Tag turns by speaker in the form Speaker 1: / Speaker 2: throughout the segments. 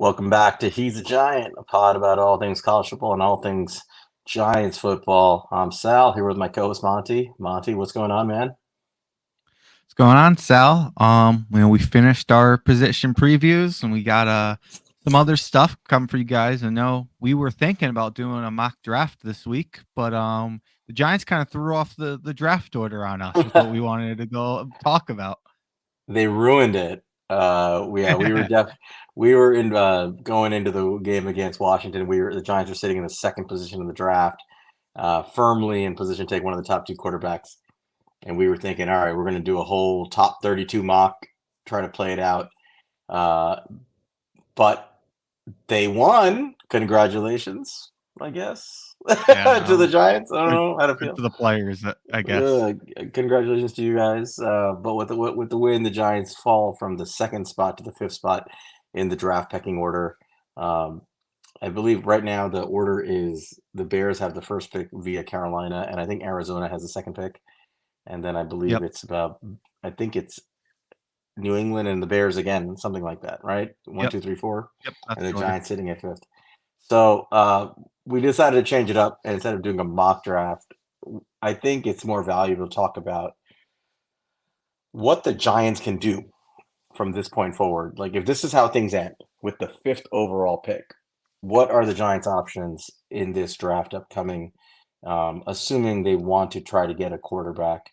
Speaker 1: Welcome back to He's a Giant, a pod about all things college football and all things Giants football. I'm Sal, here with my co-host Monty. Monty, what's going on, man?
Speaker 2: What's going on, Sal? We finished our position previews and we got some other stuff coming for you guys. I know we were thinking about doing a mock draft this week, but the Giants kind of threw off the draft order on us with what we wanted to go talk about.
Speaker 1: They ruined it. We were in going into the game against Washington. The Giants were sitting in the second position in the draft, firmly in position to take one of the top two quarterbacks. And we were thinking, all right, we're going to do a whole top 32 mock, try to play it out. But they won. Congratulations, I guess, to the Giants. I don't know how to feel.
Speaker 2: To the players, I guess.
Speaker 1: Congratulations to you guys. But with the win, the Giants fall from the second spot to the fifth spot in the draft pecking order. I believe right now the order is the Bears have the first pick via Carolina, and I think Arizona has the second pick. And then I believe I think it's New England and the Bears again, something like that, right? 1, 2, 3, 4.
Speaker 2: Yep.
Speaker 1: And the Giants sitting at fifth. So we decided to change it up, and instead of doing a mock draft, I think it's more valuable to talk about what the Giants can do from this point forward. Like, if this is how things end with the fifth overall pick, what are the Giants' options in this draft upcoming, assuming they want to try to get a quarterback,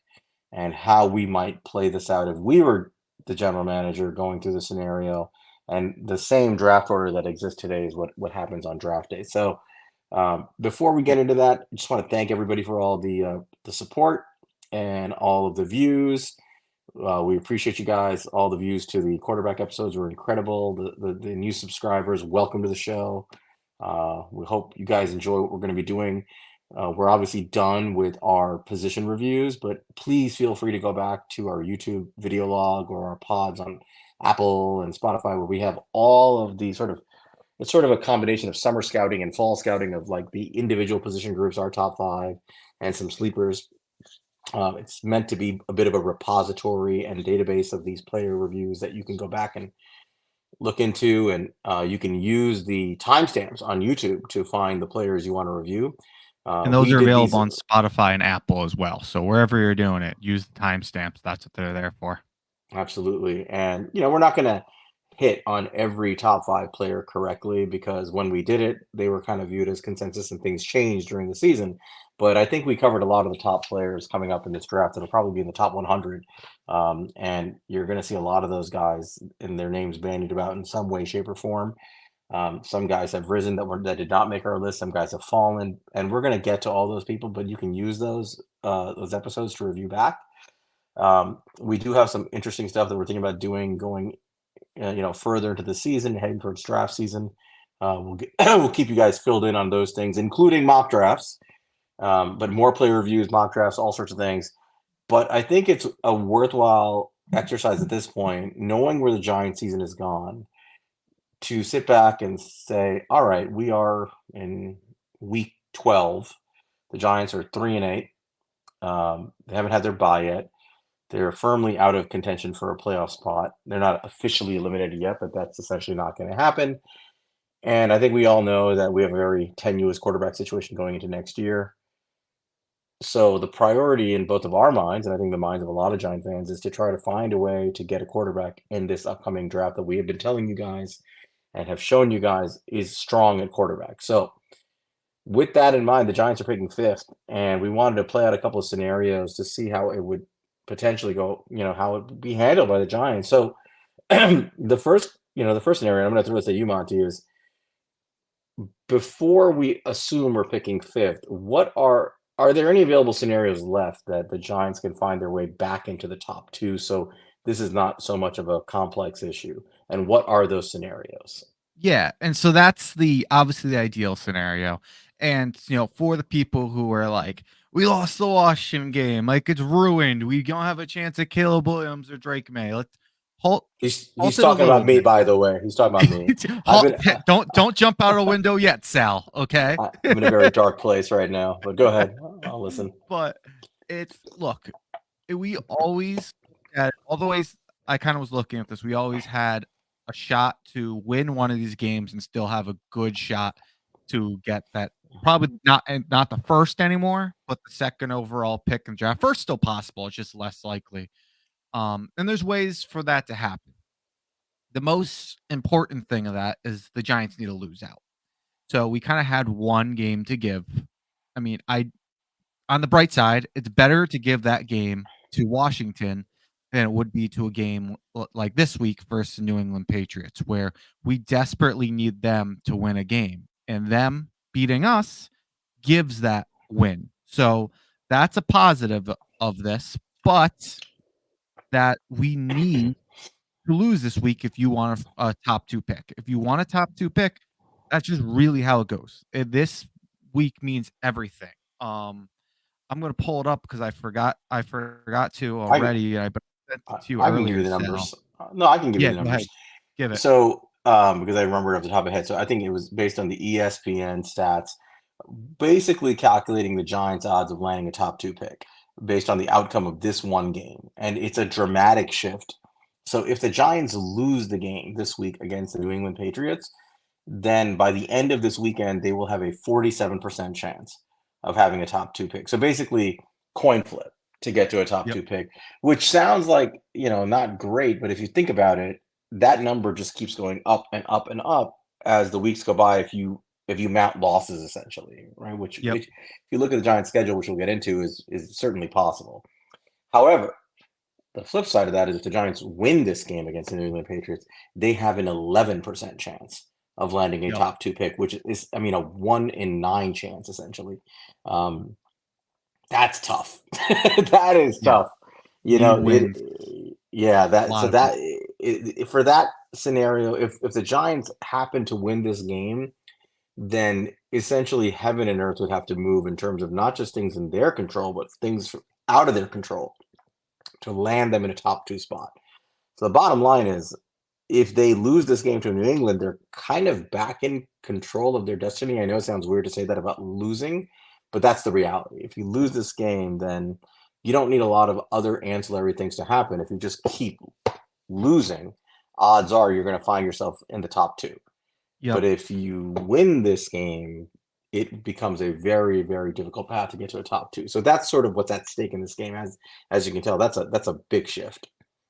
Speaker 1: and how we might play this out if we were the general manager going through the scenario, and the same draft order that exists today is what happens on draft day. So before we get into that, I just want to thank everybody for all the support and all of the views. We appreciate you guys. All the views to the quarterback episodes were incredible. The new subscribers, welcome to the show. We hope you guys enjoy what we're going to be doing. We're obviously done with our position reviews, but please feel free to go back to our YouTube video log or our pods on Apple and Spotify, where we have all of the it's sort of a combination of summer scouting and fall scouting of like the individual position groups, our top five, and some sleepers. It's meant to be a bit of a repository and database of these player reviews that you can go back and look into, and you can use the timestamps on YouTube to find the players you want to review.
Speaker 2: And those are available on Spotify and Apple as well. So wherever you're doing it, use the timestamps. That's what they're there for.
Speaker 1: Absolutely. And, we're not going to hit on every top five player correctly, because when we did it, they were kind of viewed as consensus and things changed during the season. But I think we covered a lot of the top players coming up in this draft that'll probably be in the top 100. And you're going to see a lot of those guys and their names bandied about in some way, shape, or form. Some guys have risen that did not make our list. Some guys have fallen, and we're going to get to all those people, but you can use those episodes to review back. We do have some interesting stuff that we're thinking about doing going, further into the season, heading towards draft season. We'll keep you guys filled in on those things, including mock drafts, but more player reviews, mock drafts, all sorts of things. But I think it's a worthwhile exercise at this point, knowing where the Giant season is gone, to sit back and say, all right, we are in week 12. The Giants are 3-8. They haven't had their bye yet. They're firmly out of contention for a playoff spot. They're not officially eliminated yet, but that's essentially not going to happen. And I think we all know that we have a very tenuous quarterback situation going into next year. So the priority in both of our minds, and I think the minds of a lot of Giant fans, is to try to find a way to get a quarterback in this upcoming draft that we have been telling you guys and have shown you guys is strong at quarterback. So with that in mind, the Giants are picking fifth, and we wanted to play out a couple of scenarios to see how it would potentially go, how it would be handled by the Giants. So the first scenario, I'm going to throw this at you, Monty, is before we assume we're picking fifth, are there any available scenarios left that the Giants can find their way back into the top two? So this is not so much of a complex issue. And what are those scenarios?
Speaker 2: Yeah. And so that's obviously the ideal scenario. And, for the people who are like, we lost the Washington game, like it's ruined, we don't have a chance at Caleb Williams or Drake May. Let's
Speaker 1: He's talking about me, by the way. He's talking about me.
Speaker 2: Don't jump out a window yet, Sal. Okay.
Speaker 1: I'm in a very dark place right now, but go ahead. I'll listen.
Speaker 2: But we always had all the ways I kind of was looking at this. We always had a shot to win one of these games and still have a good shot to get that. Probably not the first anymore, but the second overall pick in the draft. First, still possible. It's just less likely. And there's ways for that to happen. The most important thing of that is the Giants need to lose out. So we kind of had one game to give. I mean, I on the bright side, it's better to give that game to Washington than it would be to a game like this week versus the New England Patriots, where we desperately need them to win a game, and them beating us gives that win. So that's a positive of this, but that we need to lose this week if you want a top 2 pick. If you want a top 2 pick, that's just really how it goes. This week means everything. I'm gonna pull it up because I forgot to
Speaker 1: I
Speaker 2: already. I sent it to you
Speaker 1: I can give you
Speaker 2: earlier,
Speaker 1: the
Speaker 2: Sal.
Speaker 1: numbers. No, I can give you
Speaker 2: Yeah,
Speaker 1: the
Speaker 2: go ahead.
Speaker 1: numbers.
Speaker 2: Give it.
Speaker 1: So, because I remember it off the top of my head, so I think it was based on the ESPN stats, basically calculating the Giants' odds of landing a top 2 pick based on the outcome of this one game, and it's a dramatic shift. So if the Giants lose the game this week against the New England Patriots, then by the end of this weekend, they will have a 47% chance of having a top 2 pick. So basically, coin flip to get to a top
Speaker 2: Yep.
Speaker 1: 2 pick, which sounds like, not great, but if you think about it, that number just keeps going up and up and up as the weeks go by if you mount losses essentially, right? Which
Speaker 2: Yep.
Speaker 1: if you look at the Giants schedule, which we'll get into, is certainly possible. However, the flip side of that is if the Giants win this game against the New England Patriots, they have an 11% chance of landing a
Speaker 2: Yep.
Speaker 1: top 2 pick, which is, I mean, a 1 in 9 chance essentially. Um, that's tough. That is
Speaker 2: Yeah.
Speaker 1: tough.
Speaker 2: Need
Speaker 1: It,
Speaker 2: wins.
Speaker 1: yeah,
Speaker 2: A
Speaker 1: that so
Speaker 2: lot of wins.
Speaker 1: that for that scenario, if the Giants happen to win this game, then essentially heaven and earth would have to move in terms of not just things in their control, but things out of their control to land them in a top 2 spot. So the bottom line is if they lose this game to New England, they're kind of back in control of their destiny. I know it sounds weird to say that about losing, but that's the reality. If you lose this game, then you don't need a lot of other ancillary things to happen. If you just keep losing, odds are you're going to find yourself in the top 2.
Speaker 2: Yep.
Speaker 1: But if you win this game, it becomes a very, very difficult path to get to a top 2. So that's sort of what's at stake in this game. As you can tell, that's a big shift.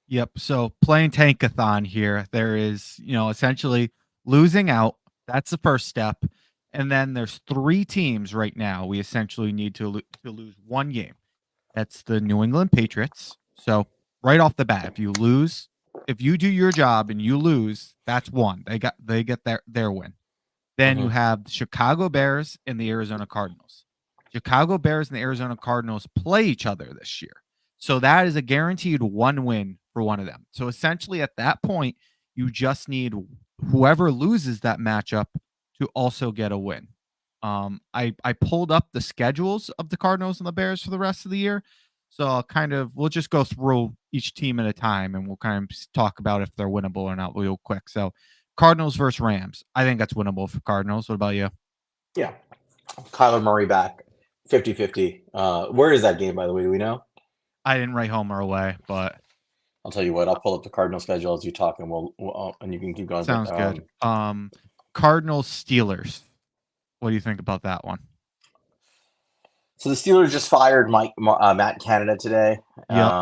Speaker 2: Yep. So playing tankathon here, there is, essentially losing out. That's the first step. And then there's 3 teams right now. We essentially need to lose one game. That's the New England Patriots. So right off the bat, if you do your job and you lose, that's one. They get their win. Then you
Speaker 1: Hmm.
Speaker 2: have the Chicago Bears and the Arizona Cardinals. Chicago Bears and the Arizona Cardinals play each other this year. So that is a guaranteed one win for one of them. So essentially at that point, you just need whoever loses that matchup to also get a win. I pulled up the schedules of the Cardinals and the Bears for the rest of the year. So we'll just go through each team at a time and we'll kind of talk about if they're winnable or not real quick. So Cardinals versus Rams. I think that's winnable for Cardinals. What about you?
Speaker 1: Yeah. Kyler Murray back 50-50. Where is that game, by the way? Do we know?
Speaker 2: I didn't write home or away, but
Speaker 1: I'll tell you what. I'll pull up the Cardinal schedule as you talk, and and you can keep going. But
Speaker 2: sounds good. Cardinals Steelers. What do you think about that one?
Speaker 1: so the Steelers just fired Matt Canada today,
Speaker 2: Yep.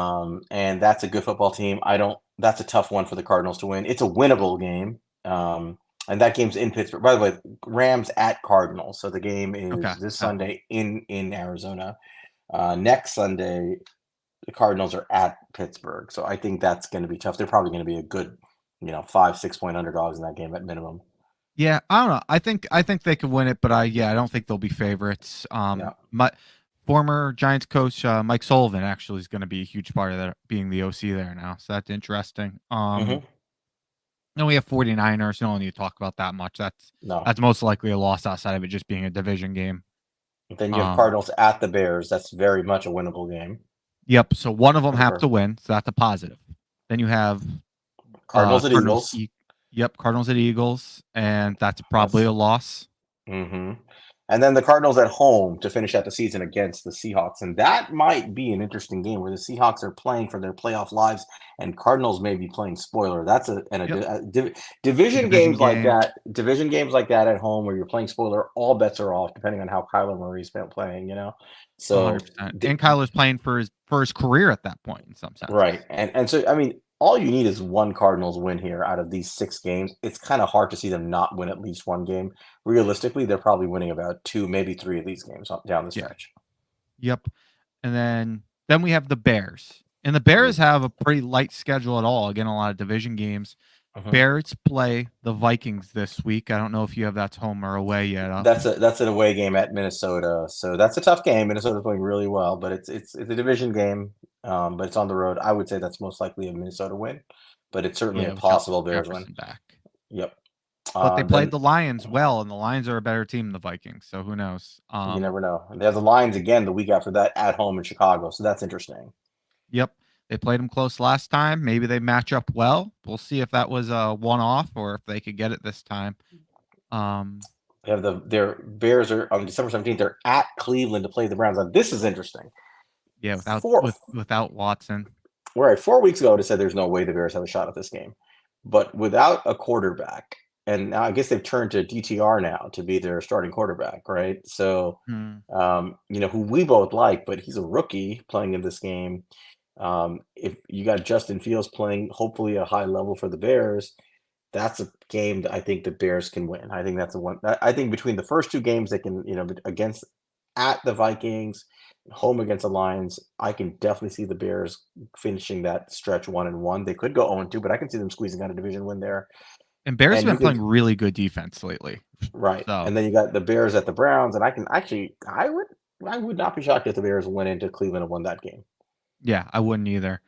Speaker 1: and that's a good football team. I don't. That's a tough one for the Cardinals to win. It's a winnable game, and that game's in Pittsburgh. By the way, Rams at Cardinals. So the game
Speaker 2: Okay.
Speaker 1: is this
Speaker 2: Okay.
Speaker 1: Sunday in Arizona. Next Sunday, the Cardinals are at Pittsburgh. So I think that's going to be tough. They're probably going to be a good, 5-6 point underdogs in that game at minimum.
Speaker 2: Yeah, I don't know. I think they could win it, but I don't think they'll be favorites.
Speaker 1: No.
Speaker 2: My former Giants coach Mike Sullivan actually is going to be a huge part of that, being the OC there now. So that's interesting.
Speaker 1: Hmm.
Speaker 2: Then we have 49ers. You don't need to talk about that much. That's
Speaker 1: No.
Speaker 2: that's most likely a loss outside of it just being a division game.
Speaker 1: Then you have
Speaker 2: Um,
Speaker 1: Cardinals at the Bears. That's very much a winnable game
Speaker 2: yep. So one of them
Speaker 1: for the
Speaker 2: have
Speaker 1: Bears.
Speaker 2: to win. So that's a positive. Then you have
Speaker 1: Cardinals at
Speaker 2: Cardinals.
Speaker 1: Eagles.
Speaker 2: Yep, Cardinals at Eagles, and that's probably
Speaker 1: That's
Speaker 2: a loss.
Speaker 1: hmm And then the Cardinals at home to finish out the season against the Seahawks. And that might be an interesting game where the Seahawks are playing for their playoff lives and Cardinals may be playing spoiler. That's
Speaker 2: Yep. A
Speaker 1: division
Speaker 2: division
Speaker 1: games like
Speaker 2: game.
Speaker 1: that. Division games like that at home where you're playing spoiler, all bets are off depending on how Kyler Murray's been playing, you know? So
Speaker 2: 100%. And Kyler's playing for his career at that point in some
Speaker 1: right.
Speaker 2: senses.
Speaker 1: And so I mean, all you need is one Cardinals win here out of these 6 games. It's kind of hard to see them not win at least one game. Realistically, they're probably winning about 2, maybe 3 of these games down the
Speaker 2: Yeah.
Speaker 1: stretch.
Speaker 2: Yep. And then we have the Bears. And the
Speaker 1: Mhm,
Speaker 2: Bears have a pretty light schedule at all. Again, a lot of division games.
Speaker 1: mhm.
Speaker 2: Bears play the Vikings this week. I don't know if you have that's home or away yet.
Speaker 1: That's an away game at Minnesota, so that's a tough game. Minnesota's playing really well, but it's a division game, but it's on the road. I would say that's most likely a Minnesota win, but it's certainly a
Speaker 2: Yeah, with Justin
Speaker 1: possible Bears win.
Speaker 2: Jefferson back.
Speaker 1: Yep.
Speaker 2: But they played
Speaker 1: Then
Speaker 2: the Lions well, and the Lions are a better team than the Vikings. So who knows?
Speaker 1: you never know. They have the Lions again the week after that at home in Chicago, so that's interesting.
Speaker 2: Yep. They played them close last time. Maybe they match up well. We'll see if that was a one-off or if they could get it this time.
Speaker 1: They have their Bears are on December 17th. They're at Cleveland to play the Browns. Now this is interesting.
Speaker 2: Yeah,
Speaker 1: Four
Speaker 2: without Watson.
Speaker 1: Right, 4 weeks ago, I would have said there's no way the Bears have a shot at this game, but without a quarterback, and now I guess they've turned to DTR now to be their starting quarterback, right? So,
Speaker 2: Hmm.
Speaker 1: who we both like, but he's a rookie playing in this game. If you got Justin Fields playing, hopefully a high level for the Bears, that's a game that I think the Bears can win. I think that's a one. I think between the first 2 games, they can, against at the Vikings, home against the Lions, I can definitely see the Bears finishing that stretch 1-1. They could go 0-2, but I can see them squeezing out a division win there.
Speaker 2: And Bears have
Speaker 1: And you
Speaker 2: been
Speaker 1: can
Speaker 2: playing really good defense lately.
Speaker 1: right,
Speaker 2: So
Speaker 1: and then you got the Bears at the Browns, and I can actually, I would not be shocked if the Bears went into Cleveland and won that game.
Speaker 2: yeah, I wouldn't either.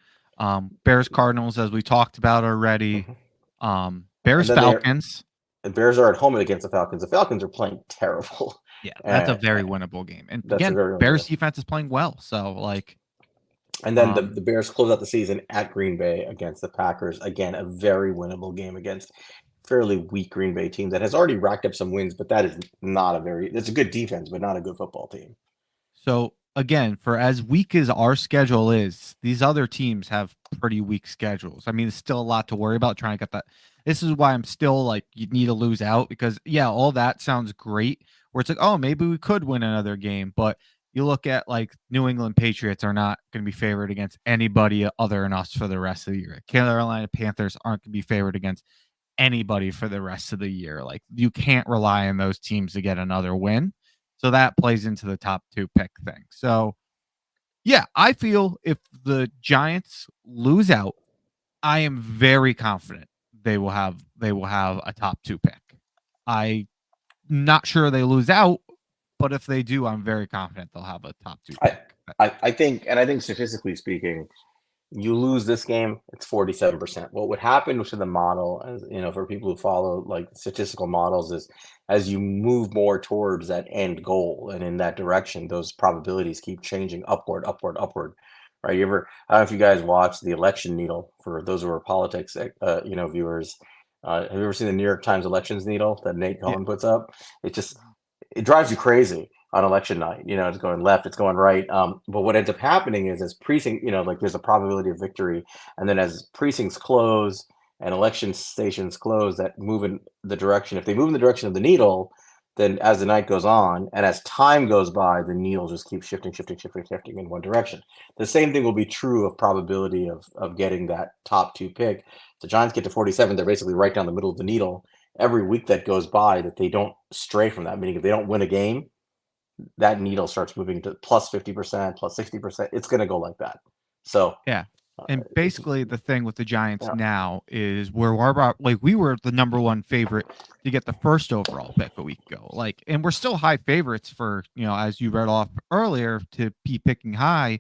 Speaker 2: Bears Cardinals, as we talked about already.
Speaker 1: Mhm. And
Speaker 2: Bears
Speaker 1: then
Speaker 2: Falcons.
Speaker 1: the Bears are at home against the Falcons. The Falcons are playing terrible,
Speaker 2: Yeah, that's a
Speaker 1: and
Speaker 2: very winnable game. And
Speaker 1: that's a
Speaker 2: again,
Speaker 1: very real
Speaker 2: Bears
Speaker 1: game.
Speaker 2: defense is playing well. So like,
Speaker 1: And then the,
Speaker 2: um,
Speaker 1: the Bears close out the season at Green Bay against the Packers. Again, a very winnable game against fairly weak Green Bay team that has already racked up some wins, but that is not it's a good defense, but not a good football team.
Speaker 2: so again, for as weak as our schedule is, these other teams have pretty weak schedules. I mean, it's still a lot to worry about trying to get that. This is why I'm still like, you need to lose out because, yeah, all that sounds great. Where it's like, oh, maybe we could win another game. But you look at like New England Patriots are not going to be favored against anybody other than us for the rest of the year. Carolina Panthers aren't going to be favored against anybody for the rest of the year. Like, you can't rely on those teams to get another win. So that plays into the top 2 pick thing. So yeah, I feel if the Giants lose out, I am very confident they will have a top 2 pick. I not sure they lose out, but if they do, I'm very confident they'll have a top 2
Speaker 1: I,
Speaker 2: pick.
Speaker 1: I think statistically speaking, you lose this game, it's 47%. What would happen to the model, as for people who follow like statistical models, is as you move more towards that end goal and in that direction, those probabilities keep changing upward, upward, upward. Right? I don't know if you guys watch the election needle for those who are politics, viewers. Have you ever seen the New York Times elections needle that Nate
Speaker 2: Yeah.
Speaker 1: Cohn puts up? It just it drives you crazy on election night. It's going left, it's going right. But what ends up happening is as precinct, like there's a probability of victory, and then as precincts close and election stations close that move in the direction, if they move in the direction of the needle, then as the night goes on and as time goes by, the needle just keeps shifting, shifting, shifting, shifting in one direction. The same thing will be true of probability of getting that top 2 pick. The Giants get to 47, they're basically right down the middle of the needle. Every week that goes by that they don't stray from that, meaning if they don't win a game, that needle starts moving to plus 50%, plus 60%. It's going to go like that. So,
Speaker 2: Yeah.
Speaker 1: uh,
Speaker 2: And
Speaker 1: it's,
Speaker 2: basically the thing with the Giants
Speaker 1: yeah,
Speaker 2: now is we're about like we were the number 1 favorite to get the first overall pick a week ago. Like, and we're still high favorites for, as you read off earlier, to be picking high.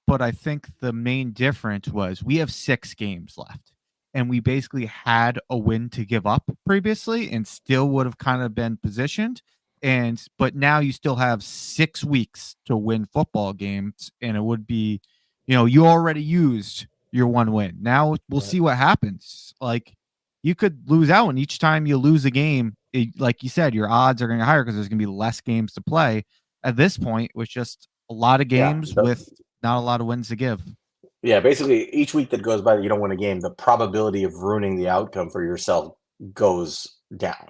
Speaker 2: But I think the main difference was we have 6 games left. And we basically had a win to give up previously and still would have kind of been positioned. But now you still have 6 weeks to win football games. And it would be, you already used your 1 win. Now we'll
Speaker 1: right.
Speaker 2: see what happens. Like, you could lose out, and each time you lose a game, like you said, your odds are going to get higher because there's going to be less games to play. At this point, with just a lot of
Speaker 1: Yeah,
Speaker 2: games with not a lot of wins to give.
Speaker 1: yeah. Basically, each week that goes by that you don't win a game, the probability of ruining the outcome for yourself goes down,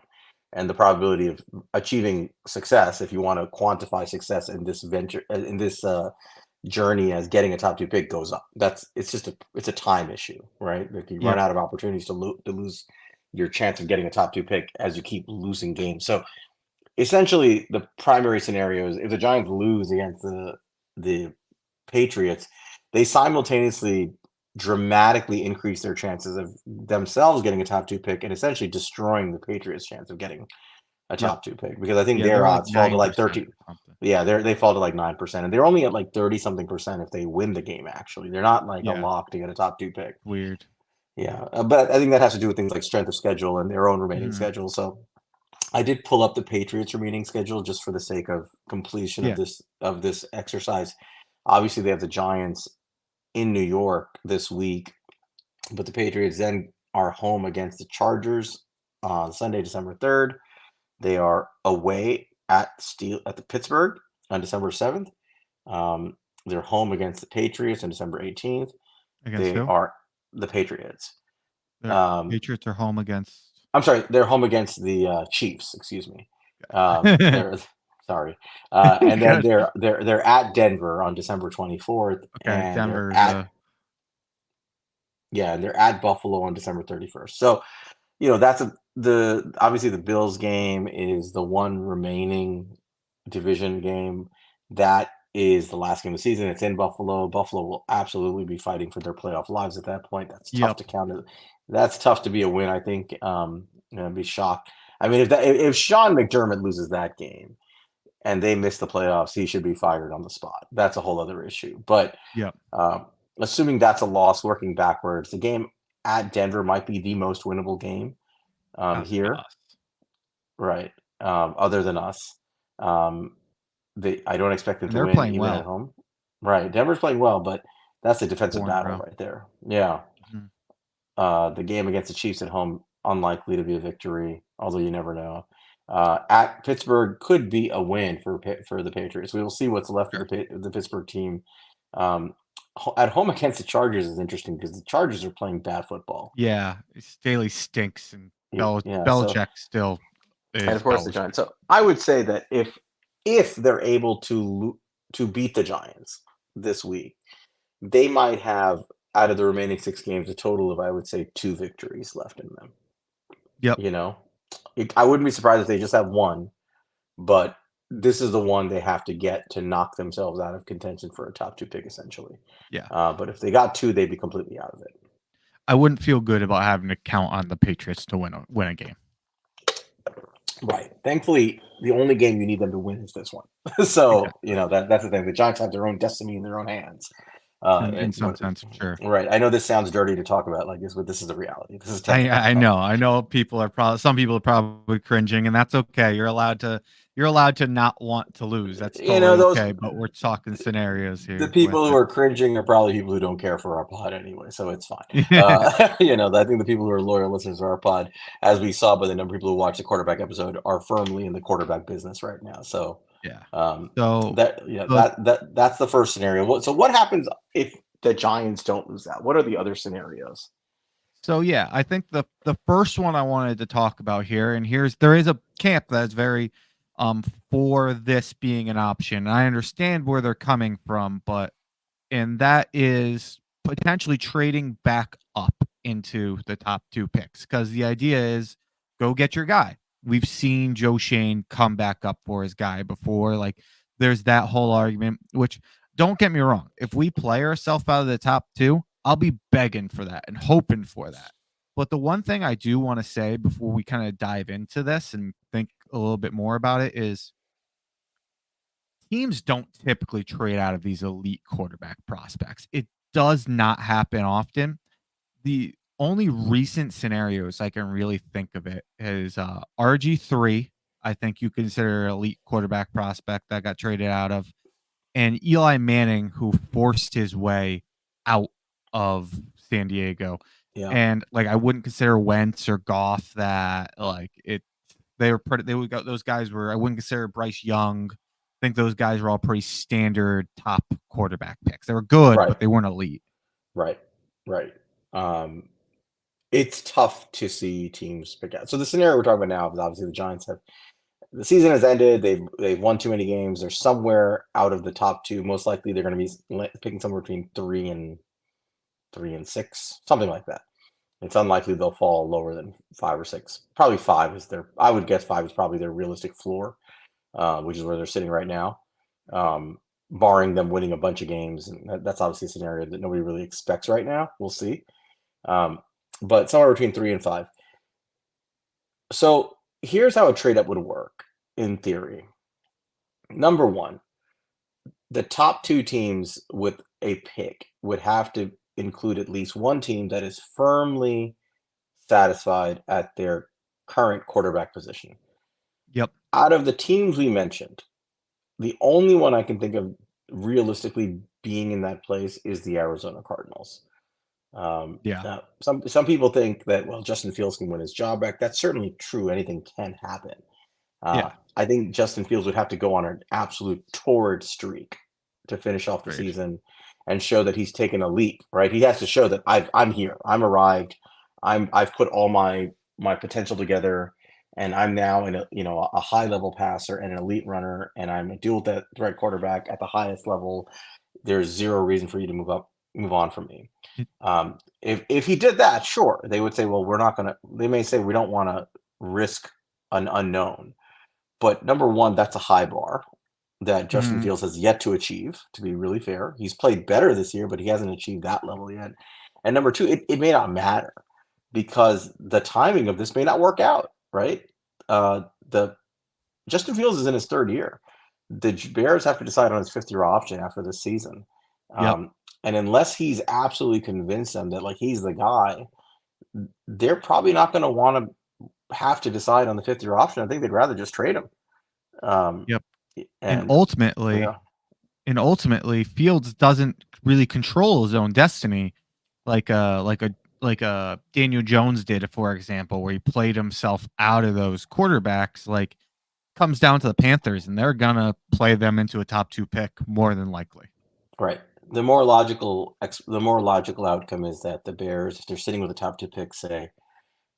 Speaker 1: and the probability of achieving success, if you want to quantify success in this venture, in this journey as getting a top two pick, goes up. It's a time issue, right? Like you run
Speaker 2: Yep.
Speaker 1: out of opportunities to lose your chance of getting a top two pick as you keep losing games. So essentially, the primary scenario is if the Giants lose against the Patriots, they simultaneously dramatically increase their chances of themselves getting a top two pick and essentially destroying the Patriots' chance of getting a
Speaker 2: Yep.
Speaker 1: top two pick, because I think
Speaker 2: Yeah,
Speaker 1: their
Speaker 2: they're like
Speaker 1: odds fall to like
Speaker 2: 9%
Speaker 1: 13.
Speaker 2: or something.
Speaker 1: Yeah, they fall to like 9%, and they're only at like 30 something percent if they win the game. Actually, they're not like a
Speaker 2: Yeah,
Speaker 1: lock to get a top two pick.
Speaker 2: weird.
Speaker 1: Yeah, but I think that has to do with things like strength of schedule and their own remaining
Speaker 2: Mhm.
Speaker 1: schedule. So I did pull up the Patriots' remaining schedule just for the sake of completion
Speaker 2: Yeah.
Speaker 1: of this exercise. Obviously, they have the Giants in New York this week, but the Patriots then are home against the Chargers on Sunday, December 3rd. They are away at the Pittsburgh on December 7th. Um, they're home against the Patriots on December 18th.
Speaker 2: Against
Speaker 1: They
Speaker 2: who?
Speaker 1: are the Patriots.
Speaker 2: The
Speaker 1: Um,
Speaker 2: Patriots are home against.
Speaker 1: I'm sorry, they're home against the Chiefs. Excuse me.
Speaker 2: Gotcha.
Speaker 1: They're sorry, and then
Speaker 2: Gotcha.
Speaker 1: they're at Denver on December 24th,
Speaker 2: Okay,
Speaker 1: and
Speaker 2: Denver's
Speaker 1: they're at Buffalo on December 31st. So that's the obviously the Bills game is the one remaining division game. That is the last game of the season. It's in Buffalo. Buffalo will absolutely be fighting for their playoff lives at that point. That's tough
Speaker 2: yep.
Speaker 1: to counter. That's tough to be a win, I think. I'd be shocked. I mean, if Sean McDermott loses that game and they miss the playoffs, he should be fired on the spot. That's a whole other issue. But
Speaker 2: Yep.
Speaker 1: um, assuming that's a loss, working backwards, the game at Denver might be the most winnable game
Speaker 2: Outside of
Speaker 1: here,
Speaker 2: us.
Speaker 1: right? Other than us, um, I don't expect them
Speaker 2: And
Speaker 1: to
Speaker 2: they're
Speaker 1: win
Speaker 2: playing
Speaker 1: even at
Speaker 2: well.
Speaker 1: home. Right, Denver's playing well, but that's a defensive
Speaker 2: 4 in a
Speaker 1: battle
Speaker 2: row.
Speaker 1: right there. Yeah,
Speaker 2: Mhm.
Speaker 1: the game against the Chiefs at home unlikely to be a victory, although you never know. At Pittsburgh could be a win for the Patriots. We will see what's left of
Speaker 2: Sure.
Speaker 1: the Pittsburgh team. Um, at home against the Chargers is interesting because the Chargers are playing bad football.
Speaker 2: Yeah, Staley stinks, and
Speaker 1: Yeah, so
Speaker 2: Belichick still
Speaker 1: and
Speaker 2: is
Speaker 1: of course the
Speaker 2: Belichick.
Speaker 1: Giants. So I would say that if they're able to beat the Giants this week, they might have out of the remaining 6 games a total of, I would say, 2 victories left in them.
Speaker 2: Yep.
Speaker 1: You know, I wouldn't be surprised if they just have one, but this is the one they have to get to knock themselves out of contention for a top two pick, essentially.
Speaker 2: Yeah.
Speaker 1: But if they got two, they'd be completely out of it.
Speaker 2: I wouldn't feel good about having to count on the Patriots to win a game.
Speaker 1: Right. Thankfully, the only game you need them to win is this one. So
Speaker 2: Exactly.
Speaker 1: that's the thing. The Giants have their own destiny in their own hands.
Speaker 2: In
Speaker 1: And
Speaker 2: some sense, sure.
Speaker 1: right. I know this sounds dirty to talk about like this, but this is the reality. This is technically
Speaker 2: I
Speaker 1: the reality.
Speaker 2: know. I know people are probably some people are probably cringing, and that's okay. You're allowed to not want to lose. That's totally
Speaker 1: Those
Speaker 2: okay, but we're talking scenarios
Speaker 1: the
Speaker 2: here with
Speaker 1: people who
Speaker 2: it.
Speaker 1: are cringing are probably people who don't care for our pod anyway, so it's fine. I think the people who are loyal listeners to our pod, as we saw by the number of people who watched the quarterback episode, are firmly in the quarterback business right now. So
Speaker 2: Yeah.
Speaker 1: um,
Speaker 2: So, but
Speaker 1: that's the first scenario. So what happens if the Giants don't lose that? What are the other scenarios?
Speaker 2: So yeah, I think the first one I wanted to talk about here, and there is a camp that's very for this being an option. And I understand where they're coming from, but and that is potentially trading back up into the top two picks because the idea is go get your guy. We've seen Joe Shane come back up for his guy before. Like there's that whole argument, which don't get me wrong. If we play ourselves out of the top two, I'll be begging for that and hoping for that. But the one thing I do want to say before we kind of dive into this and think a little bit more about it is teams don't typically trade out of these elite quarterback prospects. It does not happen often. The only recent scenarios I can really think of it is RG3. I think you consider an elite quarterback prospect that got traded out of, and Eli Manning, who forced his way out of San Diego.
Speaker 1: Yeah.
Speaker 2: And like I wouldn't consider Wentz or Goff that like They were pretty. They got those guys were. I wouldn't consider Bryce Young. I think those guys were all pretty standard top quarterback picks. They were good,
Speaker 1: Right,
Speaker 2: but they weren't elite.
Speaker 1: right, right. Um, it's tough to see teams pick out. So the scenario we're talking about now is obviously the Giants have the season has ended. They've won too many games. They're somewhere out of the top two. Most likely, they're going to be picking somewhere between 3 and 6, something like that. It's unlikely they'll fall lower than 5 or 6. Probably five is their. I would guess five is probably their realistic floor, which is where they're sitting right now, um, barring them winning a bunch of games. And that's obviously a scenario that nobody really expects right now. We'll see, um, but somewhere between 3 and 5. So here's how a trade up would work in theory. Number one, the top two teams with a pick would have to include at least one team that is firmly satisfied at their current quarterback position.
Speaker 2: Yep.
Speaker 1: Out of the teams we mentioned, the only one I can think of realistically being in that place is the Arizona Cardinals.
Speaker 2: Yeah.
Speaker 1: Now, some people think that well, Justin Fields can win his job back. That's certainly true. Anything can happen.
Speaker 2: Yeah.
Speaker 1: I think Justin Fields would have to go on an absolute torrid streak to finish off the
Speaker 2: Agreed.
Speaker 1: season and show that he's taken a leap. Right? He has to show that I'm here. I'm arrived. I've put all my potential together, and I'm now in a high level passer and an elite runner, and I'm a dual threat quarterback at the highest level. There's zero reason for you to move on from me.
Speaker 2: It,
Speaker 1: If he did that, sure, they would say, well, we're not gonna. They may say we don't want to risk an unknown, but number one, that's a high bar that Justin
Speaker 2: mhm.
Speaker 1: Fields has yet to achieve. To be really fair, he's played better this year, but he hasn't achieved that level yet. And number two, it may not matter because the timing of this may not work out. Right? The Justin Fields is in his third year. The Bears have to decide on his fifth-year option after this season.
Speaker 2: Yep.
Speaker 1: Um, and unless he's absolutely convinced them that like he's the guy, they're probably not going to want to have to decide on the fifth-year option. I think they'd rather just trade him. Um,
Speaker 2: Yep. And
Speaker 1: and
Speaker 2: ultimately,
Speaker 1: yeah,
Speaker 2: Fields doesn't really control his own destiny, like Daniel Jones did, for example, where he played himself out of those quarterbacks. Like comes down to the Panthers, and they're gonna play them into a top two pick more than likely.
Speaker 1: right. The more logical outcome is that the Bears, if they're sitting with the top two picks, say,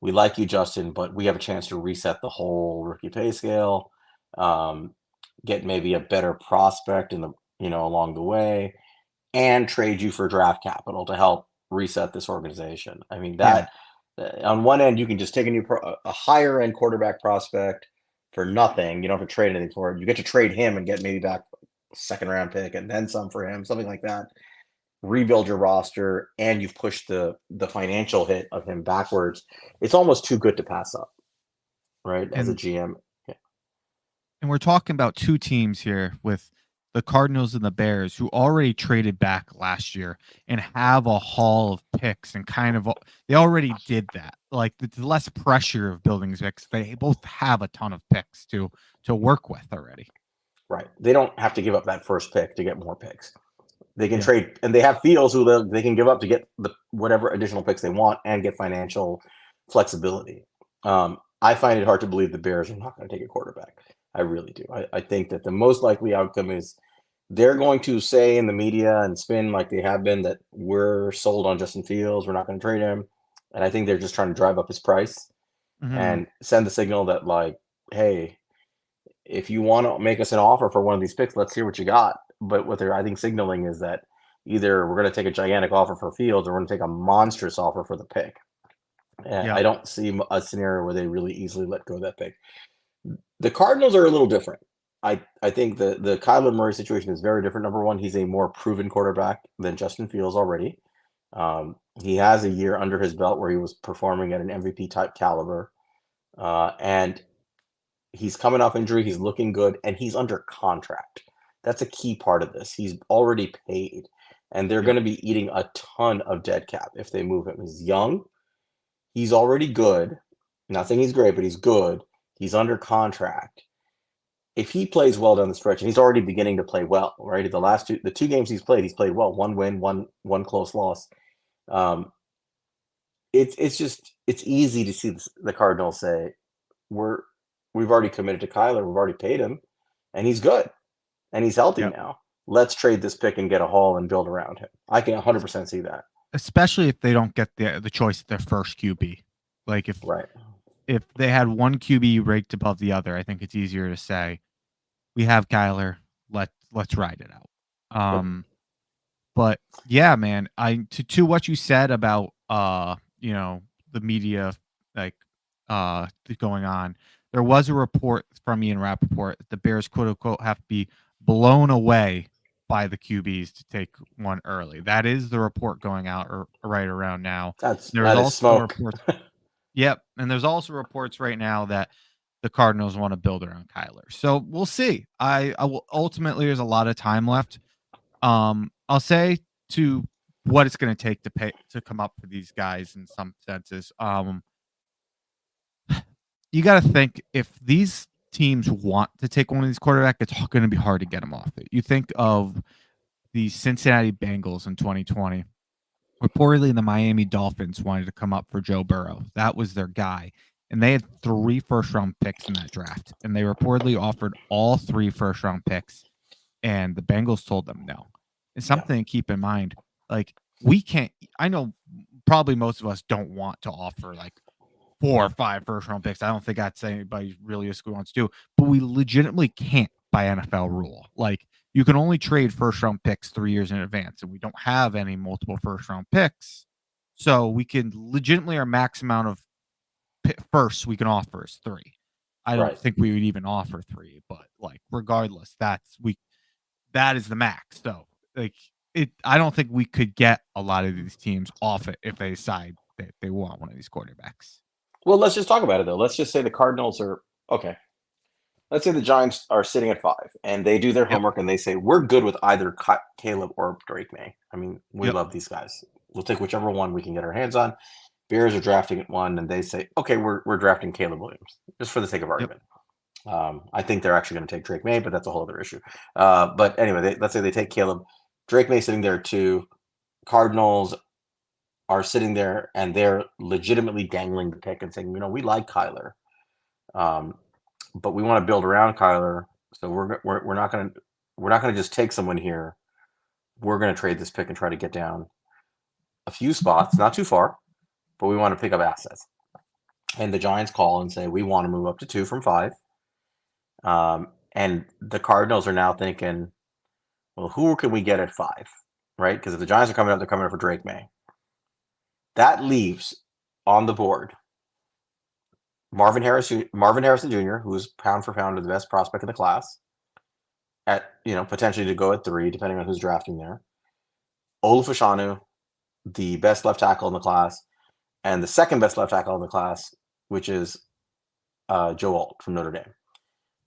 Speaker 1: "We like you, Justin, but we have a chance to reset the whole rookie pay scale, um, get maybe a better prospect in the along the way, and trade you for draft capital to help reset this organization." I mean,
Speaker 2: Yeah,
Speaker 1: that on one end, you can just take a higher end quarterback prospect for nothing. You don't have to trade anything for it. You get to trade him and get maybe back second round pick and then some for him, something like that. Rebuild your roster, and you've pushed the financial hit of him backwards. It's almost too good to pass up, right? As a
Speaker 2: and
Speaker 1: GM, yeah,
Speaker 2: we're talking about two teams here with the Cardinals and the Bears who already traded back last year and have a haul of picks and they already did that. Like the less pressure of building picks. They both have a ton of picks to work with already.
Speaker 1: right. They don't have to give up that first pick to get more picks. They can
Speaker 2: Yeah.
Speaker 1: trade, and they have Fields who they can give up to get whatever additional picks they want and get financial flexibility. I find it hard to believe the Bears are not going to take a quarterback. I really do. I think that the most likely outcome is they're going to say in the media and spin like they have been that we're sold on Justin Fields. We're not going to trade him. And I think they're just trying to drive up his price
Speaker 2: Hmm.
Speaker 1: and send the signal that like, hey, if you want to make us an offer for one of these picks, let's hear what you got. But what they're, I think, signaling is that either we're going to take a gigantic offer for Fields or we're going to take a monstrous offer for the pick. And I
Speaker 2: Yep.
Speaker 1: don't see a scenario where they really easily let go of that pick. The Cardinals are a little different. I think the Kyler Murray situation is very different. Number one, he's a more proven quarterback than Justin Fields already. He has a year under his belt where he was performing at an MVP type caliber, and he's coming off injury. He's looking good, and he's under contract. That's a key part of this. He's already paid, and they're going
Speaker 2: Yep.
Speaker 1: to be eating a ton of dead cap if they move him. He's young. He's already good. Not saying he's great, but he's good. He's under contract. If he plays well down the stretch, and he's already beginning to play well, right? The two games he's played well. One win, one close loss. Um, it's just it's easy to see the Cardinals say we're we've already committed to Kyler. We've already paid him, and he's good, and he's healthy
Speaker 2: Yep.
Speaker 1: now. Let's trade this pick and get a haul and build around him. I can 100% see that.
Speaker 2: Especially if they don't get the choice of their first QB. Like
Speaker 1: Right.
Speaker 2: if they had one QB ranked above the other, I think it's easier to say we have Kyler. Let's ride it out.
Speaker 1: Yep.
Speaker 2: But yeah, man, to what you said about the media like going on. There was a report from Ian Rappaport that the Bears quote unquote have to be blown away by the QBs to take one early. That is the report going out right around now. There's
Speaker 1: That is
Speaker 2: also
Speaker 1: smoke.
Speaker 2: reports. Yep, and there's also reports right now that the Cardinals want to build around Kyler. So we'll see. I will ultimately. There's a lot of time left. I'll say to what it's going to take to come up for these guys in some senses. You got to think if these teams want to take one of these quarterbacks, it's going to be hard to get them off it. You think of the Cincinnati Bengals in 2020. Reportedly, the Miami Dolphins wanted to come up for Joe Burrow. That was their guy. And they had 3 first-round picks in that draft. And they reportedly offered all 3 first-round picks. And the Bengals told them no. It's
Speaker 1: Yeah.
Speaker 2: something to keep in mind. Like, we can't – I know probably most of us don't want to offer, like, 4 or 5 first-round picks. I don't think that's anybody realistically wants to do. But we legitimately can't by NFL rule. Like, you can only trade first-round picks 3 years in advance, and we don't have any multiple first-round picks. So we can legitimately our max amount of firsts we can offer is 3. I don't
Speaker 1: Right.
Speaker 2: think we would even offer 3, but like regardless, that is the max. So like I don't think we could get a lot of these teams off it if they decide that they want one of these quarterbacks.
Speaker 1: Well, let's just talk about it though. Let's just say the Cardinals are okay. Let's say the Giants are sitting at 5 and they do their
Speaker 2: Yep.
Speaker 1: homework and they say we're good with either Caleb or Drake May. I mean, we
Speaker 2: Yep.
Speaker 1: love these guys. We'll take whichever one we can get our hands on. Bears are drafting at 1 and they say, okay, we're drafting Caleb Williams just for the sake of
Speaker 2: Yep.
Speaker 1: argument. I think they're actually going to take Drake May, but that's a whole other issue. But anyway, let's say they take Caleb. Drake May sitting there too. Cardinals are sitting there and they're legitimately dangling the pick and saying, we like Kyler, but we want to build around Kyler. So we're not gonna just take someone here. We're gonna trade this pick and try to get down a few spots, not too far, but we want to pick up assets. And the Giants call and say we want to move up to 2 from 5. And the Cardinals are now thinking, well, who can we get at 5, right? Because if the Giants are coming up, they're coming up for Drake May. That leaves on the board Marvin Harrison Jr., who's pound for pound the best prospect in the class, at potentially to go at 3, depending on who's drafting there. Olufashanu, the best left tackle in the class, and the second best left tackle in the class, which is Joe Alt from Notre Dame.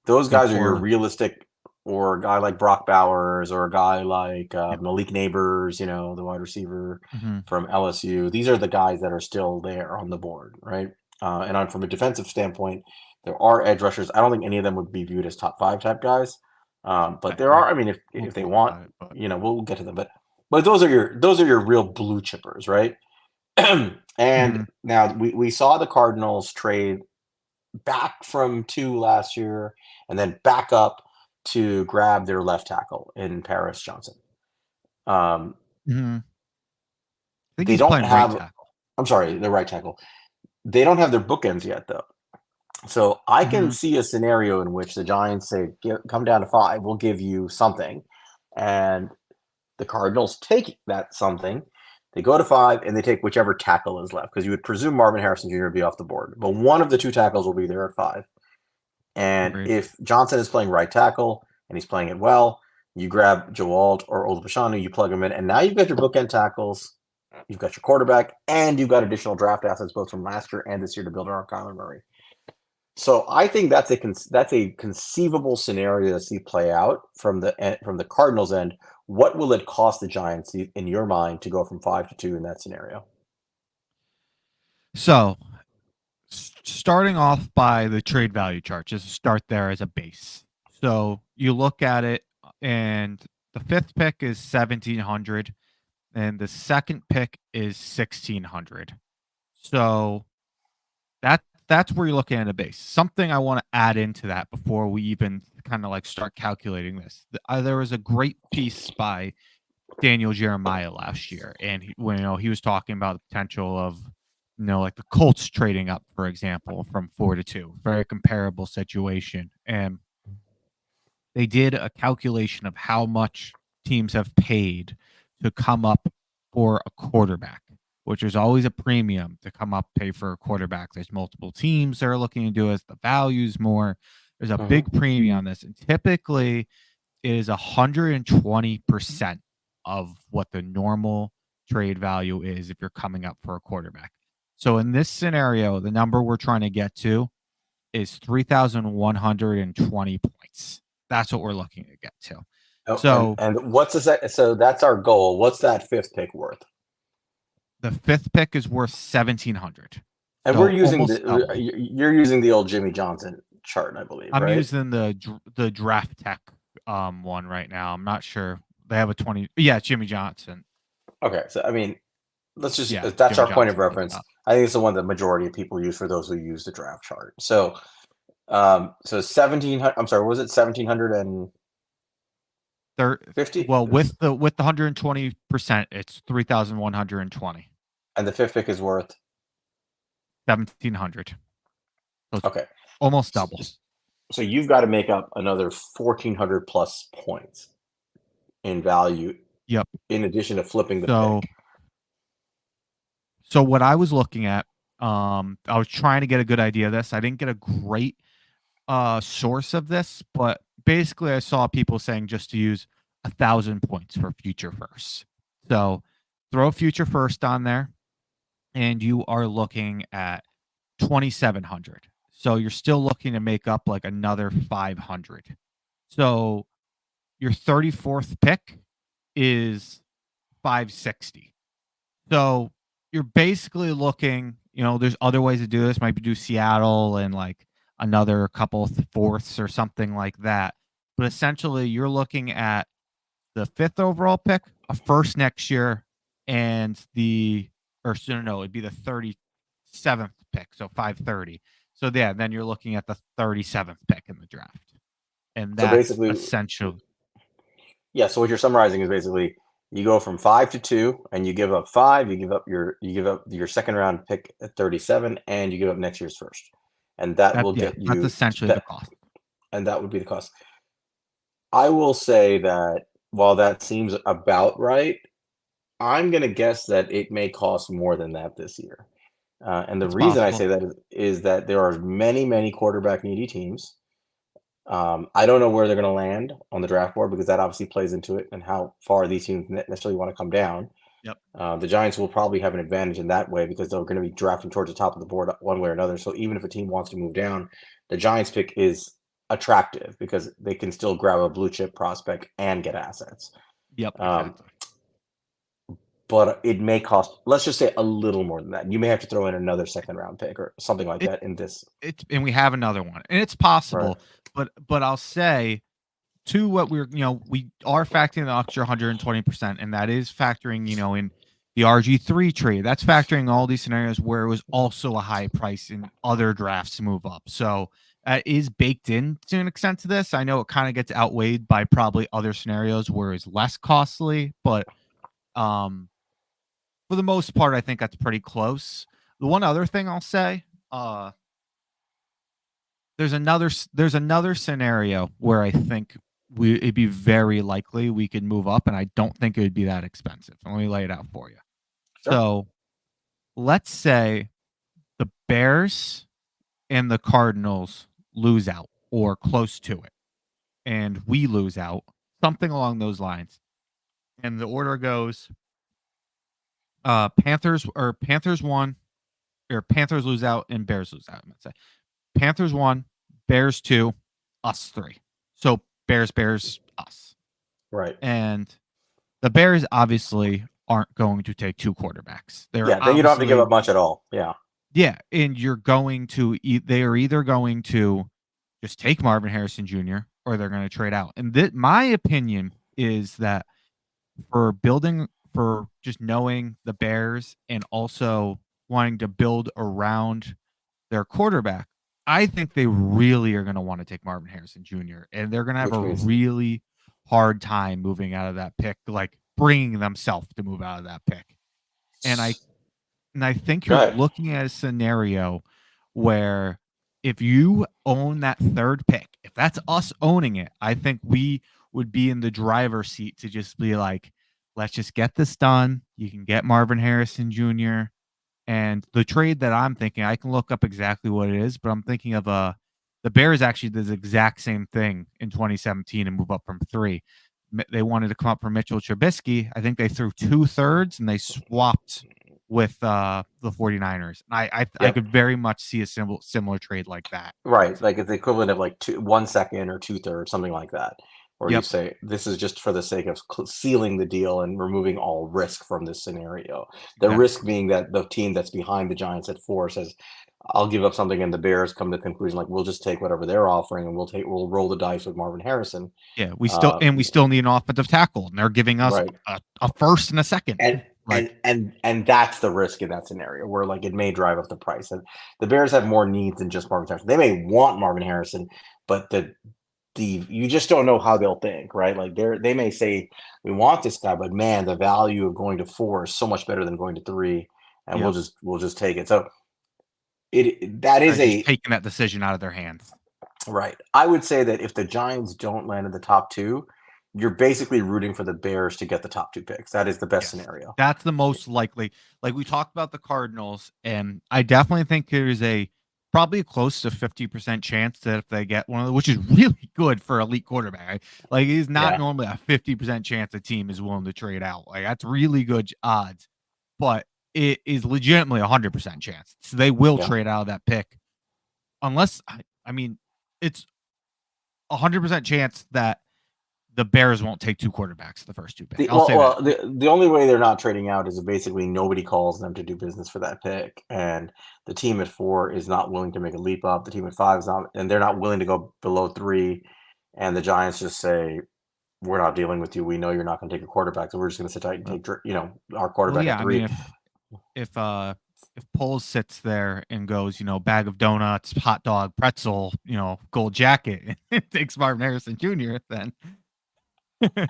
Speaker 1: Those
Speaker 2: Yep.
Speaker 1: guys are your realistic, or a guy like Brock Bowers, or a guy like Malik Neighbors, the wide receiver from LSU. These are the guys that are still there on the board, right? And from a defensive standpoint, there are edge rushers. I don't think any of them would be viewed as top 5 type guys, but there are. I mean, if they want, we'll get to them. But those are your real blue chippers, right? And now we saw the Cardinals trade back from 2 last year and then back up to grab their left tackle in Paris Johnson.
Speaker 2: I think
Speaker 1: They
Speaker 2: he's
Speaker 1: don't
Speaker 2: playing right
Speaker 1: have.
Speaker 2: tackle.
Speaker 1: I'm sorry, the right tackle. They don't have their bookends yet, though. So I can see a scenario in which the Giants say, "Come down to 5. We'll give you something," and the Cardinals take that something. They go to 5 and they take whichever tackle is left, because you would presume Marvin Harrison Jr. would be off the board, but one of the 2 tackles will be there at 5. And
Speaker 2: Agreed.
Speaker 1: if Johnson is playing right tackle and he's playing it well, you grab Joe Alt or Olufashanu, you plug him in, and now you've got your bookend tackles, you've got your quarterback, and you've got additional draft assets both from last year and this year to build around Kyler Murray. So I think that's a conceivable scenario to see play out from the Cardinals end. What will it cost the Giants, in your mind, to go from 5 to 2 in that scenario?
Speaker 2: So starting off by the trade value chart, just start there as a base. So you look at it, and the 5th pick is 1,700, and the 2nd pick is 1,600. So that's that's where you're looking at a base. Something I want to add into that before we even kind of like start calculating this. There was a great piece by Daniel Jeremiah last year, and he was talking about the potential of like the Colts trading up, for example, from 4 to 2, very comparable situation, and they did a calculation of how much teams have paid to come up for a quarterback, which is always a premium to come up pay for a quarterback. There's multiple teams that are looking to do it. The value's more. There's a
Speaker 1: Hmm.
Speaker 2: big premium on this, and typically it is 120% of what the normal trade value is if you're coming up for a quarterback. So in this scenario, the number we're trying to get to is 3,120 points. That's what we're looking to get to.
Speaker 1: Oh,
Speaker 2: So
Speaker 1: and what's the so that's our goal. What's that fifth pick worth?
Speaker 2: the fifth pick is worth 1,700.
Speaker 1: And we're
Speaker 2: So
Speaker 1: using
Speaker 2: almost
Speaker 1: the
Speaker 2: double.
Speaker 1: you're using the old Jimmy Johnson chart, I believe,
Speaker 2: I'm
Speaker 1: right?
Speaker 2: using the draft tech one right now. I'm not sure. They have a 20. Yeah, Jimmy Johnson.
Speaker 1: Okay, so I mean, let's just
Speaker 2: Yeah,
Speaker 1: that's
Speaker 2: Jimmy
Speaker 1: our point of
Speaker 2: Johnson at the
Speaker 1: reference.
Speaker 2: top.
Speaker 1: I think it's the one that majority of people use for those who use the draft chart. So 1700. I'm sorry, what was it 1750?
Speaker 2: Well, with the 120%, it's 3,120.
Speaker 1: And the fifth pick is worth
Speaker 2: 1,700. So it's
Speaker 1: okay.
Speaker 2: almost double.
Speaker 1: So you've got to make up another 1,400 plus points in value
Speaker 2: Yep.
Speaker 1: in addition to flipping the
Speaker 2: So
Speaker 1: pick.
Speaker 2: so what I was looking at, I was trying to get a good idea of this. I didn't get a great source of this, but basically I saw people saying just to use 1,000 points for future first. So throw future first on there, and you are looking at 2,700. So you're still looking to make up like another 500. So your 34th pick is 560. So you're basically looking, there's other ways to do this. Might be do Seattle and like another couple fourths or something like that. But essentially, you're looking at the fifth overall pick, a first next year, and no, it'd be the 37th pick, so 530. So yeah, then you're looking at the 37th pick in the draft, and
Speaker 1: So
Speaker 2: that's
Speaker 1: basically,
Speaker 2: essential.
Speaker 1: yeah. So what you're summarizing is basically you go from 5 to 2, and you give up 5. You give up your second round pick at 37, and you give up next year's first, and that will
Speaker 2: Yeah,
Speaker 1: get
Speaker 2: that's
Speaker 1: you
Speaker 2: essentially the
Speaker 1: that,
Speaker 2: cost.
Speaker 1: and that would be the cost. I will say that while that seems about right, I'm going to guess that it may cost more than that this year. And the
Speaker 2: It's
Speaker 1: reason I
Speaker 2: possible.
Speaker 1: say that is that there are many, many quarterback needy teams. I don't know where they're going to land on the draft board because that obviously plays into it and how far these teams necessarily want to come down.
Speaker 2: Yep.
Speaker 1: The Giants will probably have an advantage in that way because they're going to be drafting towards the top of the board one way or another. So even if a team wants to move down, the Giants pick is attractive because they can still grab a blue chip prospect and get assets.
Speaker 2: Yep,
Speaker 1: Um,
Speaker 2: exactly.
Speaker 1: but it may cost, let's just say, a little more than that. You may have to throw in another second round pick or something like
Speaker 2: It
Speaker 1: that in this.
Speaker 2: and we have another one, and it's
Speaker 1: Right.
Speaker 2: possible, but I'll say to what we are factoring the extra 120%, and that is factoring, in the RG3 trade. That's factoring all these scenarios where it was also a high price in other drafts to move up. So that is baked in to an extent to this. I know it kind of gets outweighed by probably other scenarios where it's less costly, but um, for the most part, I think that's pretty close. The one other thing I'll say, there's another scenario where I think it'd be very likely we could move up, and I don't think it would be that expensive. Let me lay it out for you.
Speaker 1: Sure.
Speaker 2: So let's say the Bears and the Cardinals lose out or close to it, and we lose out, something along those lines. And the order goes Panthers won, or Panthers lose out and Bears lose out. I'm gonna say Panthers 1, Bears 2, us 3. So Bears, us.
Speaker 1: Right.
Speaker 2: And the Bears obviously aren't going to take two quarterbacks. They're
Speaker 1: Yeah. Then you don't have to give
Speaker 2: obviously,
Speaker 1: up much at all. Yeah.
Speaker 2: yeah, and you're going to, they are either going to just take Marvin Harrison Jr. or they're going to trade out. And my opinion is that for just knowing the Bears and also wanting to build around their quarterback, I think they really are going to want to take Marvin Harrison Jr. and they're going to have a
Speaker 1: which means
Speaker 2: really hard time moving out of that pick, like bringing themselves to move out of that pick. And I think
Speaker 1: go
Speaker 2: you're
Speaker 1: ahead.
Speaker 2: looking at a scenario where if you own that third pick, if that's us owning it, I think we would be in the driver's seat to just be like, let's just get this done. You can get Marvin Harrison Jr. And the trade that I'm thinking, I can look up exactly what it is, but I'm thinking of the Bears actually did the exact same thing in 2017 and move up from 3. They wanted to come up for Mitchell Trubisky. I think they threw 2/3 and they swapped with the 49ers. I
Speaker 1: Yep.
Speaker 2: could very much see a similar trade like that.
Speaker 1: Right. Like it's the equivalent of like 1 second or 2/3, something like that. Where you
Speaker 2: Yep.
Speaker 1: say this is just for the sake of sealing the deal and removing all risk from this scenario. The
Speaker 2: Yeah.
Speaker 1: risk being that the team that's behind the Giants at 4 says, "I'll give up something," and the Bears come to the conclusion like, "We'll just take whatever they're offering and we'll roll the dice with Marvin Harrison."
Speaker 2: Yeah.
Speaker 1: Uh,
Speaker 2: We still need an offensive tackle, and they're giving us
Speaker 1: right.
Speaker 2: a first and a second.
Speaker 1: and
Speaker 2: Like,
Speaker 1: and that's the risk in that scenario where like it may drive up the price. And the Bears have more needs than just Marvin Harrison. They may want Marvin Harrison, but the you just don't know how they'll think, right? Like they may say we want this guy, but man, the value of going to 4 is so much better than going to 3, and
Speaker 2: yep.
Speaker 1: we'll just take it. So that
Speaker 2: They're
Speaker 1: is
Speaker 2: just
Speaker 1: a
Speaker 2: taking that decision out of their hands.
Speaker 1: right. I would say that if the Giants don't land in the top 2, you're basically rooting for the Bears to get the top 2 picks. That is the best
Speaker 2: Yes.
Speaker 1: scenario.
Speaker 2: That's the most likely. Like we talked about the Cardinals, and I definitely think there's a probably close to 50% chance that if they get one of the, which is really good for elite quarterback. Like it's not
Speaker 1: Yeah.
Speaker 2: normally a 50% chance a team is willing to trade out. Like that's really good odds, but it is legitimately 100% chance. So they will
Speaker 1: Yeah.
Speaker 2: trade out of that pick unless I mean it's 100% chance that the Bears won't take 2 quarterbacks the first 2 picks.
Speaker 1: The,
Speaker 2: I'll say that.
Speaker 1: the only way they're not trading out is if basically nobody calls them to do business for that pick, and the team at 4 is not willing to make a leap up. The team at 5 is not, and they're not willing to go below 3. And the Giants just say, "We're not dealing with you. We know you're not going to take a quarterback, so we're just going to sit tight and
Speaker 2: Uh,
Speaker 1: take our
Speaker 2: well,
Speaker 1: quarterback
Speaker 2: yeah.
Speaker 1: at
Speaker 2: I mean,
Speaker 1: 3."
Speaker 2: if Poles sits there and goes, bag of donuts, hot dog, pretzel, gold jacket, and takes Marvin Harrison Jr., then
Speaker 1: This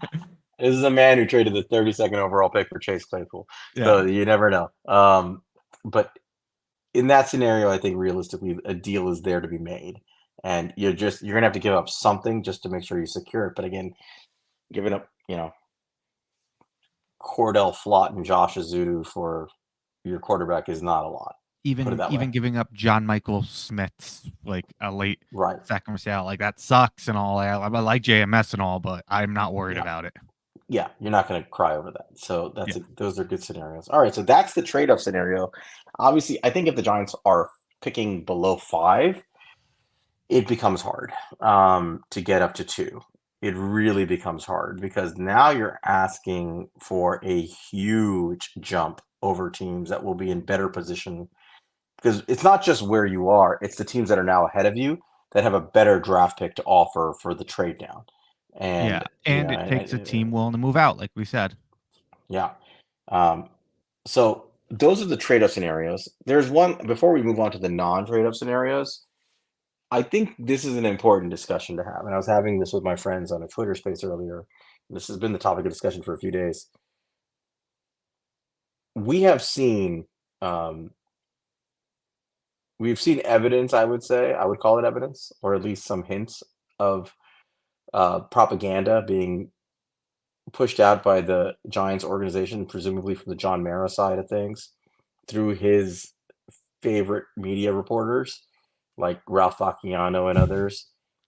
Speaker 1: is a man who traded the 32nd overall pick for Chase Claypool,
Speaker 2: yeah,
Speaker 1: so you never know. But in that scenario, I think realistically a deal is there to be made, and you're gonna have to give up something just to make sure you secure it. But again, giving up Cordell Flott and Josh Azudu for your quarterback is not a lot. Put it that way.
Speaker 2: even giving up John Michael Smith's like a late
Speaker 1: Right.
Speaker 2: second round, like that sucks and all. I like JMS and all, but I'm not worried
Speaker 1: Yeah.
Speaker 2: about it.
Speaker 1: Yeah. You're not going to cry over that. So
Speaker 2: Yeah,
Speaker 1: those are good scenarios. All right. So that's the trade off scenario. Obviously, I think if the Giants are picking below 5, it becomes hard to get up to 2. It really becomes hard because now you're asking for a huge jump over teams that will be in better position, because it's not just where you are, it's the teams that are now ahead of you that have a better draft pick to offer for the trade down.
Speaker 2: yeah,
Speaker 1: And,
Speaker 2: and it takes a team willing to move out, like we said.
Speaker 1: yeah. Um, so those are the trade off scenarios. There's one before we move on to the non trade off scenarios. I think this is an important discussion to have. And I was having this with my friends on a Twitter space earlier. This has been the topic of discussion for a few days. We have seen um, we've seen evidence, I would say, I would call it evidence, or at least some hints of propaganda being pushed out by the Giants organization, presumably from the John Mara side of things, through his favorite media reporters like Ralph Facciano and others.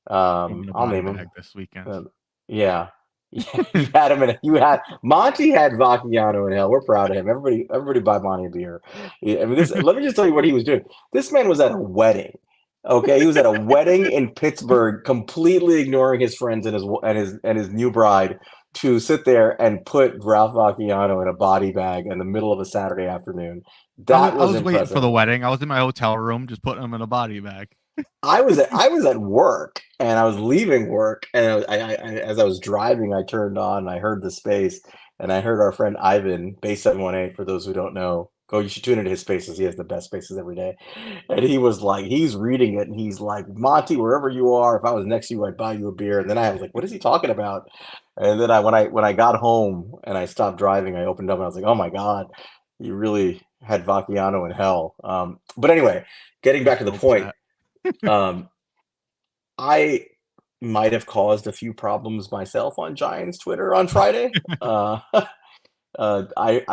Speaker 2: I'm in a
Speaker 1: I'll
Speaker 2: body
Speaker 1: name them.
Speaker 2: bag this weekend.
Speaker 1: Yeah. Yeah, you had Monty had Vacchiano in hell. We're proud of him. Everybody buy Monty a beer. Yeah, I mean, this. Let me just tell you what he was doing. This man was at a wedding. Okay, he was at a wedding in Pittsburgh, completely ignoring his friends and his new bride to sit there and put Ralph Vacchiano in a body bag in the middle of a Saturday afternoon. That
Speaker 2: I
Speaker 1: was
Speaker 2: was waiting for
Speaker 1: impressive.
Speaker 2: the wedding. I was in my hotel room, just putting him in a body bag.
Speaker 1: I was at work and I was leaving work, and as I was driving, I turned on and I heard the space, and I heard our friend Ivan, Base 718, for those who don't know, Go, you should tune into his spaces. He has the best spaces every day. And he was like, he's reading it, and he's like, Monty, wherever you are, if I was next to you, I'd buy you a beer. And then I was like, what is he talking about? And then when I got home and I stopped driving, I opened up and I was like, oh my God, you really had Vacchiano in hell. But anyway, getting
Speaker 2: I
Speaker 1: back to the
Speaker 2: felt
Speaker 1: point,
Speaker 2: that.
Speaker 1: um, I might have caused a few problems myself on Giants Twitter on Friday. I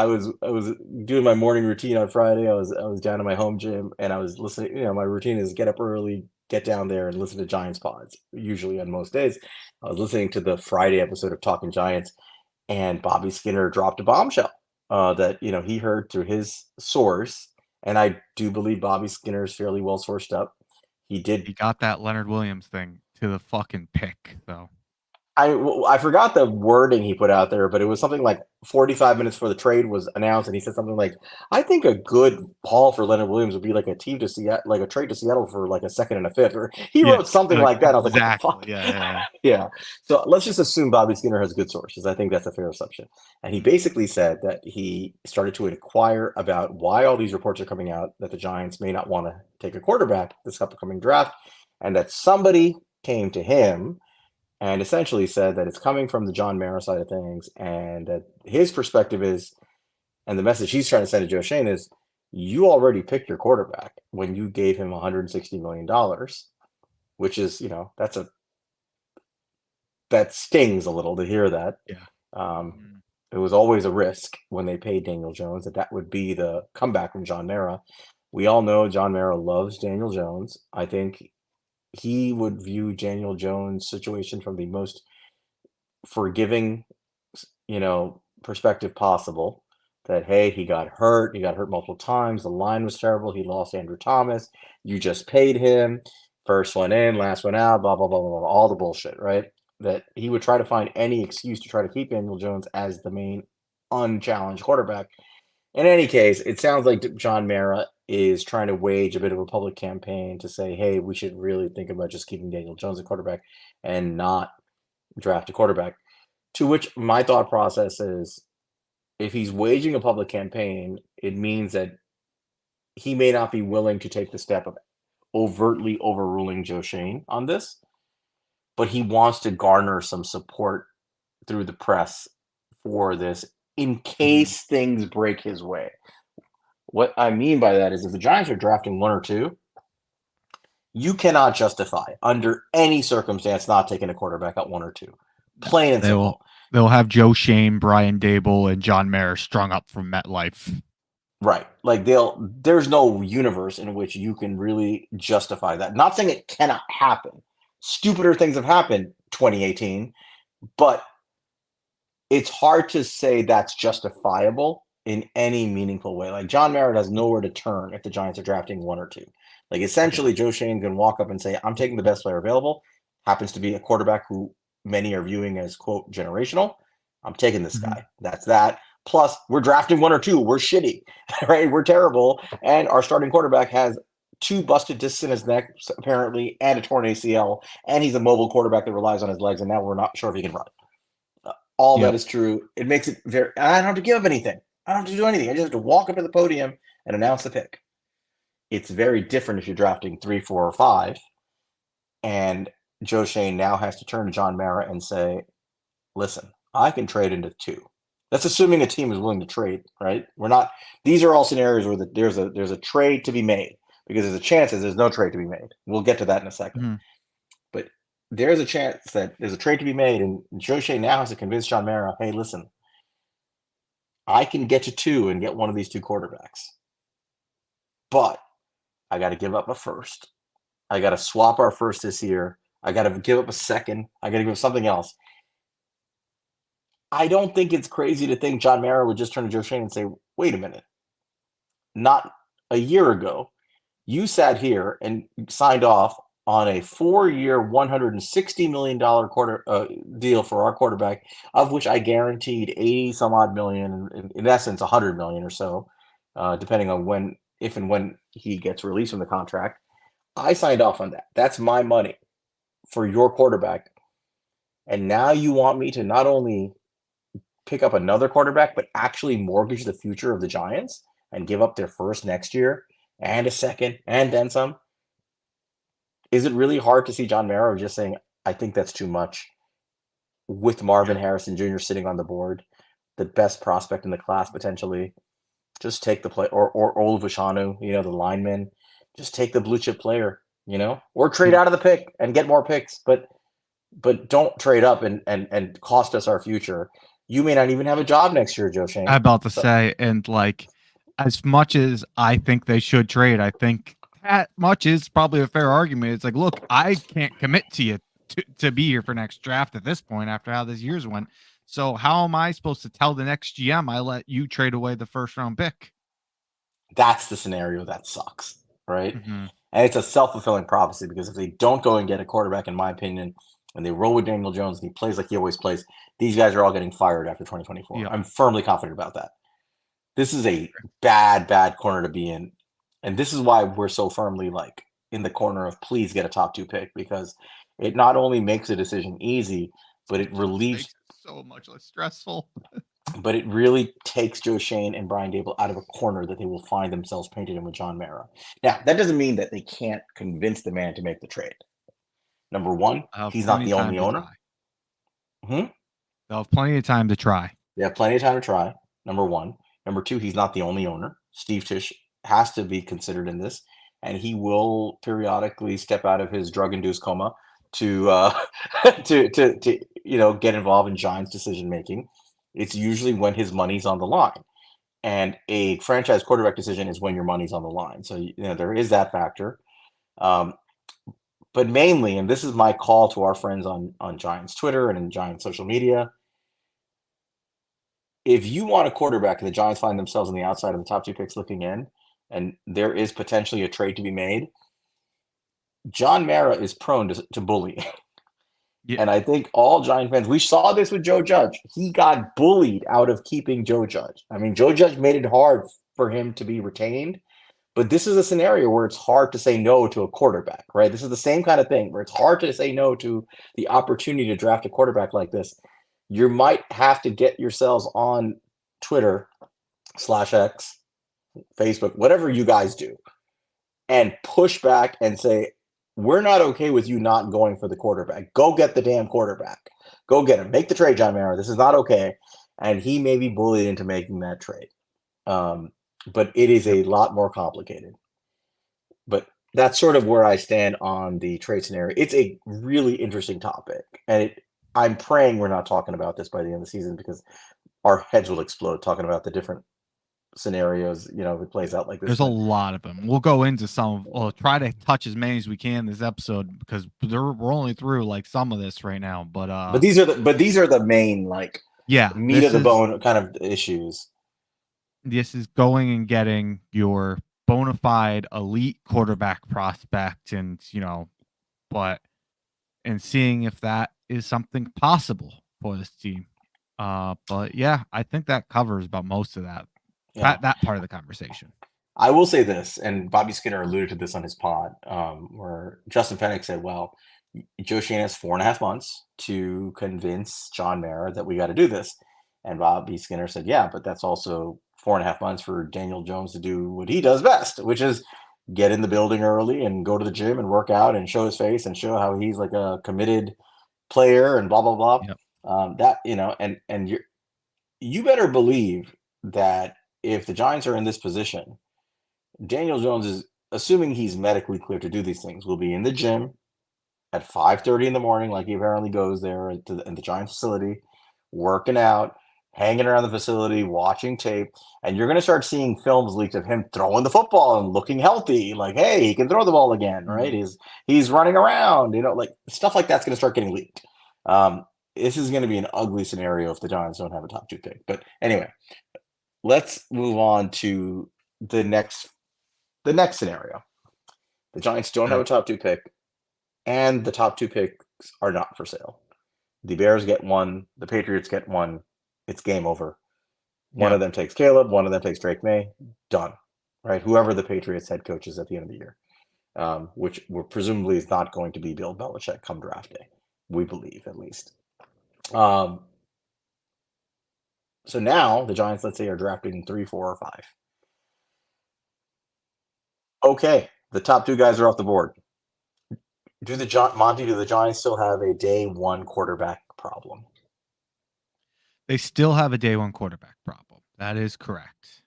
Speaker 1: was doing my morning routine on Friday. I was down in my home gym and I was listening. My routine is get up early, get down there, and listen to Giants pods. Usually on most days, I was listening to the Friday episode of Talking Giants, and Bobby Skinner dropped a bombshell that he heard through his source, and I do believe Bobby Skinner is fairly well sourced up. He did.
Speaker 2: He got that Leonard Williams thing to the fucking pick, though.
Speaker 1: I forgot the wording he put out there, but it was something like 45 minutes before the trade was announced, and he said something like, "I think a good haul for Leonard Williams would be like a team to Seattle, like a trade to Seattle for like a second and a fifth." Or he
Speaker 2: Yeah,
Speaker 1: wrote something
Speaker 2: like
Speaker 1: like that. I was like, "What the
Speaker 2: exactly.
Speaker 1: fuck?"
Speaker 2: Yeah, yeah, yeah.
Speaker 1: Yeah. So let's just assume Bobby Skinner has good sources. I think that's a fair assumption. And he basically said that he started to inquire about why all these reports are coming out that the Giants may not want to take a quarterback this upcoming draft, and that somebody came to him and essentially said that it's coming from the John Mara side of things, and that his perspective is, and the message he's trying to send to Joe Shane is, you already picked your quarterback when you gave him $160 million, which is, that stings a little to hear that.
Speaker 2: Yeah.
Speaker 1: Um,
Speaker 2: Mhm.
Speaker 1: it was always a risk when they paid Daniel Jones that would be the comeback from John Mara. We all know John Mara loves Daniel Jones. I think he would view Daniel Jones' situation from the most forgiving perspective possible. That, hey, he got hurt multiple times, the line was terrible, he lost Andrew Thomas, you just paid him, first one in, last one out, blah blah blah blah blah, all the bullshit, right? That he would try to find any excuse to try to keep Daniel Jones as the main unchallenged quarterback. In any case, it sounds like John Mara is trying to wage a bit of a public campaign to say, hey, we should really think about just keeping Daniel Jones a quarterback and not draft a quarterback. To which my thought process is, if he's waging a public campaign, it means that he may not be willing to take the step of overtly overruling Joe Shane on this, but he wants to garner some support through the press for this in
Speaker 2: Mhm.
Speaker 1: case things break his way. What I mean by that is, if the Giants are drafting one or two, you cannot justify under any circumstance not taking a quarterback at one or two.
Speaker 2: No,
Speaker 1: Plain and simple.
Speaker 2: they'll have Joe Shane, Brian Dable, and John Mayer strung up from MetLife.
Speaker 1: Right. Like, there's no universe in which you can really justify that. Not saying it cannot happen. Stupider things have happened 2018, but it's hard to say that's justifiable in any meaningful way. Like, John Merritt has nowhere to turn if the Giants are drafting one or two. Like,
Speaker 2: Yeah.
Speaker 1: essentially, Joe Shane can walk up and say, I'm taking the best player available. Happens to be a quarterback who many are viewing as, quote, generational. I'm taking this
Speaker 2: Mhm.
Speaker 1: guy. That's that. Plus, we're drafting one or two. We're shitty, right? We're terrible. And our starting quarterback has two busted discs in his neck, apparently, and a torn ACL. And he's a mobile quarterback that relies on his legs. And now we're not sure if he can run. All that
Speaker 2: Yep.
Speaker 1: is true. It makes it very. I don't have to give up anything. I don't have to do anything. I just have to walk up to the podium and announce the pick. It's very different if you're drafting three, four, or five, and Joe Shane now has to turn to John Mara and say, "Listen, I can trade into two." That's assuming a team is willing to trade, right? We're not. These are all scenarios where there's a trade to be made, because there's a chance that there's no trade to be made. We'll get to that in a second.
Speaker 2: Mhm.
Speaker 1: But there's a chance that there's a trade to be made, and Joe Shane now has to convince John Mara, hey, listen, I can get to two and get one of these two quarterbacks, but I got to give up a first. I got to swap our first this year. I got to give up a second. I got to give up something else. I don't think it's crazy to think John Mara would just turn to Joe Shane and say, wait a minute, not a year ago, you sat here and signed off on a 4-year, $160 million deal for our quarterback, of which I guaranteed 80 some odd million, in essence, 100 million or so, depending on if and when he gets released from the contract. I signed off on that. That's my money for your quarterback. And now you want me to not only pick up another quarterback, but actually mortgage the future of the Giants and give up their first next year and a second and then some, is it really hard to see John Mara just saying, I think that's too much with Marvin
Speaker 2: Yeah.
Speaker 1: Harrison Jr. sitting on the board, the best prospect in the class potentially? Just take the play or Oluvashanu, the lineman. Just take the blue chip player, or trade
Speaker 2: Mm,
Speaker 1: out of the pick and get more picks, but don't trade up and cost us our future. You may not even have a job next year, Joe
Speaker 2: I'm
Speaker 1: Shane.
Speaker 2: about to
Speaker 1: So
Speaker 2: say, and like, as much as I think they should trade, I think that much is probably a fair argument. It's like, look, I can't commit to you to be here for next draft at this point after how this year's went. So how am I supposed to tell the next GM I let you trade away the first round pick?
Speaker 1: that's the scenario that sucks, right?
Speaker 2: Hmm.
Speaker 1: And it's a self-fulfilling prophecy because if they don't go and get a quarterback, in my opinion, and they roll with Daniel Jones and he plays like he always plays, these guys are all getting fired after 2024.
Speaker 2: Yep.
Speaker 1: I'm firmly confident about that. This is a bad, bad corner to be in. And this is why we're so firmly like in the corner of please get a top two pick, because it not only makes a decision easy, but it
Speaker 2: Just
Speaker 1: relieves,
Speaker 2: makes it so much less stressful.
Speaker 1: but it really takes Joe Shane and Brian Dable out of a corner that they will find themselves painted in with John Mara. Now, that doesn't mean that they can't convince the man to make the trade. Number one,
Speaker 2: I have
Speaker 1: he's not
Speaker 2: plenty of
Speaker 1: the
Speaker 2: time
Speaker 1: only
Speaker 2: to
Speaker 1: owner.
Speaker 2: try.
Speaker 1: Hmm?
Speaker 2: They'll have plenty of time to try.
Speaker 1: They have plenty of time to try. Number one. Number two, he's not the only owner. Steve Tisch has to be considered in this, and he will periodically step out of his drug-induced coma to to get involved in Giants decision making. It's usually when his money's on the line, and a franchise quarterback decision is when your money's on the line. So there is that factor. Um, but mainly, and this is my call to our friends on Giants Twitter and in Giants social media, if you want a quarterback and the Giants find themselves on the outside of the top two picks looking in, and there is potentially a trade to be made, John Mara is prone to bullying.
Speaker 2: Yeah.
Speaker 1: And I think all Giant fans, we saw this with Joe Judge. He got bullied out of keeping Joe Judge. I mean, Joe Judge made it hard for him to be retained, but this is a scenario where it's hard to say no to a quarterback, right? This is the same kind of thing where it's hard to say no to the opportunity to draft a quarterback like this. You might have to get yourselves on Twitter slash X, Facebook, whatever you guys do, and push back and say, we're not okay with you not going for the quarterback. Go get the damn quarterback. Go get him. Make the trade, John Mara. This is not okay. And he may be bullied into making that trade. But it is
Speaker 2: Yep.
Speaker 1: a lot more complicated. But that's sort of where I stand on the trade scenario. It's a really interesting topic. And I'm praying we're not talking about this by the end of the season because our heads will explode talking about the different scenarios, if it plays out like this.
Speaker 2: There's a
Speaker 1: But
Speaker 2: lot of them. We'll go into some. We'll try to touch as many as we can this episode because we're only through like some of this right now.
Speaker 1: but these are the main like
Speaker 2: Yeah,
Speaker 1: meat of the bone kind of issues.
Speaker 2: this is going and getting your bona fide elite quarterback prospect, and but and seeing if that is something possible for this team. But yeah, I think that covers about most of
Speaker 1: Yeah.
Speaker 2: that part of the conversation.
Speaker 1: I will say this, and Bobby Skinner alluded to this on his pod, where Justin Pennick said, well, Joe Shane has 4.5 months to convince John Mara that we got to do this. And Bobby Skinner said, yeah, but that's also 4.5 months for Daniel Jones to do what he does best, which is get in the building early and go to the gym and work out and show his face and show how he's like a committed player and blah, blah, blah.
Speaker 2: Yep.
Speaker 1: And you better believe that if the Giants are in this position, Daniel Jones is assuming he's medically clear to do these things. Will be in the gym at 5:30 in the morning, like he apparently goes there in the Giants facility, working out, hanging around the facility, watching tape, and you're going to start seeing films leaked of him throwing the football and looking healthy. Like, hey, he can throw the ball again, right?
Speaker 2: Mhm.
Speaker 1: He's running around, like stuff like that's going to start getting leaked. This is going to be an ugly scenario if the Giants don't have a top two pick. But anyway, let's move on to the next the next scenario. The Giants don't have
Speaker 2: Okay.
Speaker 1: a top two pick, and the top two picks are not for sale. The Bears get one, the Patriots get one. It's game over. One
Speaker 2: Yep.
Speaker 1: of them takes Caleb, one of them takes Drake May. Done. Right? Whoever the Patriots head coach is at the end of the year, which presumably is not going to be Bill Belichick come draft day. We believe, at least. So now the Giants, let's say, are drafting 3, 4, or 5. Okay, the top two guys are off the board. Monty? Do the Giants still have a day one quarterback problem?
Speaker 2: They still have a day one quarterback problem. That is correct.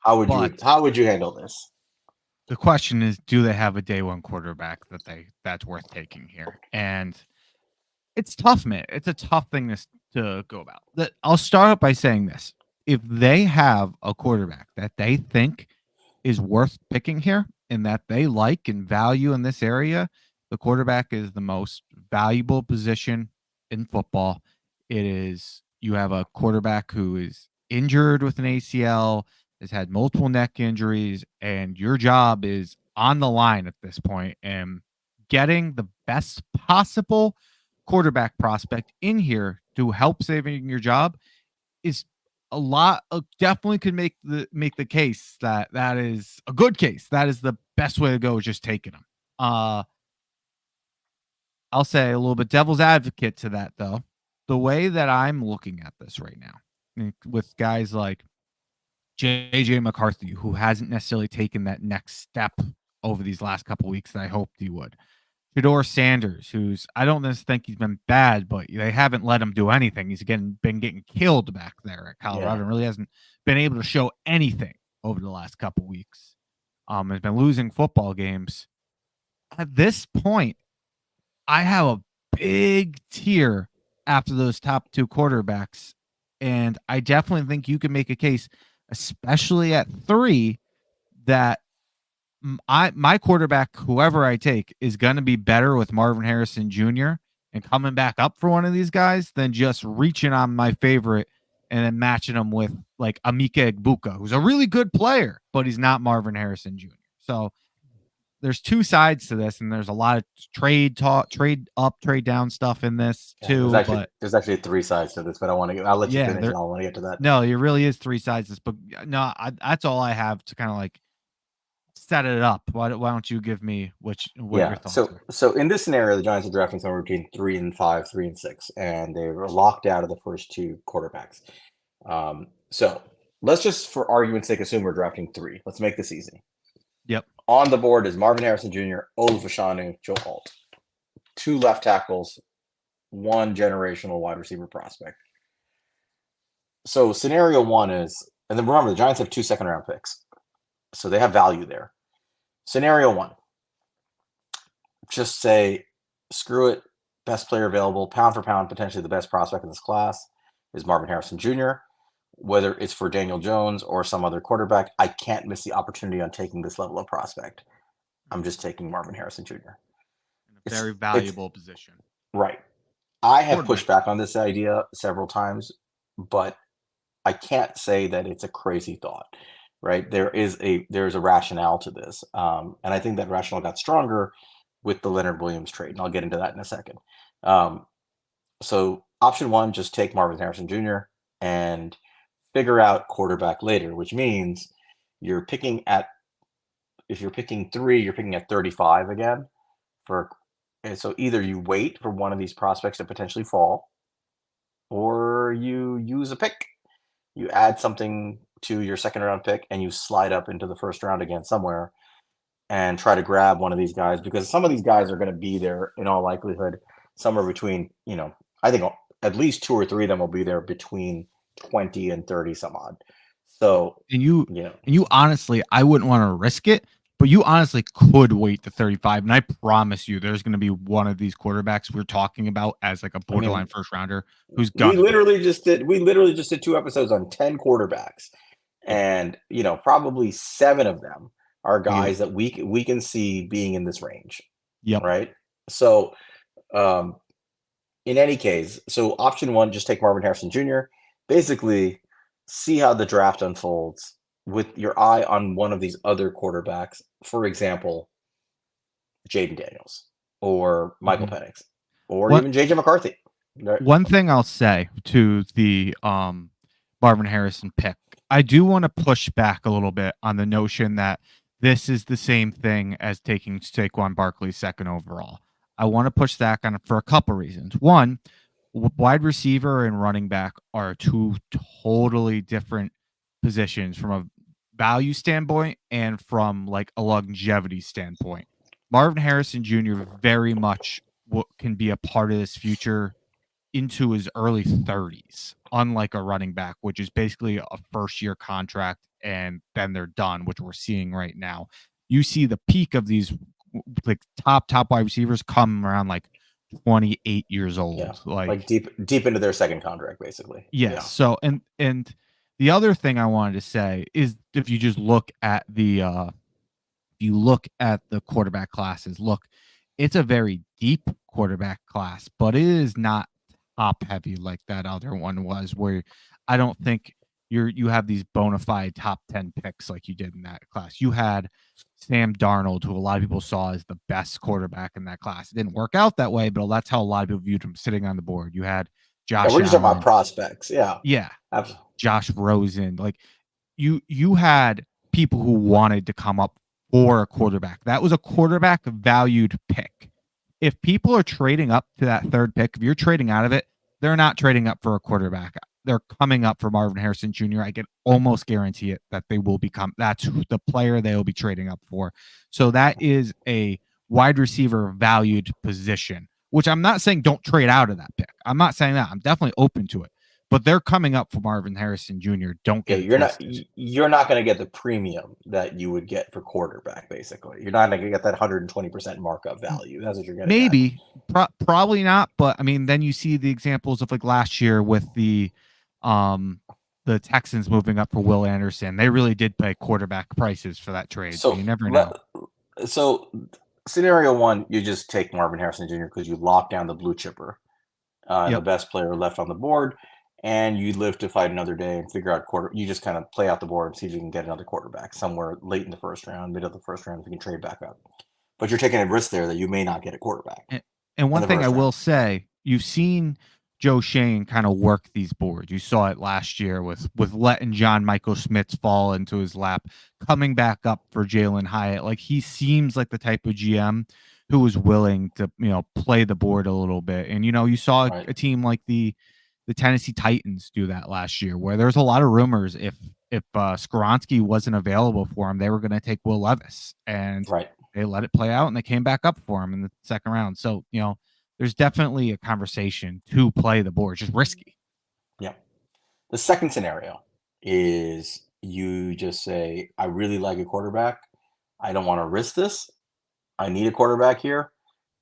Speaker 2: But
Speaker 1: How would you handle this?
Speaker 2: the question is, do they have a day one quarterback that's worth taking here? And it's tough, man. It's a tough thing to go about. I'll start out by saying this: if they have a quarterback that they think is worth picking here and that they like and value in this area, the quarterback is the most valuable position in football. It is, you have a quarterback who is injured with an ACL, has had multiple neck injuries, and your job is on the line at this point. And getting the best possible quarterback prospect in here to help saving your job is a lot of, definitely could make the case that that is a good case. That is the best way to go, is just taking them. I'll say a little bit devil's advocate to that, though. The way that I'm looking at this right now, with guys like JJ McCarthy, who hasn't necessarily taken that next step over these last couple weeks that I hoped he would. Shador Sanders, who's, I don't necessarily think he's been bad, but they haven't let him do anything. He's been getting killed back there at Colorado,
Speaker 1: Yeah,
Speaker 2: and really hasn't been able to show anything over the last couple weeks. Has been losing football games. At this point, I have a big tier after those top two quarterbacks, and I definitely think you can make a case, especially at 3, that my quarterback, whoever I take, is going to be better with Marvin Harrison Jr. and coming back up for one of these guys than just reaching on my favorite and then matching him with like Amika Egbuka, who's a really good player, but he's not Marvin Harrison Jr. So there's two sides to this, and there's a lot of trade talk, trade up, trade down stuff in this
Speaker 1: yeah.
Speaker 2: too. But
Speaker 1: There's actually three sides to this, but I'll let you
Speaker 2: yeah,
Speaker 1: finish,
Speaker 2: there,
Speaker 1: and I want to get to that.
Speaker 2: no, it really is three sides to this. But no, that's all I have to kind of like set it up. Why don't you give me what your
Speaker 1: Yeah.
Speaker 2: thoughts are?
Speaker 1: So in this scenario, the Giants are drafting somewhere between 3 and 5, 3 and 6, and they were locked out of the first two quarterbacks. So let's just, for argument's sake, assume we're drafting three. Let's make this easy.
Speaker 2: Yep.
Speaker 1: On the board is Marvin Harrison Jr., Olu Fashanu, Joe Alt. Two left tackles, one generational wide receiver prospect. So scenario one is, and then remember, the Giants have 2 second-round picks, so they have value there. Scenario one, just say, screw it, best player available, pound for pound, potentially the best prospect in this class is Marvin Harrison Jr. Whether it's for Daniel Jones or some other quarterback, I can't miss the opportunity on taking this level of prospect. I'm just taking Marvin Harrison Jr.
Speaker 2: In a
Speaker 1: It's
Speaker 2: very
Speaker 1: it's
Speaker 2: valuable position.
Speaker 1: right. I have
Speaker 2: Quarterback.
Speaker 1: pushed back on this idea several times, but I can't say that it's a crazy thought, right? There's a rationale to this, and I think that rationale got stronger with the Leonard Williams trade, and I'll get into that in a second. Um, so option one, just take Marvin Harrison Jr. and figure out quarterback later, which means you're picking at if you're picking 3, you're picking at 35 again for, and so either you wait for one of these prospects to potentially fall, or you use a pick. You add something to your second round pick and you slide up into the first round again somewhere and try to grab one of these guys, because some of these guys are going to be there in all likelihood somewhere between, I think at least 2 or 3 of them will be there between 20 and 30 some odd. So,
Speaker 2: And you
Speaker 1: you know,
Speaker 2: and you honestly, I wouldn't want to risk it, but you honestly could wait to 35. And I promise you there's gonna be one of these quarterbacks we're talking about as like a
Speaker 1: I
Speaker 2: borderline
Speaker 1: mean,
Speaker 2: first rounder who's gonna be.
Speaker 1: we literally just did 2 episodes on 10 quarterbacks,
Speaker 2: Yeah.
Speaker 1: and probably 7 of them are
Speaker 2: Yeah.
Speaker 1: guys that we can see being in this range,
Speaker 2: Yep.
Speaker 1: right? So, um, in any case, so option one, just take Marvin Harrison Jr. Basically, see how the draft unfolds with your eye on one of these other quarterbacks. For example, Jaden Daniels or Michael
Speaker 2: Mhm.
Speaker 1: Penix or
Speaker 2: What
Speaker 1: even JJ McCarthy. Right?
Speaker 2: One thing I'll say to the Marvin Harrison pick, I do want to push back a little bit on the notion that this is the same thing as taking Saquon Barkley second overall. I want to push back on it for a couple reasons. One, wide receiver and running back are two totally different positions from a value standpoint and from like a longevity standpoint. Marvin Harrison Jr. very much can be a part of this future into his early 30s, unlike a running back, which is basically a first year contract and then they're done, which we're seeing right now. You see the peak of these like top wide receivers come around like 28 years
Speaker 1: Yeah,
Speaker 2: old.
Speaker 1: like
Speaker 2: Like,
Speaker 1: deep into their second contract, basically.
Speaker 2: yes.
Speaker 1: Yeah.
Speaker 2: So and the other thing I wanted to say is if you just look at the quarterback classes, look, it's a very deep quarterback class, but it is not top heavy like that other one was, where I don't think you have these bona fide top 10 picks like you did in that class. You had Sam Darnold, who a lot of people saw as the best quarterback in that class. It didn't work out that way, but that's how a lot of people viewed him sitting on the board. You had
Speaker 1: Yeah,
Speaker 2: Josh
Speaker 1: we're just talking about
Speaker 2: Allen.
Speaker 1: prospects. Yeah.
Speaker 2: Yeah.
Speaker 1: Absolutely.
Speaker 2: Josh Rosen. Like you had people who wanted to come up for a quarterback. That was a quarterback valued pick. If people are trading up to that third pick, if you're trading out of it, they're not trading up for a quarterback. They're coming up for Marvin Harrison Jr. I can almost guarantee it that they will become that's the player they will be trading up for. So that is a wide receiver valued position, which I'm not saying don't trade out of that pick. I'm not saying that. I'm definitely open to it. But they're coming up for Marvin Harrison Jr. Don't
Speaker 1: Yeah,
Speaker 2: get it
Speaker 1: you're not
Speaker 2: twisted.
Speaker 1: you're not going to get the premium that you would get for quarterback. Basically, you're not going to get that 120% markup value. That's what you're getting at.
Speaker 2: Maybe, probably not. But I mean, then you see the examples of like last year with um, the Texans moving up for Will Anderson. They really did pay quarterback prices for that trade. So
Speaker 1: So
Speaker 2: you never
Speaker 1: let
Speaker 2: know.
Speaker 1: so scenario one, you just take Marvin Harrison Jr. because you lock down the blue chipper and the
Speaker 2: Yep.
Speaker 1: best player left on the board, and you live to fight another day and figure out quarter. You just kind of play out the board and see if you can get another quarterback somewhere late in the first round, mid of the first round, if you can trade back up. But you're taking a risk there that you may not get a quarterback
Speaker 2: And, and
Speaker 1: in
Speaker 2: one
Speaker 1: the
Speaker 2: thing I
Speaker 1: first
Speaker 2: will
Speaker 1: round.
Speaker 2: say, you've seen Joe Shane kind of work these boards. You saw it last year with letting John Michael Schmitz fall into his lap, coming back up for Jalen Hyatt. Like he seems like the type of GM who is willing to play the board a little bit. And you saw
Speaker 1: Right,
Speaker 2: a team like the Tennessee Titans do that last year, where there's a lot of rumors if Skoronski wasn't available for him, they were going to take Will Levis, and
Speaker 1: right.
Speaker 2: they let it play out, and they came back up for him in the second round. So there's definitely a conversation to play the board, just risky.
Speaker 1: Yeah. The second scenario is you just say, I really like a quarterback. I don't want to risk this. I need a quarterback here.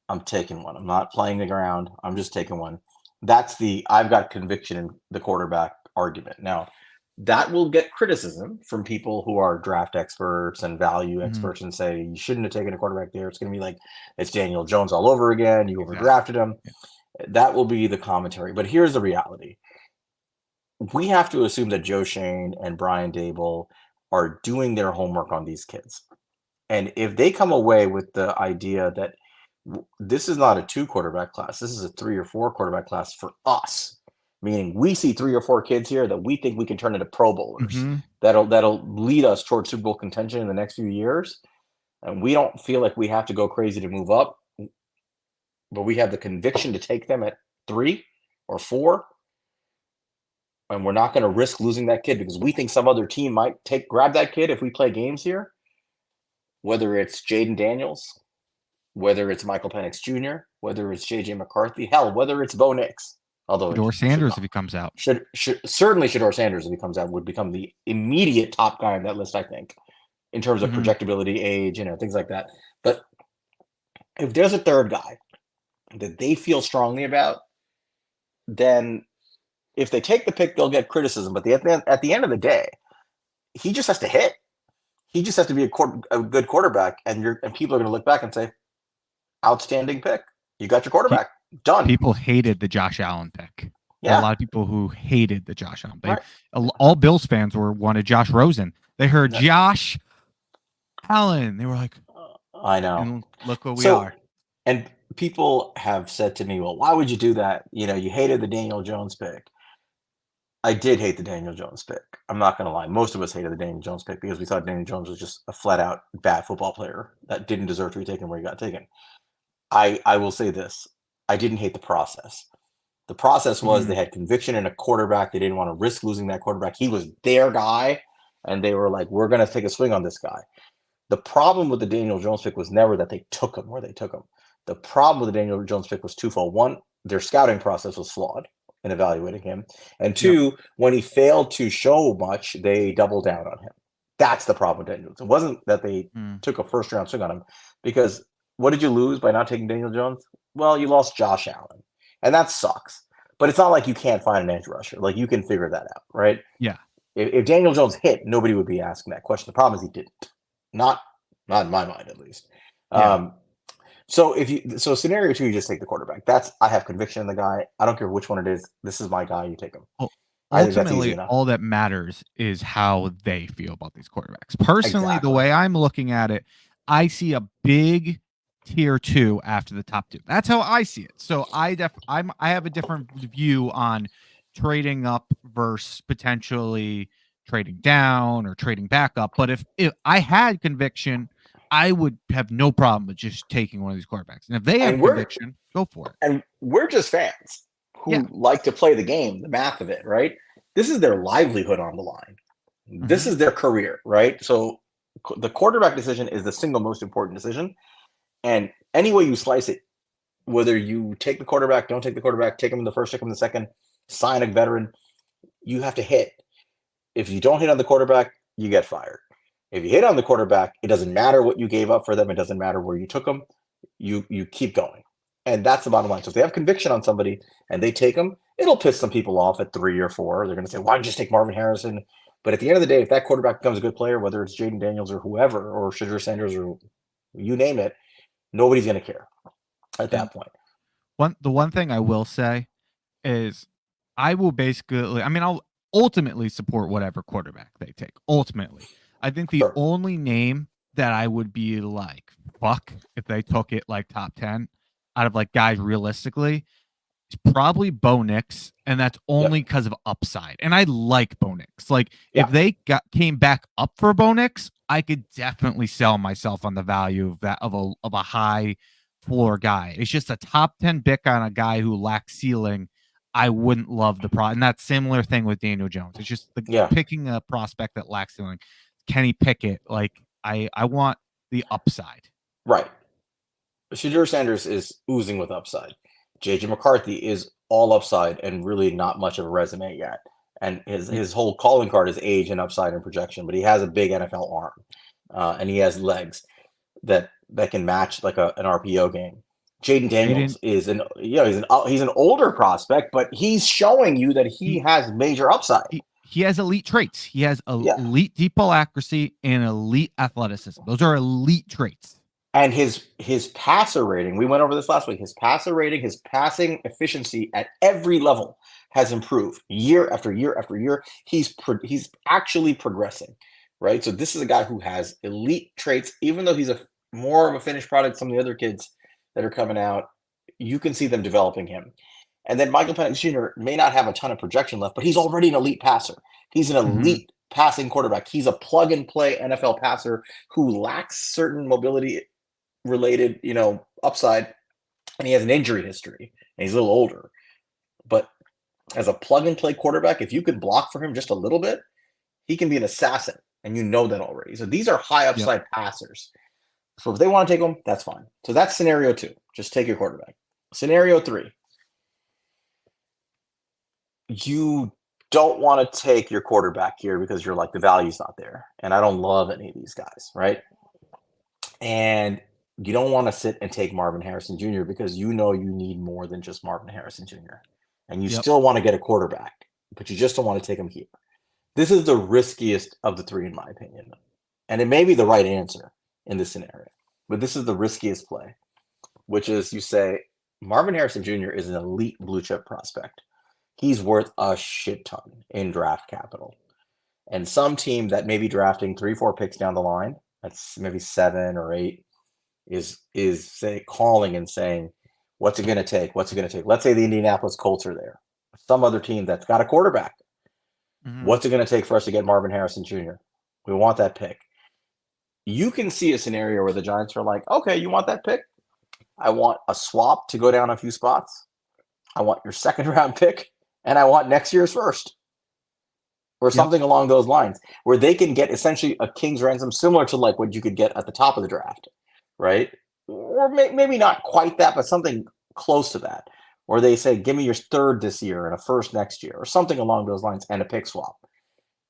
Speaker 1: I'm taking one. I'm not playing the ground. I'm just taking one. That's the I've got conviction in the quarterback argument. Now, that will get criticism from people who are draft experts and value
Speaker 2: Mm-hmm.
Speaker 1: experts and say you shouldn't have taken a quarterback there. It's going to be like it's Daniel Jones all over again. You
Speaker 2: Exactly.
Speaker 1: overdrafted him.
Speaker 2: Yeah.
Speaker 1: That will be the commentary. But here's the reality. We have to assume that Joe Shane and Brian Dable are doing their homework on these kids. And if they come away with the idea that this is not a two quarterback class, this is a three or four quarterback class for us, meaning we see three or four kids here that we think we can turn into Pro Bowlers,
Speaker 2: Mm-hmm.
Speaker 1: that'll lead us towards Super Bowl contention in the next few years. And we don't feel like we have to go crazy to move up, but we have the conviction to take them at 3 or 4, and we're not going to risk losing that kid because we think some other team might grab that kid if we play games here, whether it's Jaden Daniels, whether it's Michael Penix Jr., whether it's JJ McCarthy, hell, whether it's Bo Nix. Although it
Speaker 2: Shador
Speaker 1: should
Speaker 2: Sanders, if
Speaker 1: not.
Speaker 2: he comes out.
Speaker 1: Certainly Shador Sanders, if he comes out, would become the immediate top guy on that list, I think, in terms of
Speaker 2: Mm-hmm.
Speaker 1: projectability, age, things like that. But if there's a third guy that they feel strongly about, then if they take the pick, they'll get criticism. But at the end of the day, he just has to hit. He just has to be a good quarterback, and people are going to look back and say, outstanding pick. You got your quarterback. Done.
Speaker 2: People hated the Josh Allen pick. There are a
Speaker 1: Yeah.
Speaker 2: lot of people who hated the Josh Allen.
Speaker 1: Right.
Speaker 2: All Bills fans wanted Josh Rosen. They heard Josh Allen. They were like,
Speaker 1: I know.
Speaker 2: and look what we
Speaker 1: So,
Speaker 2: are.
Speaker 1: and people have said to me, well, why would you do that? You hated the Daniel Jones pick. I did hate the Daniel Jones pick. I'm not going to lie. Most of us hated the Daniel Jones pick because we thought Daniel Jones was just a flat out bad football player that didn't deserve to be taken where he got taken. I will say this. I didn't hate the process. The process was
Speaker 2: Mm-hmm.
Speaker 1: they had conviction in a quarterback. They didn't want to risk losing that quarterback. He was their guy. and they were like, we're going to take a swing on this guy. The problem with the Daniel Jones pick was never that they took him where they took him. The problem with the Daniel Jones pick was twofold. One, their scouting process was flawed in evaluating him. And
Speaker 2: Yep.
Speaker 1: two, when he failed to show much, they doubled down on him. That's the problem with Daniel Jones. It wasn't that they took a first-round swing on him, because what did you lose by not taking Daniel Jones? Well, you lost Josh Allen, and that sucks. But it's not like you can't find an edge rusher. Like, you can figure that out, right?
Speaker 2: Yeah.
Speaker 1: If Daniel Jones hit, nobody would be asking that question. The problem is he didn't. Not in my mind, at least.
Speaker 2: Yeah.
Speaker 1: So scenario two, you just take the quarterback. I have conviction in the guy. I don't care which one it is. This is my guy. You take him.
Speaker 2: Well,
Speaker 1: I think that's easy
Speaker 2: ultimately,
Speaker 1: enough.
Speaker 2: all that matters is how they feel about these quarterbacks. Personally, the
Speaker 1: Exactly.
Speaker 2: way I'm looking at it, I see a big tier 2 after the top 2. That's how I see it. So I have a different view on trading up versus potentially trading down or trading back up. But if I had conviction, I would have no problem with just taking one of these quarterbacks. And if they have conviction, go for it.
Speaker 1: And we're just fans who like to play the game, the math of it, right? This is their livelihood on the line. This is their career, right? So the quarterback decision is the single most important decision. And any way you slice it, whether you take the quarterback, don't take the quarterback, take him in the first, take him in the second, sign a veteran, you have to hit. If you don't hit on the quarterback, you get fired. If you hit on the quarterback, it doesn't matter what you gave up for them. It doesn't matter where you took them. You keep going. And that's the bottom line. So if they have conviction on somebody and they take them, it'll piss some people off at 3 or 4. They're going to say, why don't you just take Marvin Harrison? But at the end of the day, if that quarterback becomes a good player, whether it's Jaden Daniels or whoever, or Shedeur Sanders or you name it, nobody's going to care at that point.
Speaker 2: The one thing I will say is I will basically, I'll ultimately support whatever quarterback they take. Ultimately, I think the only name that I would be like, fuck, if they took it like top 10 out of like guys realistically, it's probably Bo Nix, and that's only because of upside. And I like Bo Nix. Like, if they came back up for Bo Nix, I could definitely sell myself on the value of that of a high floor guy. It's just a top 10 pick on a guy who lacks ceiling. I wouldn't love the and that similar thing with Daniel Jones. It's just picking a prospect that lacks ceiling. Kenny Pickett, like I want the upside.
Speaker 1: Right. Shedeur Sanders is oozing with upside. JJ McCarthy is all upside and really not much of a resume yet. And his whole calling card is age and upside and projection, but he has a big NFL arm, and he has legs that can match like an RPO game. Jaden Daniels is he's an older prospect, but he's showing you that he has major upside.
Speaker 2: He has elite traits. He has elite deep ball accuracy and elite athleticism. Those are elite traits.
Speaker 1: And his passer rating, we went over this last week, his passer rating, his passing efficiency at every level has improved year after year after year. He's actually progressing, right? So this is a guy who has elite traits, even though he's more of a finished product. Some of the other kids that are coming out, you can see them developing him. And then Michael Penix Jr. may not have a ton of projection left, but he's already an elite passer. He's an elite passing quarterback. He's a plug-and-play NFL passer who lacks certain mobility-related, upside, and he has an injury history, and he's a little older. But as a plug-and-play quarterback, if you can block for him just a little bit, he can be an assassin, and you know that already. So these are high-upside passers. So if they want to take them, that's fine. So that's scenario 2. Just take your quarterback. Scenario 3. You don't want to take your quarterback here because you're like, the value's not there. And I don't love any of these guys, right? And you don't want to sit and take Marvin Harrison Jr. because you know you need more than just Marvin Harrison Jr. And you still want to get a quarterback, but you just don't want to take him here. This is the riskiest of the 3, in my opinion. And it may be the right answer in this scenario, but this is the riskiest play, which is you say Marvin Harrison Jr. is an elite blue chip prospect. He's worth a shit ton in draft capital. And some team that may be drafting 3-4 picks down the line, that's maybe 7 or 8, is calling and saying, what's it going to take? What's it going to take? Let's say the Indianapolis Colts are there. Some other team that's got a quarterback. What's it going to take for us to get Marvin Harrison Jr.? We want that pick. You can see a scenario where the Giants are like, okay, you want that pick? I want a swap to go down a few spots. I want your second round pick, and I want next year's first. or
Speaker 2: Yep.
Speaker 1: something along those lines, where they can get essentially a king's ransom similar to like what you could get at the top of the draft, right? Or maybe not quite that, but something close to that. Or they say, give me your third this year and a first next year, or something along those lines, and a pick swap.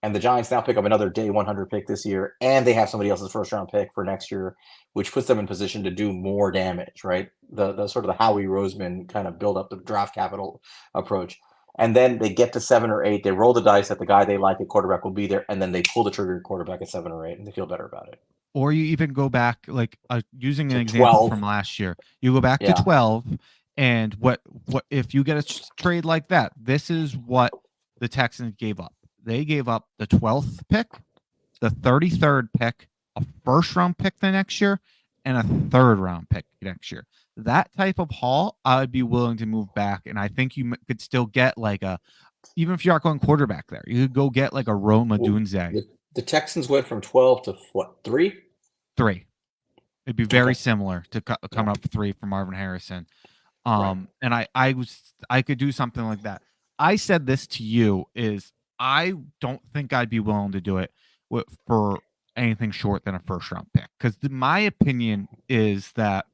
Speaker 1: And the Giants now pick up another day 100 pick this year, and they have somebody else's first round pick for next year, which puts them in position to do more damage, right? The sort of the Howie Roseman kind of build up the draft capital approach. And then they get to 7 or 8, they roll the dice that the guy they like at quarterback will be there, and then they pull the trigger at quarterback at 7 or 8, and they feel better about it.
Speaker 2: Or you even go back, like using an
Speaker 1: To
Speaker 2: example
Speaker 1: 12.
Speaker 2: from last year, you go back to
Speaker 1: Yeah.
Speaker 2: 12, and what if you get a trade like that? This is what the Texans gave up. They gave up the 12th pick, the 33rd pick, a first round pick the next year, and a third round pick next year. That type of haul, I would be willing to move back, and I think you could still get like even if you aren't going quarterback there, you could go get like a Roma
Speaker 1: Well,
Speaker 2: Dunze.
Speaker 1: the Texans went from 12 to what, 3?
Speaker 2: 3. It'd be very
Speaker 1: Okay.
Speaker 2: similar to coming up 3 for Marvin Harrison.
Speaker 1: Right.
Speaker 2: And I could do something like that. I said this to you is I don't think I'd be willing to do it for anything short than a first round pick, because my opinion is that,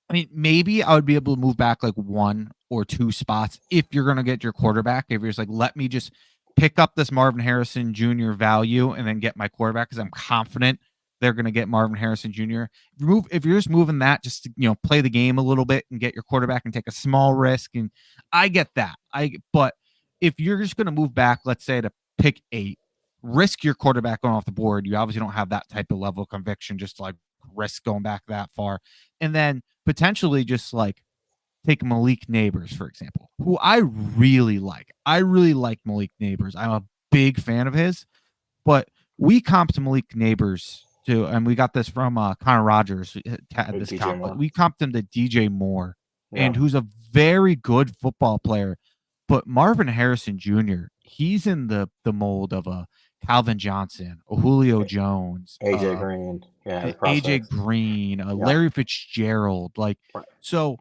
Speaker 2: I mean, maybe I would be able to move back like 1 or 2 spots if you're going to get your quarterback. If you're just like, let me just pick up this Marvin Harrison Jr. value and then get my quarterback, because I'm confident they're going to get Marvin Harrison Jr. If you're just moving that just to, play the game a little bit and get your quarterback and take a small risk, and I get that. But if you're just going to move back, let's say to pick 8, risk your quarterback going off the board. You obviously don't have that type of level of conviction just to like risk going back that far, and then potentially just like take Malik Neighbors, for example, who I really like. I really like Malik Neighbors. I'm a big fan of his, but we comped Malik Neighbors to, and we got this from Connor Rogers had this comp, but we comped him to DJ Moore, and who's a very good football player. But Marvin Harrison Jr., he's in the mold of a Calvin Johnson, a Julio Jones,
Speaker 1: AJ Green,
Speaker 2: AJ Green, Larry Fitzgerald. Like,
Speaker 1: right.
Speaker 2: So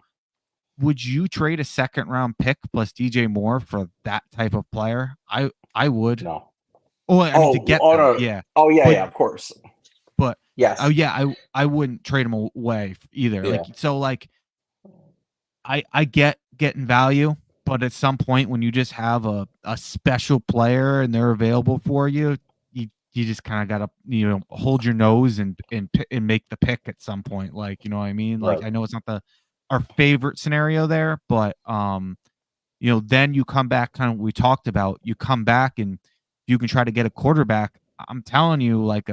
Speaker 2: would you trade a second round pick plus DJ Moore for that type of player? I would.
Speaker 1: No.
Speaker 2: Oh, I mean, to get them,
Speaker 1: no.
Speaker 2: yeah.
Speaker 1: Oh yeah, yeah, of course.
Speaker 2: But
Speaker 1: yes.
Speaker 2: Oh yeah, I wouldn't trade him away either.
Speaker 1: Yeah.
Speaker 2: I get getting value, but at some point when you just have a special player and they're available for you, you just kind of gotta hold your nose and make the pick at some point. Like, you know what I mean? Like,
Speaker 1: right.
Speaker 2: I know it's not our favorite scenario there, but then you come back, kind of what we talked about. You come back and you can try to get a quarterback. I'm telling you, like,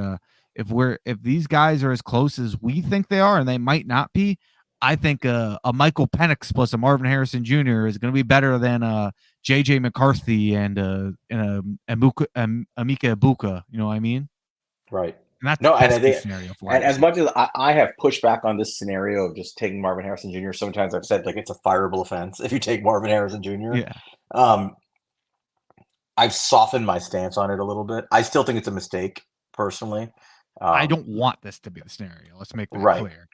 Speaker 2: if these guys are as close as we think they are, and they might not be, I think a Michael Penix plus a Marvin Harrison Jr. is going to be better than JJ McCarthy and Amika Ibuka. You know what I mean?
Speaker 1: Right.
Speaker 2: And that's the best case scenario for
Speaker 1: and as much as I have pushed back on this scenario of just taking Marvin Harrison Jr., sometimes I've said like it's a fireable offense if you take Marvin Harrison Jr.
Speaker 2: Yeah.
Speaker 1: I've softened my stance on it a little bit. I still think it's a mistake, personally.
Speaker 2: I don't want this to be the scenario. Let's make that clear.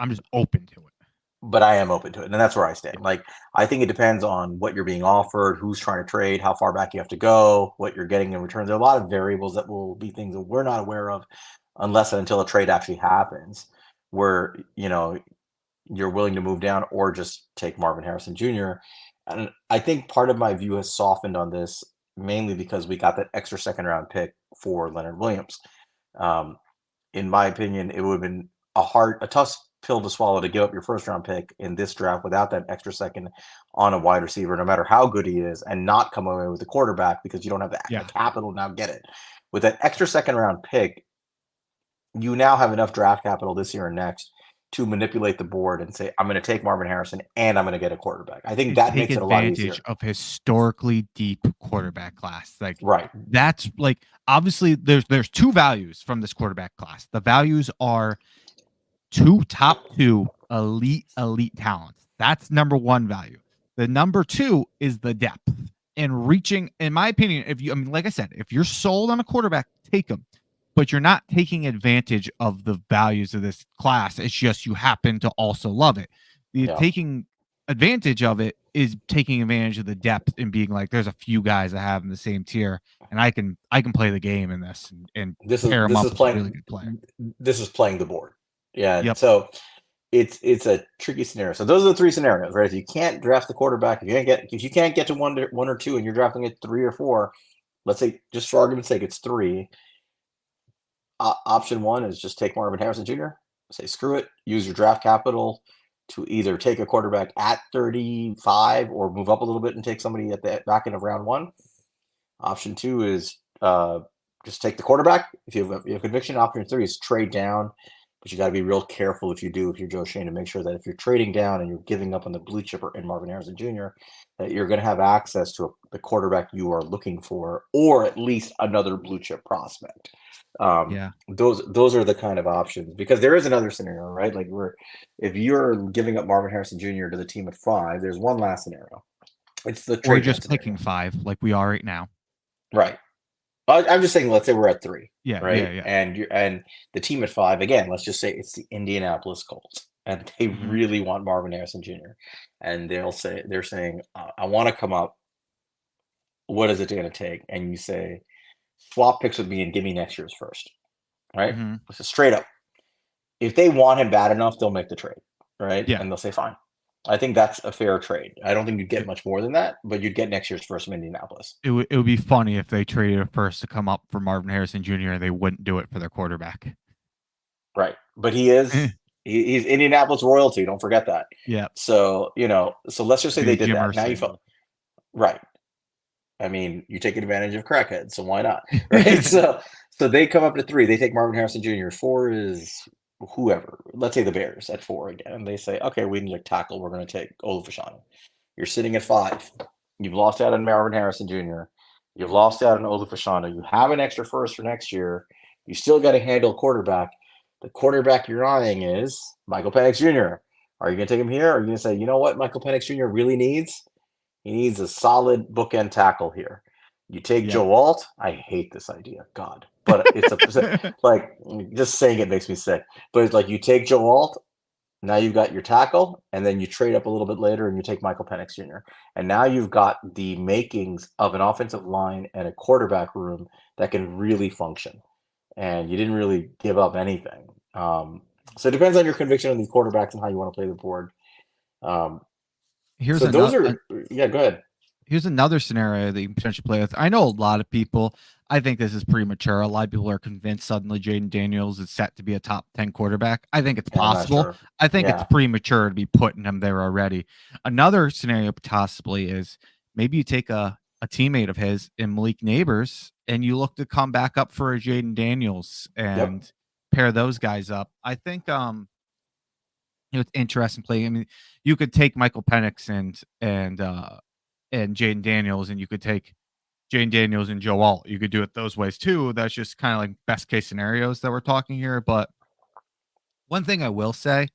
Speaker 2: I'm just open to it.
Speaker 1: But I am open to it, and that's where I stand. Like, I think it depends on what you're being offered, who's trying to trade, how far back you have to go, what you're getting in return. There are a lot of variables that will be things that we're not aware of unless and until a trade actually happens, where, you're willing to move down or just take Marvin Harrison Jr. And I think part of my view has softened on this mainly because we got that extra second round pick for Leonard Williams. In my opinion, it would have been a tough pill to swallow to give up your first round pick in this draft without that extra second on a wide receiver, no matter how good he is, and not come away with the quarterback because you don't have the capital to now get it. With that extra second round pick, you now have enough draft capital this year and next to manipulate the board and say, I'm going to take Marvin Harrison and I'm going to get a quarterback. I think that makes it a lot easier.
Speaker 2: Take advantage of historically deep quarterback class. Like,
Speaker 1: right.
Speaker 2: That's like, obviously there's 2 values from this quarterback class. The values are top 2 elite talents. That's number 1 value. The number 2 is the depth and reaching. In my opinion, like I said, if you're sold on a quarterback, take him. But you're not taking advantage of the values of this class. It's just you happen to also love it. Taking advantage of it is taking advantage of the depth and being like, there's a few guys I have in the same tier, and I can play the game in this and
Speaker 1: This is
Speaker 2: pair them
Speaker 1: this
Speaker 2: up
Speaker 1: is
Speaker 2: with a really
Speaker 1: playing
Speaker 2: good player.
Speaker 1: this is playing the board. Yeah.
Speaker 2: Yep.
Speaker 1: So it's a tricky scenario. So those are the three scenarios, right? If you can't draft the quarterback, if you can't get to one or two, and you're drafting at 3 or 4, let's say just for argument's sake, it's 3. Option one is just take Marvin Harrison Jr. Say screw it. Use your draft capital to either take a quarterback at 35 or move up a little bit and take somebody at the back end of round one. Option two is just take the quarterback if you have conviction. Option three is trade down, but you got to be real careful if you're Joe Shane, to make sure that if you're trading down and you're giving up on the blue chipper in Marvin Harrison Jr., that you're going to have access to the quarterback you are looking for, or at least another blue chip prospect.
Speaker 2: Yeah.
Speaker 1: Those are the kind of options, because there is another scenario, right? Like if you're giving up Marvin Harrison Jr. to the team at 5, there's one last scenario. It's the
Speaker 2: Or
Speaker 1: trade down
Speaker 2: just
Speaker 1: scenario,
Speaker 2: picking 5 like we are right now.
Speaker 1: right? I'm just saying, let's say we're at 3,
Speaker 2: Yeah, yeah,
Speaker 1: right?
Speaker 2: yeah.
Speaker 1: And the team at 5, again, let's just say it's the Indianapolis Colts, and they
Speaker 2: Mhm.
Speaker 1: really want Marvin Harrison Jr. And they're saying, I want to come up. What is it going to take? And you say, swap picks with me and give me next year's first, right?
Speaker 2: Mhm.
Speaker 1: So straight up, if they want him bad enough, they'll make the trade, right?
Speaker 2: Yeah.
Speaker 1: And they'll say, fine. I think that's a fair trade. I don't think you'd get
Speaker 2: It
Speaker 1: much more than that, but you'd get next year's first from Indianapolis.
Speaker 2: it would be funny if they traded a first to come up for Marvin Harrison Jr. and they wouldn't do it for their quarterback.
Speaker 1: Right. But he's Indianapolis royalty. Don't forget that.
Speaker 2: Yeah.
Speaker 1: So, so let's just say
Speaker 2: Be
Speaker 1: they
Speaker 2: the
Speaker 1: did
Speaker 2: Jim
Speaker 1: that. Now you
Speaker 2: Irsay
Speaker 1: felt
Speaker 2: move.
Speaker 1: right. I mean, you take advantage of crackheads, so why not? Right. So they come up to 3. They take Marvin Harrison Jr. 4 is whoever. Let's say the Bears at 4 again. And they say, okay, we need a tackle. We're going to take Olufashano. You're sitting at 5. You've lost out on Marvin Harrison Jr. You've lost out on Olufashano. You have an extra first for next year. You still got to handle quarterback. The quarterback you're eyeing is Michael Penix Jr. Are you going to take him here? Or are you going to say, you know what Michael Penix Jr. really needs? He needs a solid bookend tackle here. You take
Speaker 2: Yep.
Speaker 1: Joe Alt. I hate this idea, God, but it's like, just saying it makes me sick. But it's like, you take Joe Alt. Now you've got your tackle, and then you trade up a little bit later and you take Michael Penix Jr. And now you've got the makings of an offensive line and a quarterback room that can really function. And you didn't really give up anything. So it depends on your conviction on these quarterbacks and how you want to play the board. Um,
Speaker 2: Here's
Speaker 1: so those
Speaker 2: another
Speaker 1: are, yeah, go ahead.
Speaker 2: here's another scenario that you can potentially play with. I know a lot of people. I think this is premature. A lot of people are convinced suddenly Jaden Daniels is set to be a top 10 quarterback. I think it's
Speaker 1: Yeah, I'm not
Speaker 2: possible.
Speaker 1: sure.
Speaker 2: I think it's
Speaker 1: Yeah.
Speaker 2: premature to be putting him there already. Another scenario possibly is maybe you take a teammate of his in Malik Neighbors and you look to come back up for a Jaden Daniels
Speaker 1: Yep.
Speaker 2: and pair those guys up. I think it's interesting play. I mean, you could take Michael Penix and Jaden Daniels, and you could take Jaden Daniels and Joe Alt. You could do it those ways too. That's just kind of like best case scenarios that we're talking here. But one thing I will say,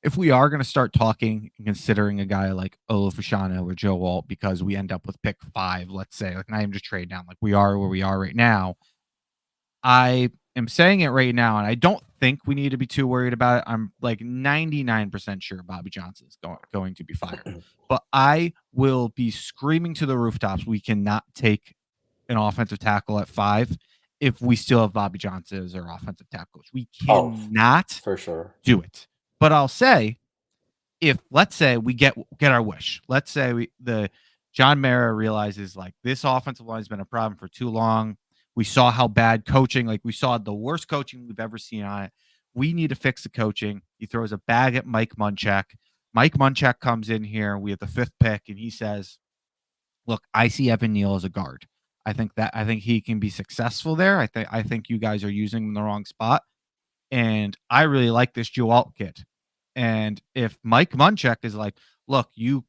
Speaker 2: if we are going to start talking and considering a guy like Olufashano or Joe Alt because we end up with pick 5, let's say, like not even just trade down, like we are where we are right now, I am saying it right now, and I don't think we need to be too worried about it. I'm like 99% sure Bobby Johnson is going to be fired. But I will be screaming to the rooftops, we cannot take an offensive tackle at 5 if we still have Bobby Johnson as our offensive tackle coach. We
Speaker 1: Oh,
Speaker 2: cannot
Speaker 1: for sure.
Speaker 2: do it. But I'll say, if let's say we get our wish, let's say the John Mara realizes like this offensive line has been a problem for too long. We saw how bad coaching, like we saw the worst coaching we've ever seen on it. We need to fix the coaching. He throws a bag at Mike Munchak. Mike Munchak comes in here. We have the 5th pick, and he says, "Look, I see Evan Neal as a guard. I think he can be successful there. I think you guys are using him in the wrong spot, and I really like this Joe Alt kid. And if Mike Munchak is like, look, you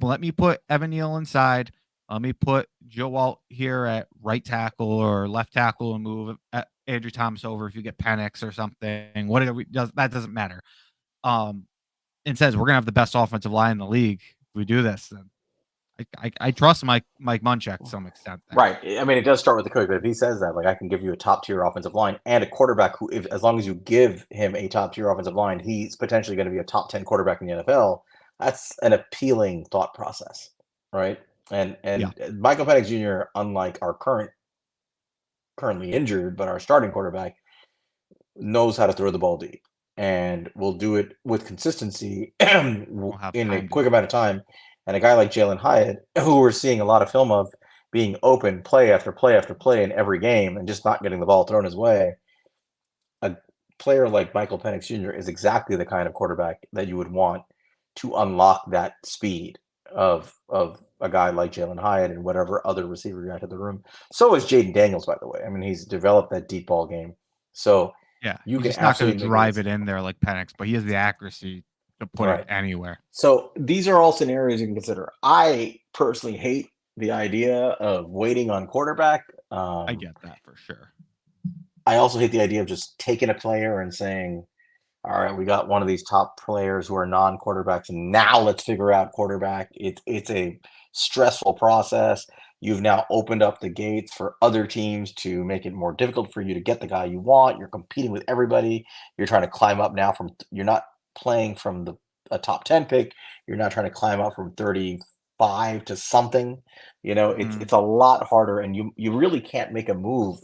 Speaker 2: let me put Evan Neal inside, let me put Joe Alt here at right tackle or left tackle and move Andrew Thomas over if you get Penix or something, whatever that doesn't matter. And says we're gonna have the best offensive line in the league if we do this, then I trust Mike Munchak to some extent there.
Speaker 1: Right. I mean, it does start with the coach, but if he says that, like, I can give you a top tier offensive line and a quarterback as long as you give him a top tier offensive line, he's potentially going to be a top 10 quarterback in the NFL. That's an appealing thought process, right?
Speaker 2: Yeah.
Speaker 1: And Michael Penix Jr., unlike our currently injured, but our starting quarterback, knows how to throw the ball deep and will do it with consistency
Speaker 2: We'll have
Speaker 1: in a
Speaker 2: time to
Speaker 1: quick
Speaker 2: do it.
Speaker 1: amount of time. And a guy like Jalen Hyatt, who we're seeing a lot of film of being open play after play after play in every game and just not getting the ball thrown his way, a player like Michael Penix Jr. is exactly the kind of quarterback that you would want to unlock that speed of a guy like Jalen Hyatt and whatever other receiver you had in the room. So is Jaden Daniels, by the way. I mean, he's developed that deep ball game. So
Speaker 2: Yeah.
Speaker 1: you
Speaker 2: He's
Speaker 1: can
Speaker 2: just not going to
Speaker 1: absolutely make a
Speaker 2: drive
Speaker 1: case.
Speaker 2: it in there like Penix, but he has the accuracy to
Speaker 1: All
Speaker 2: put it
Speaker 1: right.
Speaker 2: anywhere.
Speaker 1: So these are all scenarios you can consider. I personally hate the idea of waiting on quarterback.
Speaker 2: I get that for sure.
Speaker 1: I also hate the idea of just taking a player and saying, all right, we got one of these top players who are non-quarterbacks, and now let's figure out quarterback. It's a stressful process. You've now opened up the gates for other teams to make it more difficult for you to get the guy you want. You're competing with everybody. You're trying to climb up now from you're not playing from a top 10 pick. You're not trying to climb up from 35 to something. It's
Speaker 2: Mhm.
Speaker 1: a lot harder, and you really can't make a move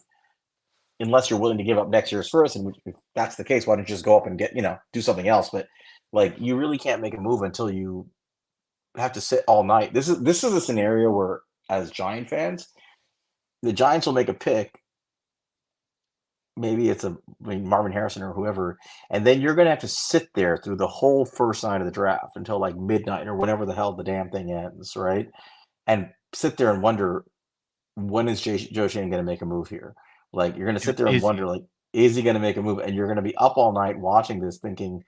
Speaker 1: unless you're willing to give up next year's first. And if that's the case, why don't you just go up and do something else? But like, you really can't make a move until you have to sit all night. This is a scenario where, as Giant fans, the Giants will make a pick. Maybe it's Marvin Harrison or whoever, and then you're going to have to sit there through the whole first night of the draft until like midnight or whenever the hell the damn thing ends, right? And sit there and wonder, when is Joe Shane going to make a move here? Like, you're going to
Speaker 2: And
Speaker 1: sit there and
Speaker 2: is
Speaker 1: wonder,
Speaker 2: he?
Speaker 1: like, is he going to make a move? And you're going to be up all night watching this, thinking,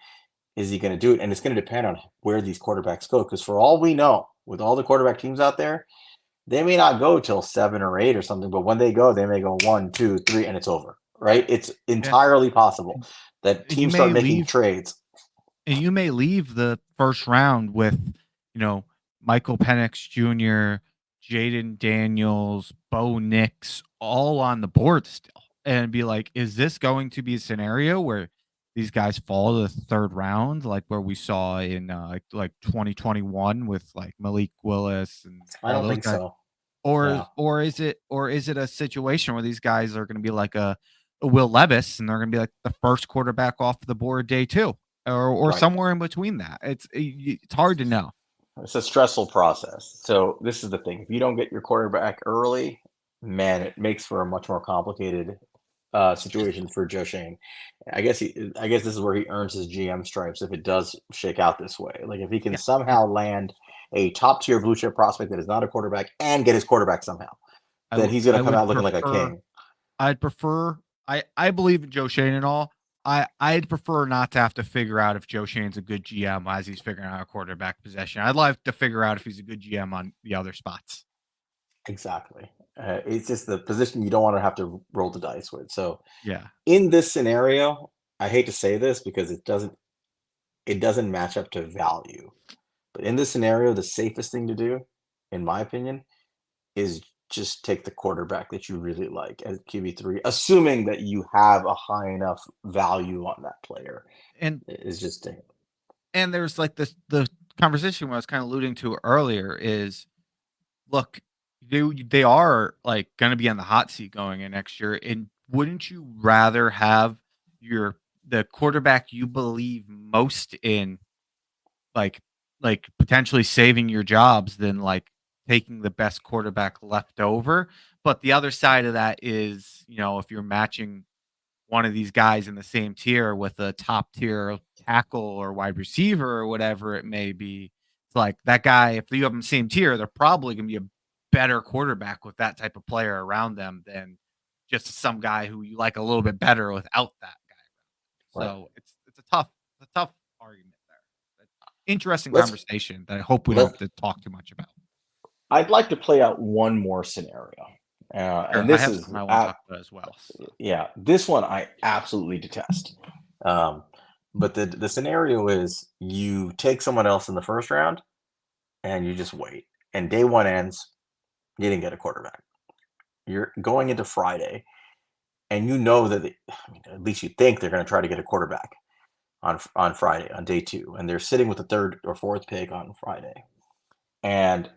Speaker 1: is he going to do it? And it's going to depend on where these quarterbacks go, because for all we know, with all the quarterback teams out there, they may not go till 7 or 8 or something. But when they go, they may go 1, 2, 3, and it's over. Right? It's
Speaker 2: Yeah.
Speaker 1: entirely possible that
Speaker 2: And you
Speaker 1: teams start
Speaker 2: may
Speaker 1: making
Speaker 2: leave
Speaker 1: trades.
Speaker 2: and you may leave the first round with, you know, Michael Penix Jr., Jaden Daniels, Bo Nix, all on the board still, and be like, is this going to be a scenario where these guys fall to the third round, like where we saw in like 2021 with like Malik Willis and
Speaker 1: I
Speaker 2: all
Speaker 1: don't
Speaker 2: those
Speaker 1: think
Speaker 2: guys?
Speaker 1: so.
Speaker 2: Or
Speaker 1: Yeah.
Speaker 2: is it a situation where these guys are going to be like a Will Levis and they're going to be like the first quarterback off the board day two, or
Speaker 1: Right.
Speaker 2: somewhere in between that? It's hard to know.
Speaker 1: It's a stressful process. So this is the thing: if you don't get your quarterback early, man, it makes for a much more complicated situation for Joe Shane. I guess this is where he earns his GM stripes if it does shake out this way. Like, if he can
Speaker 2: Yeah, and
Speaker 1: somehow land a top tier blue chip prospect that is not a quarterback and get his quarterback somehow, then he's going
Speaker 2: I
Speaker 1: to come
Speaker 2: would
Speaker 1: out looking like a
Speaker 2: prefer.
Speaker 1: king.
Speaker 2: I'd prefer. I believe in Joe Shane and all. I'd prefer not to have to figure out if Joe Shane's a good GM as he's figuring out a quarterback possession. I'd like to figure out if he's a good GM on the other spots.
Speaker 1: Exactly. It's just the position you don't want to have to roll the dice with. So
Speaker 2: Yeah,
Speaker 1: in this scenario, I hate to say this because it doesn't match up to value. But in this scenario, the safest thing to do, in my opinion, is just take the quarterback that you really like as QB3, assuming that you have a high enough value on that player.
Speaker 2: and
Speaker 1: Is just
Speaker 2: there's like this the conversation I was kind of alluding to earlier is, look, they are like going to be on the hot seat going in next year, and wouldn't you rather have your the quarterback you believe most in, like potentially saving your jobs than like taking the best quarterback left over? But the other side of that is, if you're matching one of these guys in the same tier with a top tier tackle or wide receiver or whatever it may be. It's like that guy, if you have them same tier, they're probably going to be a better quarterback with that type of player around them than just some guy who you like a little bit better without that guy.
Speaker 1: right.
Speaker 2: So it's a tough argument there. Interesting
Speaker 1: Let's
Speaker 2: conversation that I hope we don't
Speaker 1: let
Speaker 2: have to talk too much about.
Speaker 1: I'd like to play out one more scenario,
Speaker 2: Sure,
Speaker 1: and
Speaker 2: I
Speaker 1: this
Speaker 2: have
Speaker 1: is
Speaker 2: something I want to talk about as well. So
Speaker 1: yeah, this one I absolutely detest. Um, but the scenario is, you take someone else in the first round and you just wait, and day one ends, you didn't get a quarterback. You're going into Friday, and you know that I mean, at least you think they're going to try to get a quarterback. on Friday on day 2, and they're sitting with the third or fourth pick on Friday, and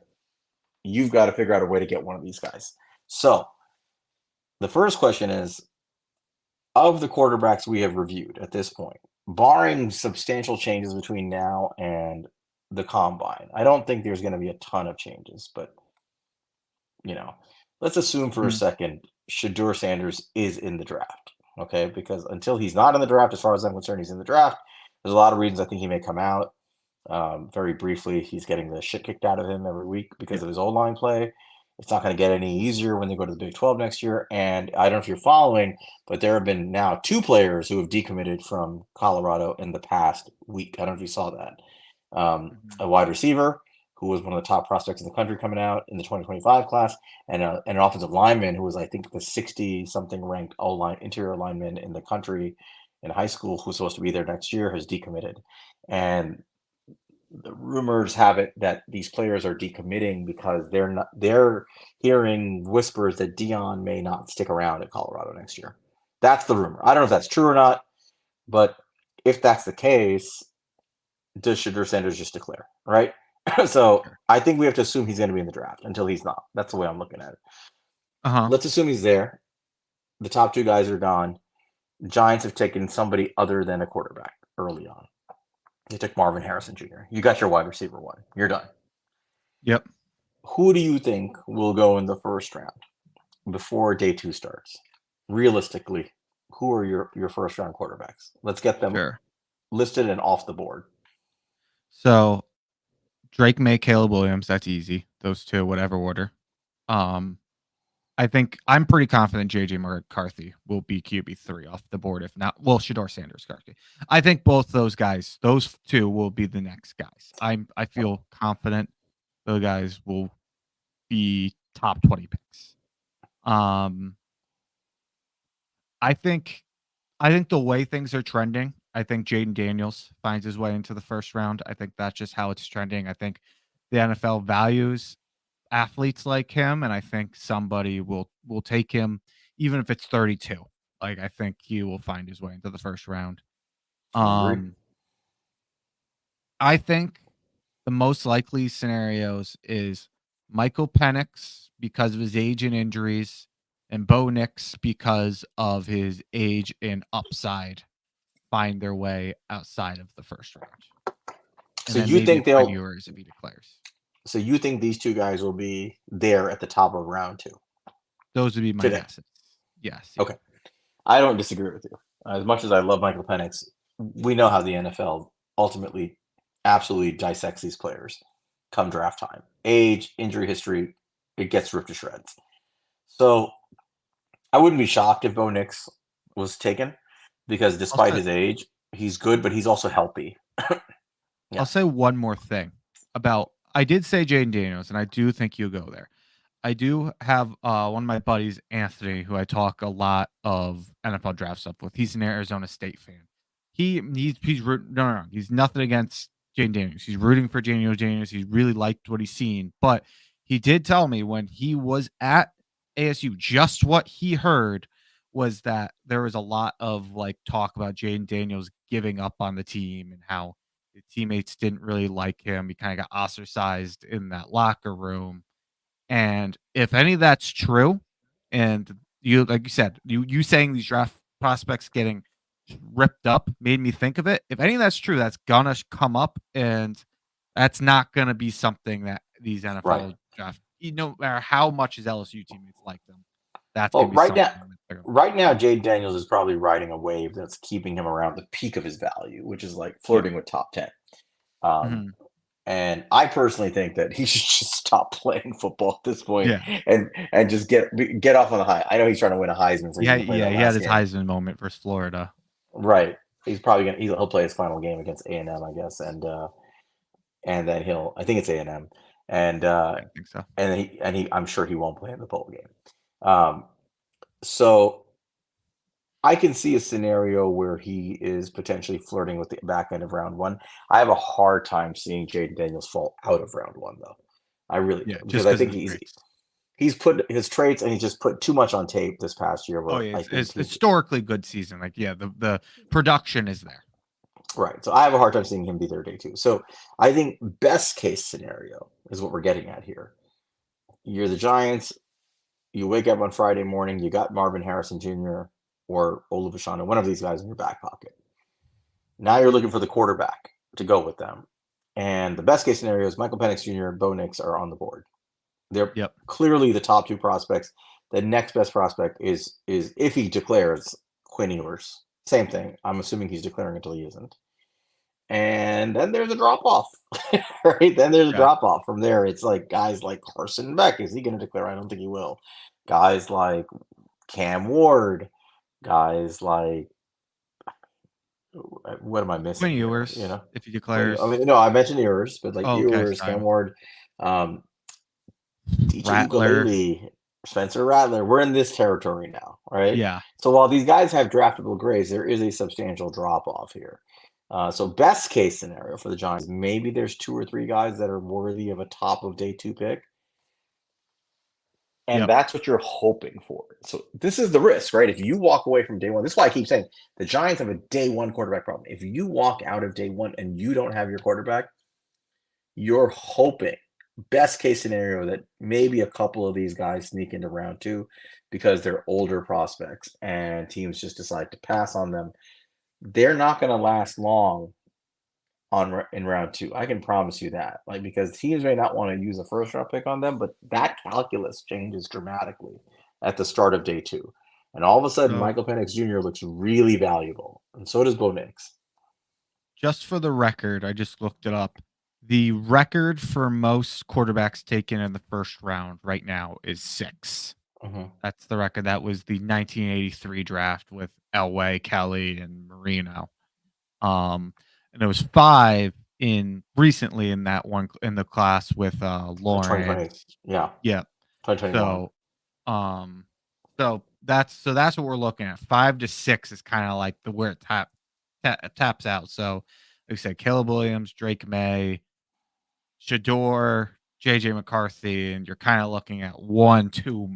Speaker 1: you've got to figure out a way to get one of these guys. So the first question is, of the quarterbacks we have reviewed at this point, barring substantial changes between now and the combine, I don't think there's going to be a ton of changes, but you know, let's assume for a
Speaker 2: Mhm.
Speaker 1: second Shadur Sanders is in the draft. Okay, because until he's not in the draft, as far as I'm concerned, he's in the draft. There's a lot of reasons I think he may come out. Very briefly, he's getting the shit kicked out of him every week because
Speaker 2: Yeah.
Speaker 1: of his old line play. It's not going to get any easier when they go to the Big 12 next year. And I don't know if you're following, but there have been now 2 players who have decommitted from Colorado in the past week. I don't know if you saw that.
Speaker 2: Mhm.
Speaker 1: A wide receiver who was one of the top prospects in the country coming out in the 2025 class, and an offensive lineman who was, I think, the 60 something ranked line interior lineman in the country in high school who's supposed to be there next year has decommitted. And the rumors have it that these players are decommitting because they're hearing whispers that Dion may not stick around at Colorado next year. That's the rumor. I don't know if that's true or not, but if that's the case, does Shadur Sanders just declare, right? So
Speaker 2: Sure.
Speaker 1: I think we have to assume he's going to be in the draft until he's not. That's the way I'm looking at it.
Speaker 2: Uh-huh.
Speaker 1: Let's assume he's there. The top 2 guys are gone. Giants have taken somebody other than a quarterback early on. They took Marvin Harrison Jr. You got your wide receiver one. You're done.
Speaker 2: Yep.
Speaker 1: Who do you think will go in the first round before day 2 starts? Realistically, who are your first round quarterbacks? Let's get them
Speaker 2: Sure.
Speaker 1: listed and off the board.
Speaker 2: So Drake May, Caleb Williams, that's easy. Those two, whatever order. Um, I think I'm pretty confident JJ McCarthy will be QB3 off the board. If not, well, Shador Sanders, Carthy. I think both those guys, those two will be the next guys. I feel confident those guys will be top 20 picks. Um, I think the way things are trending, I think Jaden Daniels finds his way into the first round. I think that's just how it's trending. I think the NFL values athletes like him, and I think somebody will take him, even if it's 32. Like I think he will find his way into the first round.
Speaker 1: I agree.
Speaker 2: Um, I think the most likely scenarios is Michael Penix because of his age and injuries, and Bo Nix because of his age and upside find their way outside of the first round. And
Speaker 1: So
Speaker 2: then
Speaker 1: you
Speaker 2: maybe a
Speaker 1: think
Speaker 2: Quinn
Speaker 1: they'll
Speaker 2: Ewers if he declares.
Speaker 1: so you think these 2 guys will be there at the top of round 2
Speaker 2: Those would be my
Speaker 1: today?
Speaker 2: guesses. Yes, yeah.
Speaker 1: Okay. I don't disagree with you. As much as I love Michael Penix, we know how the NFL ultimately absolutely dissects these players come draft time. Age, injury history, it gets ripped to shreds. So I wouldn't be shocked if Bo Nix was taken because
Speaker 2: I'll
Speaker 1: despite
Speaker 2: say
Speaker 1: his age, he's good, but he's also healthy.
Speaker 2: I'll
Speaker 1: Yeah.
Speaker 2: say one more thing about I did say Jaden Daniels, and I do think he'll go there. I do have one of my buddies, Anthony, who I talk a lot of NFL draft stuff with. He's an Arizona State fan. No. He's nothing against Jane Daniels. He's rooting for Daniels. He really liked what he's seen, but he did tell me when he was at ASU, just what he heard was that there was a lot of like talk about Jane Daniels giving up on the team and how the teammates didn't really like him. He kind of got ostracized in that locker room, and if any of that's true, and you like you said, you saying these draft prospects getting ripped up made me think of it. If any of that's true, that's gonna come up, and that's not gonna be something that these
Speaker 1: Right.
Speaker 2: NFL draft, no matter how much his LSU teammates like them, that's gonna
Speaker 1: Well,
Speaker 2: be something that they're gonna
Speaker 1: right now,
Speaker 2: come up.
Speaker 1: Jade Daniels is probably riding a wave that's keeping him around the peak of his value, which is like
Speaker 2: Yeah.
Speaker 1: flirting with top 10. Um,
Speaker 2: Mhm.
Speaker 1: and I personally think that he should just stop playing football at this point
Speaker 2: Yeah.
Speaker 1: and just get off on the high. I know he's trying to win a Heisman, so he's
Speaker 2: Yeah,
Speaker 1: going to play
Speaker 2: yeah,
Speaker 1: that
Speaker 2: he had
Speaker 1: last
Speaker 2: his
Speaker 1: game.
Speaker 2: Heisman moment versus Florida.
Speaker 1: Right. He's probably going to he'll play his final game against A&M, I guess, and then he'll I think it's A&M, and
Speaker 2: Yeah, I think so.
Speaker 1: he I'm sure he won't play in the bowl game. Um, so I can see a scenario where he is potentially flirting with the back end of round 1. I have a hard time seeing Jaden Daniels fall out of round 1 though. I really do
Speaker 2: Yeah,
Speaker 1: because
Speaker 2: just
Speaker 1: I
Speaker 2: because of
Speaker 1: think
Speaker 2: the traits.
Speaker 1: he's put his traits and he's just put too much on tape this past year
Speaker 2: Oh
Speaker 1: where
Speaker 2: yeah,
Speaker 1: I
Speaker 2: it's
Speaker 1: think he's
Speaker 2: historically good season. Like, yeah, the production is there.
Speaker 1: Right. So I have a hard time seeing him be there day two. So I think best case scenario is what we're getting at here. You're the Giants. You wake up on Friday morning. You got Marvin Harrison Jr. or Oluvishano, one of these guys in your back pocket. Now you're looking for the quarterback to go with them. And the best case scenario is Michael Penix Jr. and Bo Nix are on the board. They're
Speaker 2: Yep.
Speaker 1: clearly the top two prospects. The next best prospect is if he declares Quinn Ewers. Same thing. I'm assuming he's declaring until he isn't. And then there's a drop off, right? Then there's a
Speaker 2: Yeah.
Speaker 1: drop off. From there, it's like guys like Carson Beck. Is he going to declare? I don't think he will. Guys like Cam Ward. Guys like what am I
Speaker 2: Quinn
Speaker 1: missing here?
Speaker 2: Ewers, if he declares.
Speaker 1: I mean, no, I mentioned Ewers, but like
Speaker 2: Oh, okay,
Speaker 1: Ewers, Cam
Speaker 2: sorry.
Speaker 1: Ward, DJ
Speaker 2: Rattler.
Speaker 1: Ukulele, Spencer Rattler. We're in this territory now, right?
Speaker 2: Yeah.
Speaker 1: So while these guys have draftable grades, there is a substantial drop off here. So best case scenario for the Giants, maybe there's 2 or 3 guys that are worthy of a top of day 2 pick. And
Speaker 2: Yep.
Speaker 1: that's what you're hoping for. So this is the risk, right? If you walk away from day one, this is why I keep saying the Giants have a day 1 quarterback problem. If you walk out of day 1 and you don't have your quarterback, you're hoping, best case scenario, that maybe a couple of these guys sneak into round 2 because they're older prospects and teams just decide to pass on them. They're not going to last long in round 2. I can promise you that. Like, because teams may not want to use a first round pick on them, but that calculus changes dramatically at the start of day 2. And all of a sudden, Michael Penix Jr. looks really valuable, and so does Bo Nix.
Speaker 2: Just for the record, I just looked it up. The record for most quarterbacks taken in the first round right now is 6. That's the record. That was the 1983 draft with Elway, Kelly, and Marino. And there was 5 recently in that one in the class with
Speaker 1: 2020.
Speaker 2: Lawrence.
Speaker 1: Yeah. 2021.
Speaker 2: So that's what we're looking at. 5 to 6 is kind of like the where it taps out. So like I said, Caleb Williams, Drake May, Shador, JJ McCarthy, and you're kind of looking at 1, 2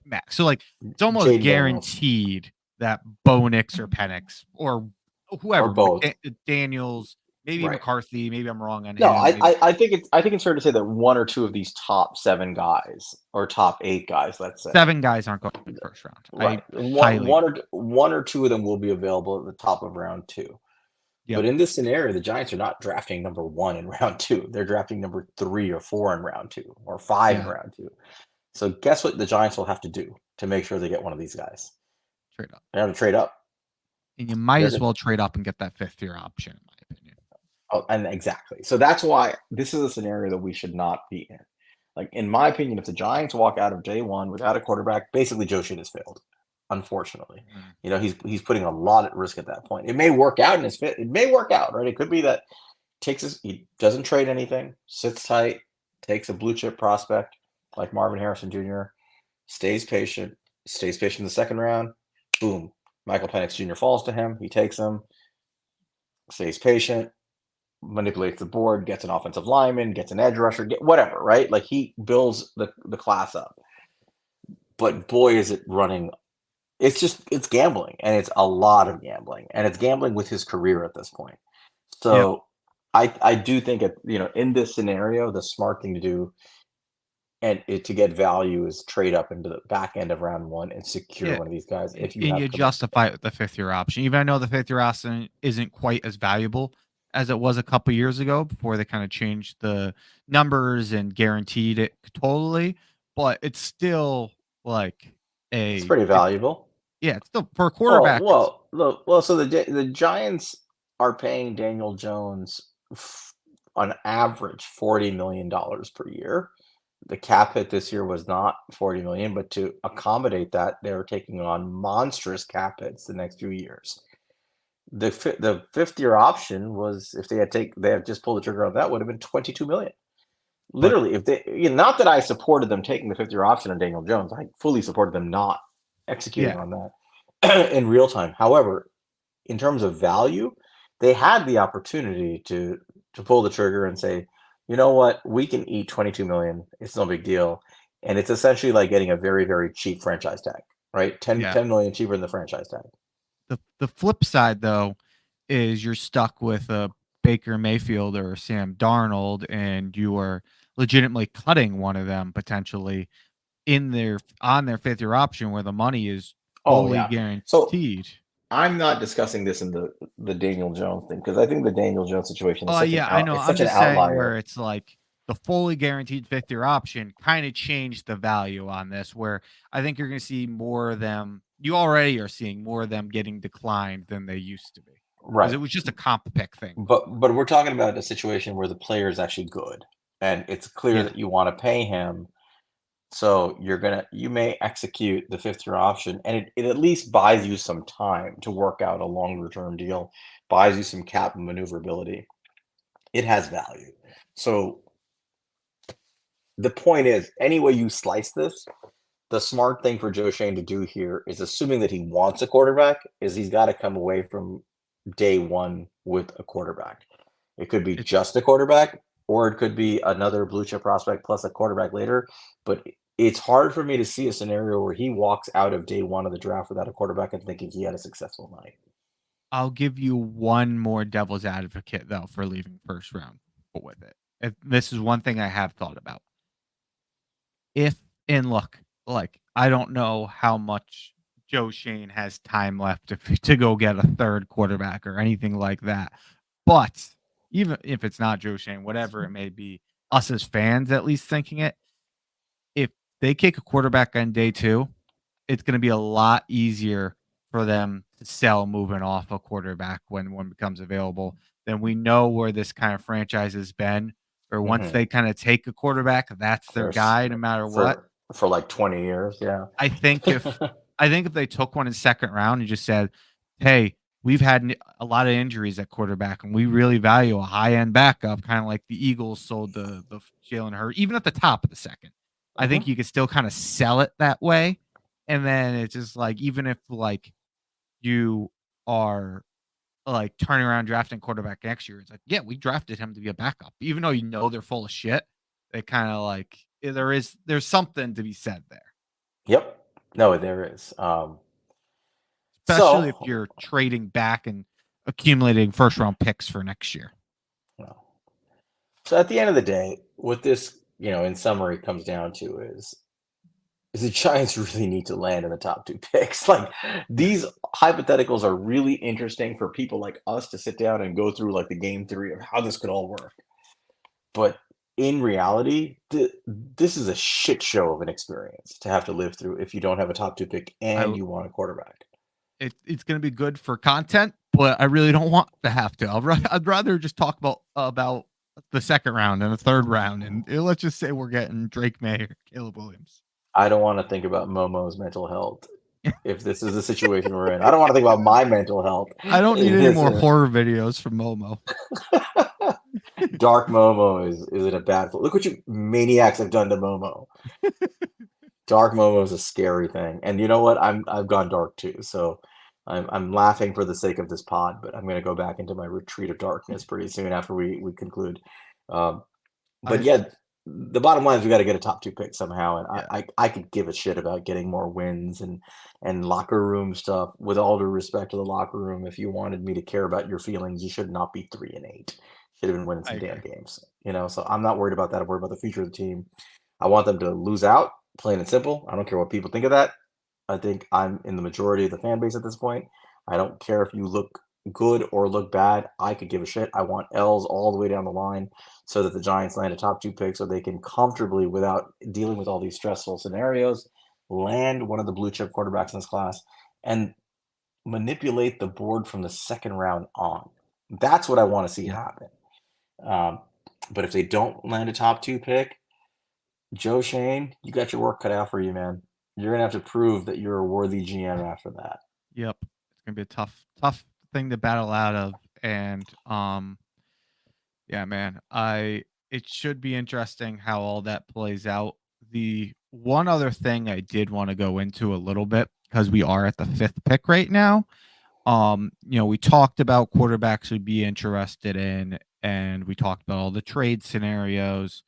Speaker 2: max. So like it's almost
Speaker 1: Jayden
Speaker 2: guaranteed that Bo Nix or Penix or whoever,
Speaker 1: or both.
Speaker 2: Daniels, maybe
Speaker 1: Right.
Speaker 2: McCarthy. Maybe I'm wrong on
Speaker 1: No,
Speaker 2: him.
Speaker 1: I think it's fair to say that 1 or 2 of these top 7 guys or top 8 guys, let's say
Speaker 2: 7 guys aren't going in the first round.
Speaker 1: Right. One or 2 of them will be available at the top of round 2.
Speaker 2: Yep.
Speaker 1: But in this scenario, the Giants are not drafting number 1 in round 2. They're drafting number 3 or 4 in round 2 or 5 in round 2. So guess what the Giants will have to do to make sure they get one of these guys?
Speaker 2: Trade up.
Speaker 1: They have to trade up.
Speaker 2: And you might as well trade up and get that 5th-year option, in my opinion.
Speaker 1: Oh, and exactly. So that's why this is a scenario that we should not be in. Like, in my opinion, if the Giants walk out of day 1 without a quarterback, basically Joe Shit has failed. Unfortunately, he's putting a lot at risk at that point. It may work out in his fit. It may work out, right? It could be that he doesn't trade anything, sits tight, takes a blue chip prospect like Marvin Harrison Jr., stays patient in the second round. Boom, Michael Penix Jr. falls to him. He takes him, stays patient, manipulates the board, gets an offensive lineman, gets an edge rusher, whatever, right? Like, he builds the class up. But boy, is it running. It's gambling, and it's a lot of gambling, and it's gambling with his career at this point. So I do think in this scenario, the smart thing to do and to get value is trade up into the back end of round 1 and secure one of these guys. If you
Speaker 2: justify it with the 5th-year option, even I know the 5th-year option isn't quite as valuable as it was a couple years ago before they kind of changed the numbers and guaranteed it totally, but it's still like
Speaker 1: it's pretty valuable.
Speaker 2: It's still for a quarterback.
Speaker 1: Well, so the Giants are paying Daniel Jones on average $40 million per year. The cap hit this year was not $40 million, but to accommodate that, they're taking on monstrous cap hits the next few years. The 5th-year option was, if they had just pulled the trigger on that, would have been $22 million. Literally, if they, not that I supported them taking the 5th-year option on Daniel Jones, I fully supported them not executing on that in real time. However, in terms of value, they had the opportunity to pull the trigger and say, you know what, we can eat $22 million. It's no big deal. And it's essentially like getting a very, very cheap franchise tag, right? $10 million cheaper than the franchise tag.
Speaker 2: The flip side, though, is you're stuck with a Baker Mayfield or a Sam Darnold, and you are legitimately cutting one of them potentially in their on their fifth year option where the money is
Speaker 1: Oh
Speaker 2: fully
Speaker 1: yeah. So
Speaker 2: guaranteed.
Speaker 1: I'm not discussing this in the Daniel Jones thing because I think the Daniel Jones situation is
Speaker 2: Oh
Speaker 1: such an
Speaker 2: yeah, I know.
Speaker 1: it's
Speaker 2: I'm
Speaker 1: such an
Speaker 2: just saying where
Speaker 1: outlier.
Speaker 2: it's like the fully guaranteed fifth year option kind of changed the value on this. Where I think you're going to see more of them. You already are seeing more of them getting declined than they used to be because
Speaker 1: Right.
Speaker 2: it was just a comp pick thing before.
Speaker 1: But we're talking about a situation where the player is actually good, and it's clear
Speaker 2: Yeah,
Speaker 1: that you want to pay him. So you may execute the fifth year option, and it at least buys you some time to work out a longer term deal, buys you some cap maneuverability. It has value. So the point is, any way you slice this, the smart thing for Joe Shane to do here is assuming that he wants a quarterback, is he's got to come away from day one with a quarterback. It could be
Speaker 2: it.
Speaker 1: just a quarterback, or it could be another blue chip prospect plus a quarterback later. But it's hard for me to see a scenario where he walks out of day one of the draft without a quarterback and thinking he had a successful night.
Speaker 2: I'll give you one more devil's advocate though for leaving first round with it. If this is one thing I have thought about. If and look, like I don't know how much Joe Shane has time left to go get a third quarterback or anything like that. But even if it's not Joe Shane, whatever it may be, us as fans at least thinking it, if they kick a quarterback on day two, it's gonna be a lot easier for them to sell moving off a quarterback when one becomes available. Then we know where this kind of franchise has been, or once
Speaker 1: Hmm.
Speaker 2: they kinda take a quarterback, that's their
Speaker 1: There's
Speaker 2: guy no matter what.
Speaker 1: for like 20 years, yeah.
Speaker 2: I think if I think if they took one in second round and just said, "Hey, we've had a lot of injuries at quarterback, and we really value a high end backup," kind of like the Eagles sold the Jalen Hurts, even at the top of the second. I think
Speaker 1: Hmm.
Speaker 2: you could still kind of sell it that way, and then it's just like even if like you are like turning around drafting quarterback next year, it's like, yeah, we drafted him to be a backup, even though you know they're full of shit. They kind of like there's something to be said there.
Speaker 1: Yep. No, there is.
Speaker 2: Especially if
Speaker 1: So,
Speaker 2: you're trading back and accumulating first round picks for next year.
Speaker 1: well, so at the end of the day, what this, in summary comes down to is the Giants really need to land in the top two picks. Like these
Speaker 2: Yes.
Speaker 1: hypotheticals are really interesting for people like us to sit down and go through like the game theory of how this could all work. But in reality, this is a shit show of an experience to have to live through if you don't have a top two pick and
Speaker 2: I
Speaker 1: you want a quarterback.
Speaker 2: it's going to be good for content, but I really don't want to have to. I'd rather just talk about the second round and the third round, and let's just say we're getting Drake May or Caleb Williams.
Speaker 1: I don't want to think about Momo's mental health if this is the situation we're in. I don't want to think about my mental health
Speaker 2: I don't need
Speaker 1: if
Speaker 2: any
Speaker 1: this
Speaker 2: more
Speaker 1: is
Speaker 2: horror videos from Momo.
Speaker 1: Dark Momo is in a bad. Look what you maniacs have done to Momo. Dark Momo is a scary thing, and you know what? I've gone dark too, so I'm laughing for the sake of this pod, but I'm going to go back into my retreat of darkness pretty soon after we conclude. Um,
Speaker 2: I
Speaker 1: but yeah,
Speaker 2: just
Speaker 1: the bottom line is we got to get a top two pick somehow, and
Speaker 2: yeah.
Speaker 1: I could give a shit about getting more wins and locker room stuff. With all due respect to the locker room, if you wanted me to care about your feelings, you should not be 3-8. Should have been winning
Speaker 2: I
Speaker 1: some damn
Speaker 2: agree.
Speaker 1: games, So I'm not worried about that. I'm worried about the future of the team. I want them to lose out, plain and simple. I don't care what people think of that. I think I'm in the majority of the fan base at this point. I don't care if you look good or look bad. I could give a shit. I want L's all the way down the line so that the Giants land a top two pick so they can comfortably, without dealing with all these stressful scenarios, land one of the blue chip quarterbacks in this class and manipulate the board from the second round on. That's what I want to see
Speaker 2: Yeah.
Speaker 1: happen. Um, but if they don't land a top two pick, Joe Shane, you got your work cut out for you, man. You're gonna have to prove that you're a worthy GM after that.
Speaker 2: Yep. It's gonna be a tough thing to battle out of, and yeah, man. I It should be interesting how all that plays out. The one other thing I did want to go into a little bit because we are at the fifth pick right now. We talked about quarterbacks we'd be interested in, and we talked about all the trade scenarios.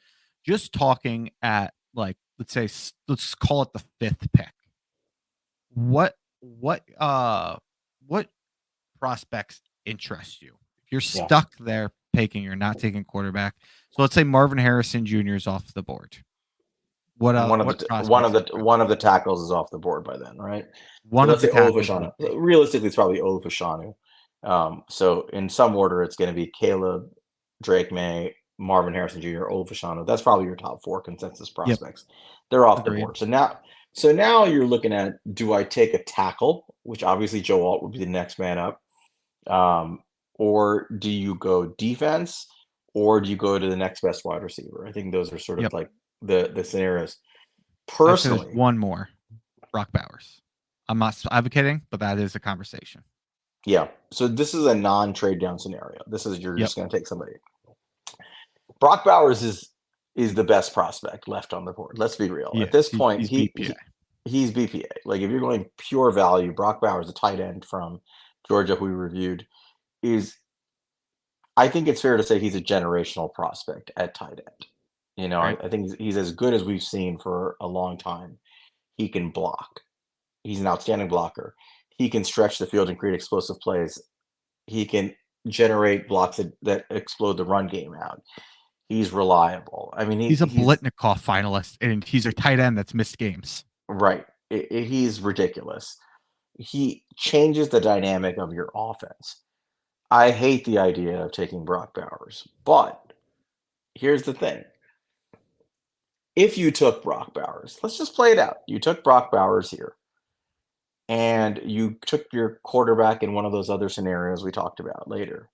Speaker 2: Just talking at like, let's say, let's call it the fifth pick. What what prospects interest you. If you're
Speaker 1: Yeah.
Speaker 2: stuck there picking, you're not taking quarterback. So let's say Marvin Harrison Jr. is off the board.
Speaker 1: And
Speaker 2: What prospects would you go?
Speaker 1: one of the tackles is off the board by then, right? So
Speaker 2: One of
Speaker 1: let's
Speaker 2: the
Speaker 1: say
Speaker 2: tackles
Speaker 1: Olafashanu.
Speaker 2: would be.
Speaker 1: Realistically, it's probably Olafashanu. So in some order, it's going to be Caleb, Drake May, Marvin Harrison Jr., Olafashanu. That's probably your top four consensus
Speaker 2: Yep.
Speaker 1: prospects. They're off the
Speaker 2: Agreed.
Speaker 1: board. So now you're looking at, do I take a tackle, which obviously Joe Alt would be the next man up, or do you go defense, or do you go to the next best wide receiver? I think those are sort of
Speaker 2: Yep.
Speaker 1: like the scenarios.
Speaker 2: I'd say there's
Speaker 1: Personally,
Speaker 2: one more. Brock Bowers. I'm not advocating, but that is a conversation.
Speaker 1: yeah. So this is a non-trade down scenario. This is you're
Speaker 2: Yep.
Speaker 1: just going to take somebody. Brock Bowers is the best prospect left on the board. Let's be real. At this
Speaker 2: Yes,
Speaker 1: point,
Speaker 2: he's BPA.
Speaker 1: he's BPA. Like if you're going pure value, Brock Bowers, a tight end from Georgia, who we reviewed, is I think it's fair to say he's a generational prospect at tight end. You know,
Speaker 2: Right.
Speaker 1: I think he's as good as we've seen for a long time. He can block. He's an outstanding blocker. He can stretch the field and create explosive plays. He can generate blocks that explode the run game out. He's reliable. I mean,
Speaker 2: He's a
Speaker 1: he's
Speaker 2: Blitnikoff finalist, and he's a tight end that's missed games.
Speaker 1: right. He's ridiculous. He changes the dynamic of your offense. I hate the idea of taking Brock Bowers, but here's the thing. If you took Brock Bowers, let's just play it out. You took Brock Bowers here, and you took your quarterback in one of those other scenarios we talked about later.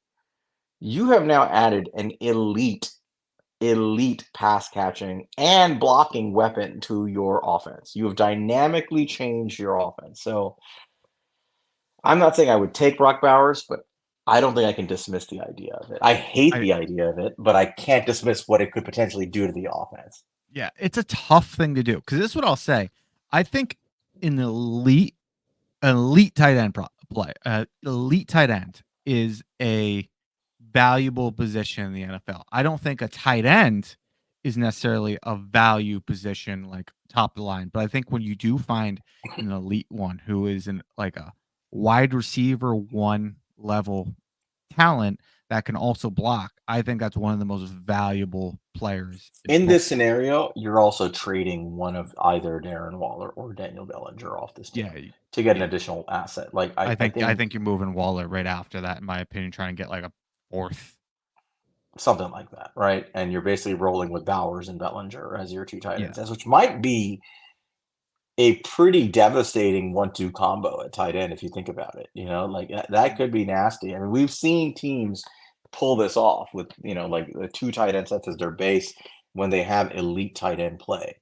Speaker 1: You have now added an elite pass catching and blocking weapon to your offense. You have dynamically changed your offense. So I'm not saying I would take Brock Bowers, but I don't think I can dismiss the idea of it. I hate
Speaker 2: I
Speaker 1: the idea of it, but I can't dismiss what it could potentially do to the offense.
Speaker 2: Yeah, it's a tough thing to do because this is what I'll say. I think an elite tight end play, elite tight end is a valuable position in the NFL. I don't think a tight end is necessarily a value position like top of the line, but I think when you do find an elite one who is in like a wide receiver one level talent that can also block, I think that's one of the most valuable players in
Speaker 1: In this
Speaker 2: football.
Speaker 1: scenario, you're also trading one of either Darren Waller or Daniel Bellinger off this
Speaker 2: Yeah,
Speaker 1: team to get an
Speaker 2: yeah.
Speaker 1: additional asset. Like I
Speaker 2: I
Speaker 1: think
Speaker 2: think you're moving Waller right after that, in my opinion, trying to get like a fourth.
Speaker 1: something like that, right? And you're basically rolling with Bowers and Bellinger as your two tight
Speaker 2: Yeah.
Speaker 1: ends, which might be a pretty devastating 1-2 combo at tight end if you think about it. You know, like that could be nasty. I mean, we've seen teams pull this off with like the two tight end sets as their base when they have elite tight end play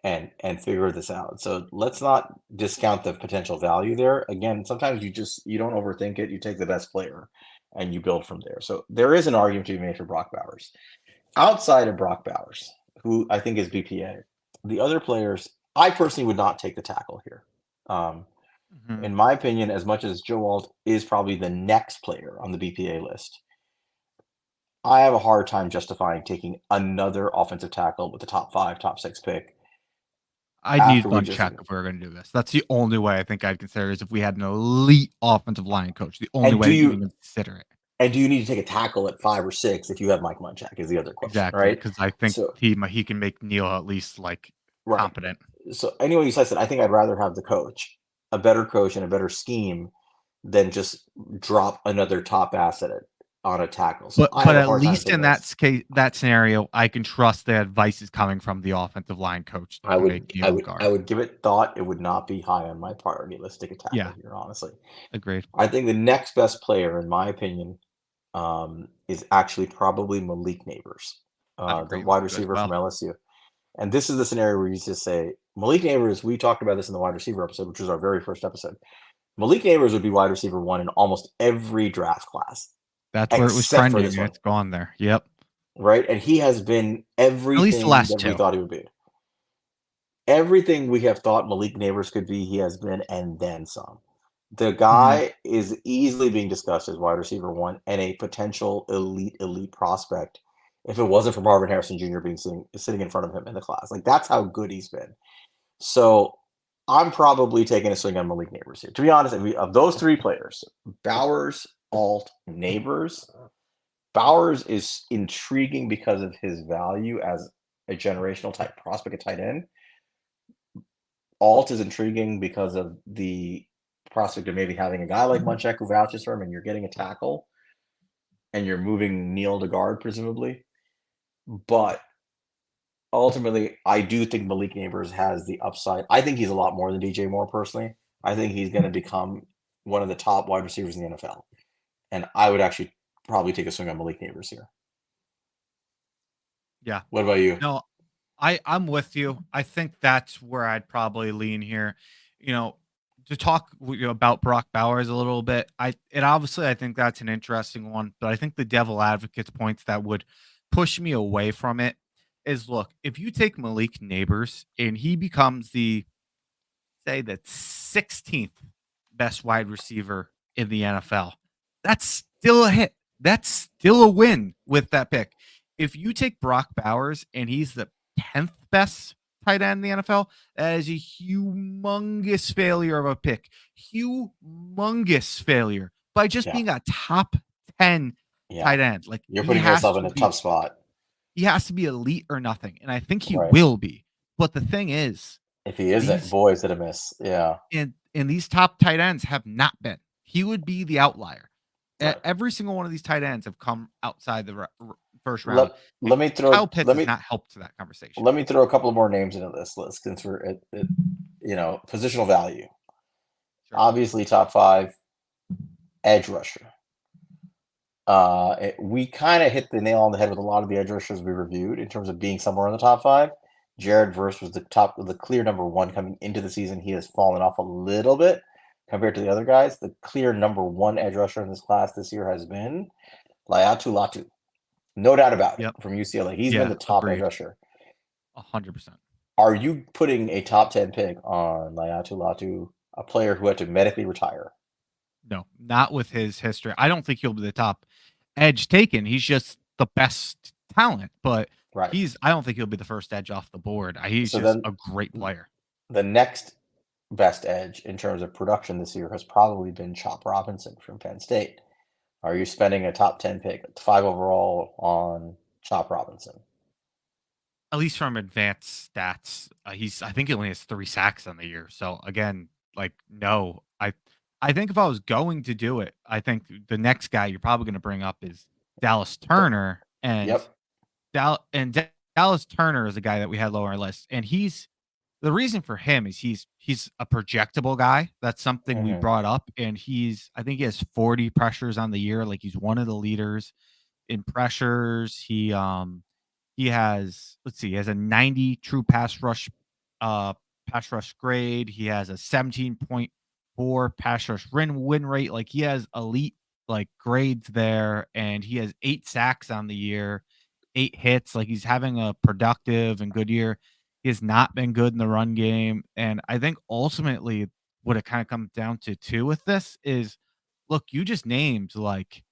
Speaker 1: and figure this out. So let's not discount the potential value there. Again, sometimes you don't overthink it. You take the best player and you build from there. So there is an argument to be made for Brock Bowers. Outside of Brock Bowers, who I think is BPA, the other players, I personally would not take the tackle here. Um,
Speaker 2: Mhm.
Speaker 1: in my opinion, as much as Joe Alt is probably the next player on the BPA list, I have a hard time justifying taking another offensive tackle with the top 5, top 6 pick
Speaker 2: I'd need
Speaker 1: after
Speaker 2: to
Speaker 1: we
Speaker 2: run
Speaker 1: just
Speaker 2: check if we were going to do this. That's the only way I think I'd consider is if we had an elite offensive line coach. The only
Speaker 1: and
Speaker 2: way
Speaker 1: do
Speaker 2: to
Speaker 1: you
Speaker 2: even consider it.
Speaker 1: and do you need to take a tackle at 5 or 6 if you have Mike Munchak is the other question,
Speaker 2: Exactly,
Speaker 1: right?
Speaker 2: because I think
Speaker 1: So
Speaker 2: he can make Neil at least like
Speaker 1: right.
Speaker 2: competent.
Speaker 1: So anyway, you said I think I'd rather have the coach, a better coach and a better scheme than just drop another top asset on a tackle. So I
Speaker 2: But
Speaker 1: have a
Speaker 2: at
Speaker 1: hard time
Speaker 2: least
Speaker 1: taking
Speaker 2: in
Speaker 1: those.
Speaker 2: that scenario, I can trust the advice is coming from the offensive line coach
Speaker 1: I
Speaker 2: to make
Speaker 1: would I
Speaker 2: Neil a
Speaker 1: would I
Speaker 2: guard.
Speaker 1: would give it thought. It would not be high on my priority list to take a tackle
Speaker 2: Yeah,
Speaker 1: here, honestly.
Speaker 2: agreed.
Speaker 1: I think the next best player, in my opinion, is actually probably Malik Neighbors,
Speaker 2: I'd
Speaker 1: the
Speaker 2: agree with
Speaker 1: wide
Speaker 2: you as
Speaker 1: receiver from
Speaker 2: well.
Speaker 1: LSU. And this is the scenario where you just say Malik Neighbors. We talked about this in the wide receiver episode, which was our very first episode. Malik Neighbors would be wide receiver 1 in almost every draft class,
Speaker 2: That's where it was
Speaker 1: except for
Speaker 2: trending,
Speaker 1: this
Speaker 2: and
Speaker 1: one,
Speaker 2: it's gone there. Yep.
Speaker 1: right? And he has been
Speaker 2: At least the
Speaker 1: everything
Speaker 2: last
Speaker 1: that we
Speaker 2: two.
Speaker 1: thought he would be. Everything we have thought Malik Neighbors could be, he has been, and then some. The
Speaker 2: Mhm.
Speaker 1: guy is easily being discussed as wide receiver 1 and a potential elite prospect if it wasn't for Marvin Harrison Jr. being sitting in front of him in the class. Like that's how good he's been. So I'm probably taking a swing on Malik Neighbors here. To be honest, of those 3 players, Bowers, Alt, Neighbors. Bowers is intriguing because of his value as a generational type prospect at tight end. Alt is intriguing because of the prospect of maybe having a guy like Munchak who vouches for him, and you're getting a tackle, and you're moving Neal to guard presumably. But ultimately, I do think Malik Neighbors has the upside. I think he's a lot more than DJ Moore personally. I think he's going to become one of the top wide receivers in the NFL, and I would actually probably take a swing on Malik Neighbors here.
Speaker 2: Yeah.
Speaker 1: What about you?
Speaker 2: No, I'm with you. I think that's where I'd probably lean here. You know, to talk about Brock Bowers a little bit. I think that's an interesting one, but I think the devil advocate's points that would push me away from it is look, if you take Malik Neighbors and he becomes the 16th best wide receiver in the NFL. That's still a hit. That's still a win with that pick. If you take Brock Bowers and he's the 10th best tight end in the NFL, that is a humongous failure of a pick. Humongous failure by just
Speaker 1: Yeah,
Speaker 2: being a top 10
Speaker 1: yeah.
Speaker 2: tight end. Like
Speaker 1: You're putting yourself in a tough spot.
Speaker 2: he has to be elite or nothing. And I think he
Speaker 1: Right.
Speaker 2: will be. But the thing is,
Speaker 1: If he isn't,
Speaker 2: these
Speaker 1: boy, is it a miss. Yeah.
Speaker 2: and these top tight ends have not been. He would be the outlier.
Speaker 1: Right.
Speaker 2: Every single one of these tight ends have come outside the first round,
Speaker 1: Let
Speaker 2: and
Speaker 1: let me
Speaker 2: Kyle
Speaker 1: throw
Speaker 2: Pitts has not helped to that conversation.
Speaker 1: let me throw a couple more names into this list since we're at positional value.
Speaker 2: Sure.
Speaker 1: Obviously, top five edge rusher. We kind of hit the nail on the head with a lot of the edge rushers we reviewed in terms of being somewhere in the top five. Jared Verse was the clear number one coming into the season. He has fallen off a little bit compared to the other guys. The clear number one edge rusher in this class this year has been Laiatu Latu. No doubt about it
Speaker 2: Yep.
Speaker 1: from UCLA. He's been
Speaker 2: Yeah.
Speaker 1: the top edge
Speaker 2: Agreed.
Speaker 1: rusher.
Speaker 2: 100%.
Speaker 1: Are you putting a top 10 pick on Laiatu Latu, a player who had to medically retire?
Speaker 2: No, not with his history. I don't think he'll be the top edge taken. He's just the best talent, but
Speaker 1: Right.
Speaker 2: I don't think he'll be the first edge off the board. He's
Speaker 1: So
Speaker 2: just
Speaker 1: then
Speaker 2: a great player.
Speaker 1: the next best edge in terms of production this year has probably been Chop Robinson from Penn State. Are you spending a top 10 pick, 5 overall, on Chop Robinson?
Speaker 2: At least from advanced stats, I think he only has 3 sacks on the year. So again, like no, I think if I was going to do it, I think the next guy you're probably going to bring up is Dallas Turner, and
Speaker 1: Yep.
Speaker 2: Dallas Turner is a guy that we had lower on our list, and the reason for him is he's a projectable guy. That's something we
Speaker 1: Mm-hmm.
Speaker 2: brought up, and I think he has 40 pressures on the year. Like he's one of the leaders in pressures. He has, let's see, he has a 90 true pass rush grade. He has a 17.4 pass rush win rate. Like he has elite like grades there, and he has 8 sacks on the year, 8 hits. Like he's having a productive and good year. He has not been good in the run game. And I think ultimately what it kind of comes down to too with this is look, you just named like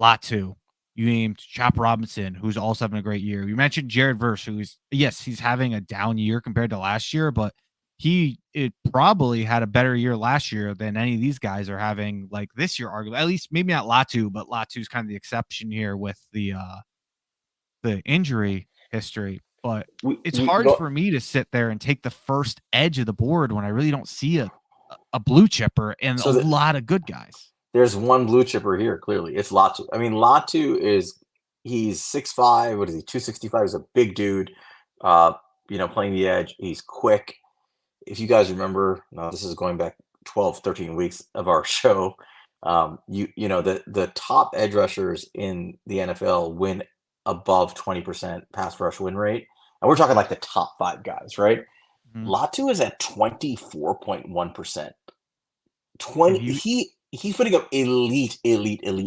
Speaker 2: Latu. You named Chop Robinson, who's also having a great year. You mentioned Jared Verse, he's having a down year compared to last year, but it probably had a better year last year than any of these guys are having like this year, arguably. At least maybe not Latu, but Latu's kind of the exception here with the injury history. But it's
Speaker 1: We
Speaker 2: hard
Speaker 1: go.
Speaker 2: for me to sit there and take the first edge of the board when I really don't see a blue chipper and a
Speaker 1: So that
Speaker 2: lot of good guys.
Speaker 1: there's one blue chipper here. Clearly, it's Latu. I mean, Latu he's 6'5". What is he? 265. He's a big dude. Uh, playing the edge. He's quick. If you guys remember, now this is going back 12, 13 weeks of our show. The top edge rushers in the NFL win above 20% pass rush win rate, and we're talking like the top 5 guys, right?
Speaker 2: Mhm.
Speaker 1: Latu is at 24.1%.
Speaker 2: And
Speaker 1: 20
Speaker 2: he
Speaker 1: he's putting up elite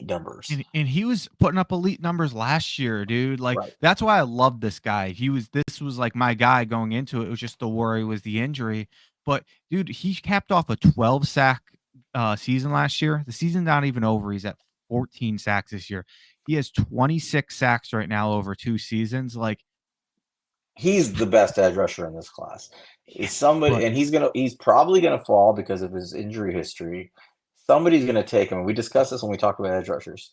Speaker 1: numbers.
Speaker 2: And he was putting up elite numbers last year, dude. Like
Speaker 1: Right.
Speaker 2: that's why I love this guy. This was like my guy going into it. It was just the worry was the injury. But dude, he capped off a 12 sack season last year. The season's not even over. He's at 14 sacks this year. He has 26 sacks right now over 2 seasons. Like
Speaker 1: He's the best edge rusher in this class. Is somebody
Speaker 2: but
Speaker 1: and he's probably gonna fall because of his injury history. somebody's going to take him. We discussed this when we talked about edge rushers.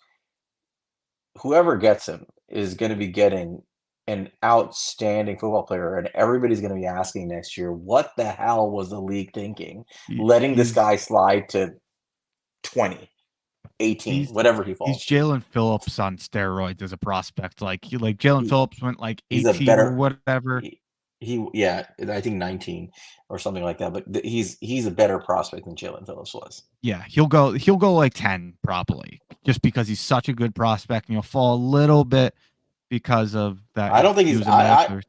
Speaker 1: Whoever gets him is going to be getting an outstanding football player, and everybody's going to be asking next year, what the hell was the league thinking, letting this
Speaker 2: He's
Speaker 1: guy slide to 20, 18,
Speaker 2: he's
Speaker 1: whatever he
Speaker 2: he's
Speaker 1: falls to.
Speaker 2: Jalen Phillips on steroids as a prospect. Like Jalen
Speaker 1: He
Speaker 2: Phillips went like
Speaker 1: he's a
Speaker 2: 18 or
Speaker 1: better
Speaker 2: whatever.
Speaker 1: he yeah, I think 19 or something like that. But he's a better prospect than Jalen Phillips was.
Speaker 2: Yeah, he'll go like 10 probably, just because he's such a good prospect, and he'll fall a little bit because of that
Speaker 1: I don't think
Speaker 2: he
Speaker 1: he's
Speaker 2: was a medical.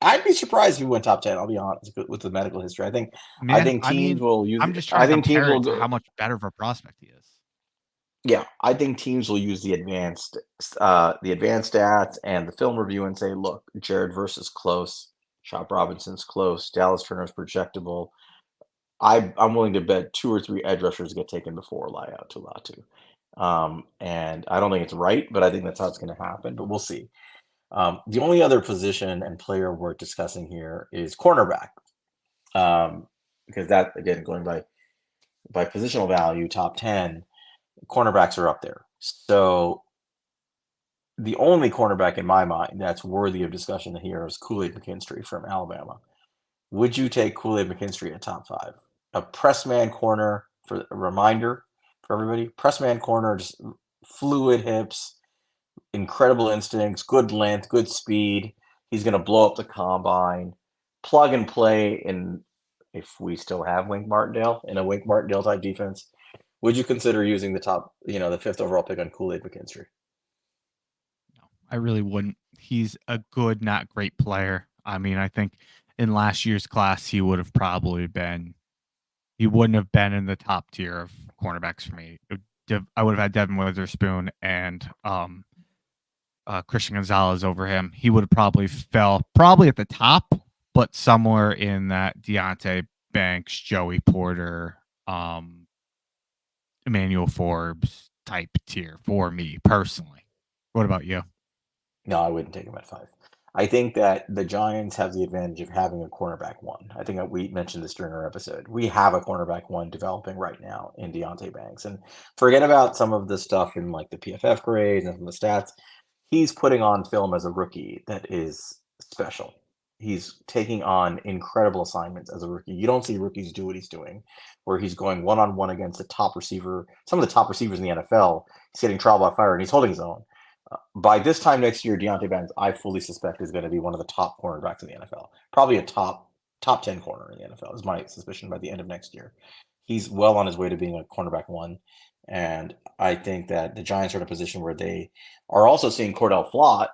Speaker 1: I'd be surprised if he went top 10. I'll be honest with the medical history. I
Speaker 2: Yeah,
Speaker 1: think
Speaker 2: I
Speaker 1: teams
Speaker 2: mean,
Speaker 1: will use
Speaker 2: I'm
Speaker 1: it.
Speaker 2: just trying
Speaker 1: I
Speaker 2: to
Speaker 1: think teams
Speaker 2: compare
Speaker 1: will
Speaker 2: it to
Speaker 1: go.
Speaker 2: how much better of a prospect he is.
Speaker 1: Yeah, I think teams will use the advanced stats and the film review and say, look, Jared versus close, Chop Robinson's close, Dallas Turner's projectable. I'm willing to bet two or three edge rushers get taken before Laiatu Latu. And I don't think it's right, but I think that's how it's going to happen. But we'll see. The only other position and player worth discussing here is cornerback, because that again going by positional value, top 10 cornerbacks are up there. So the only cornerback in my mind that's worthy of discussion here is Kool-Aid McKinstry from Alabama. Would you take Kool-Aid McKinstry at top 5? A press man corner, for a reminder for everybody, press man corner, just fluid hips, incredible instincts, good length, good speed. He's going to blow up the combine. Plug and play in, if we still have Wink Martindale, in a Wink Martindale type defense. Would you consider using the fifth overall pick on Kool-Aid McKinstry?
Speaker 2: No, I really wouldn't. He's a good, not great player. I mean, I think in last year's class, he would have probably been, he wouldn't have been in the top tier of cornerbacks for me. I would have had Devin Witherspoon and Christian Gonzalez over him. He would have probably fell probably at the top, but somewhere in that Deontay Banks, Joey Porter, Emmanuel Forbes type tier for me personally. What about you?
Speaker 1: No, I wouldn't take him at 5. I think that the Giants have the advantage of having a cornerback one. I think that we mentioned this during our episode. We have a cornerback one developing right now in Deontay Banks. And forget about some of the stuff in like the PFF grades and some of the stats. He's putting on film as a rookie that is special. He's taking on incredible assignments as a rookie. You don't see rookies do what he's doing, where he's going one on one against a top receiver, some of the top receivers in the NFL. He's getting trial by fire and he's holding his own. By this time next year, Deontay Banks, I fully suspect, is going to be one of the top cornerbacks in the NFL. Probably a top 10 corner in the NFL is my suspicion by the end of next year. He's well on his way to being a cornerback one. And I think that the Giants are in a position where they are also seeing Cordell Flott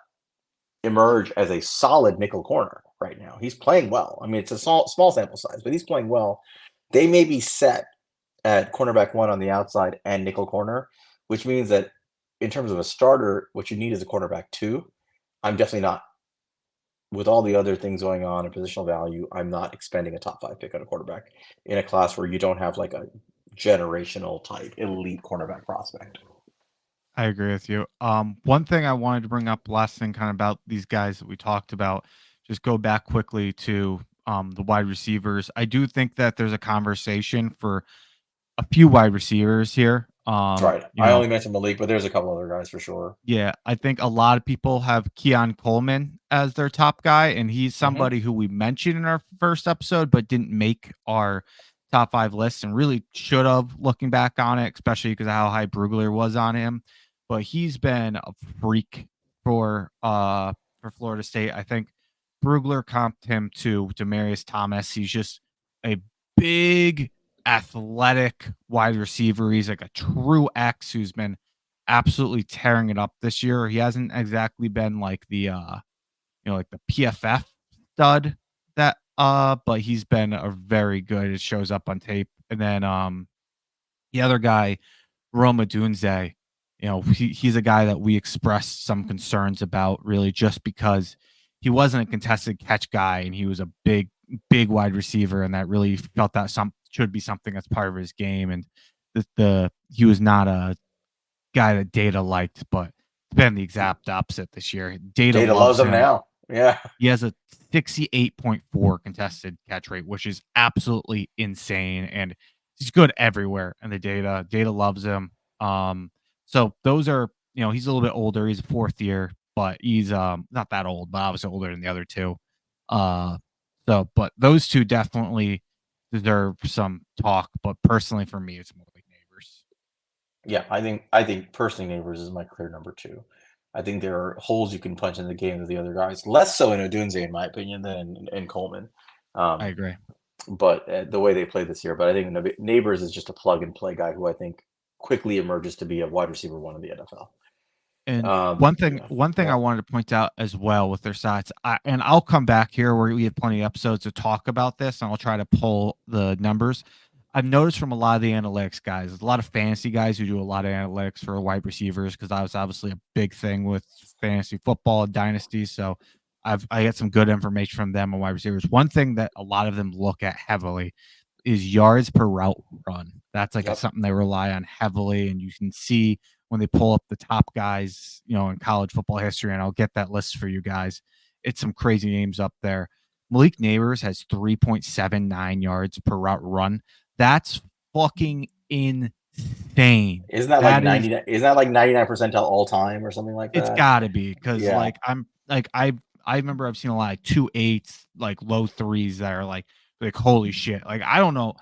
Speaker 1: emerge as a solid nickel corner right now. He's playing well. I mean, it's a small sample size, but he's playing well. They may be set at cornerback one on the outside and nickel corner, which means that in terms of a starter, what you need is a cornerback two. I'm definitely not, with all the other things going on in positional value, I'm not expending a top 5 pick on a quarterback in a class where you don't have like a generational type elite cornerback prospect.
Speaker 2: I agree with you. One thing I wanted to bring up, last thing, kind of about these guys that we talked about, just go back quickly to the wide receivers. I do think that there's a conversation for a few wide receivers here.
Speaker 1: That's right. I only mentioned Malik, but there's a couple other guys for sure.
Speaker 2: Yeah, I think a lot of people have Keon Coleman as their top guy, and he's
Speaker 1: Mm-hmm.
Speaker 2: somebody who we mentioned in our first episode, but didn't make our top 5 list, and really should have, looking back on it, especially because of how high Brugler was on him. But he's been a freak for Florida State. I think Brugler comped him to Demarius Thomas. He's just a big, athletic wide receiver. He's like a true X who's been absolutely tearing it up this year. He hasn't exactly been like like the PFF stud that but he's been a very good. It shows up on tape. And then the other guy, Roma Dunze, he's a guy that we expressed some concerns about, really, just because he wasn't a contested catch guy, and he was a big wide receiver, and that really felt that some should be something that's part of his game. And the he was not a guy that Data liked, but it's been the exact opposite this year. Data
Speaker 1: Data loves
Speaker 2: loves
Speaker 1: him
Speaker 2: him.
Speaker 1: now. Yeah.
Speaker 2: He has a 68.4 contested catch rate, which is absolutely insane. And he's good everywhere in the data. Data loves him. So those are, he's a little bit older. He's a fourth year, but he's not that old, but obviously older than the other two. Uh, but those two definitely deserve some talk. But personally, for me, it's more like Neighbors.
Speaker 1: Yeah, I think personally Neighbors is my clear number two. I think there are holes you can punch in the game of the other guys. Less so in Odunze, in my opinion, than in Coleman.
Speaker 2: I
Speaker 1: Um,
Speaker 2: agree.
Speaker 1: but the way they played this year. But I think Neighbors is just a plug and play guy who I think quickly emerges to be a wide receiver one in the NFL.
Speaker 2: And one thing I
Speaker 1: Yeah,
Speaker 2: wanted to point out as well with their sides, and I'll come back here where we have plenty of episodes to talk about this, and I'll try to pull the numbers. I've noticed from a lot of the analytics guys, there's a lot of fantasy guys who do a lot of analytics for wide receivers because that was obviously a big thing with fantasy football and dynasty. So I get some good information from them on wide receivers. One thing that a lot of them look at heavily is yards per route run. That's like
Speaker 1: yep.
Speaker 2: something they rely on heavily, and you can see when they pull up the top guys, in college football history, and I'll get that list for you guys. It's some crazy names up there. Malik Neighbors has 3.79 yards per route run. That's fucking insane.
Speaker 1: Isn't that like
Speaker 2: That is,
Speaker 1: 99? Isn't that like 99 percentile all time or something like
Speaker 2: it's
Speaker 1: that?
Speaker 2: gotta be because
Speaker 1: Yeah.
Speaker 2: like I remember I've seen a lot of 2.8s, like low threes that are like holy shit. Like I don't know,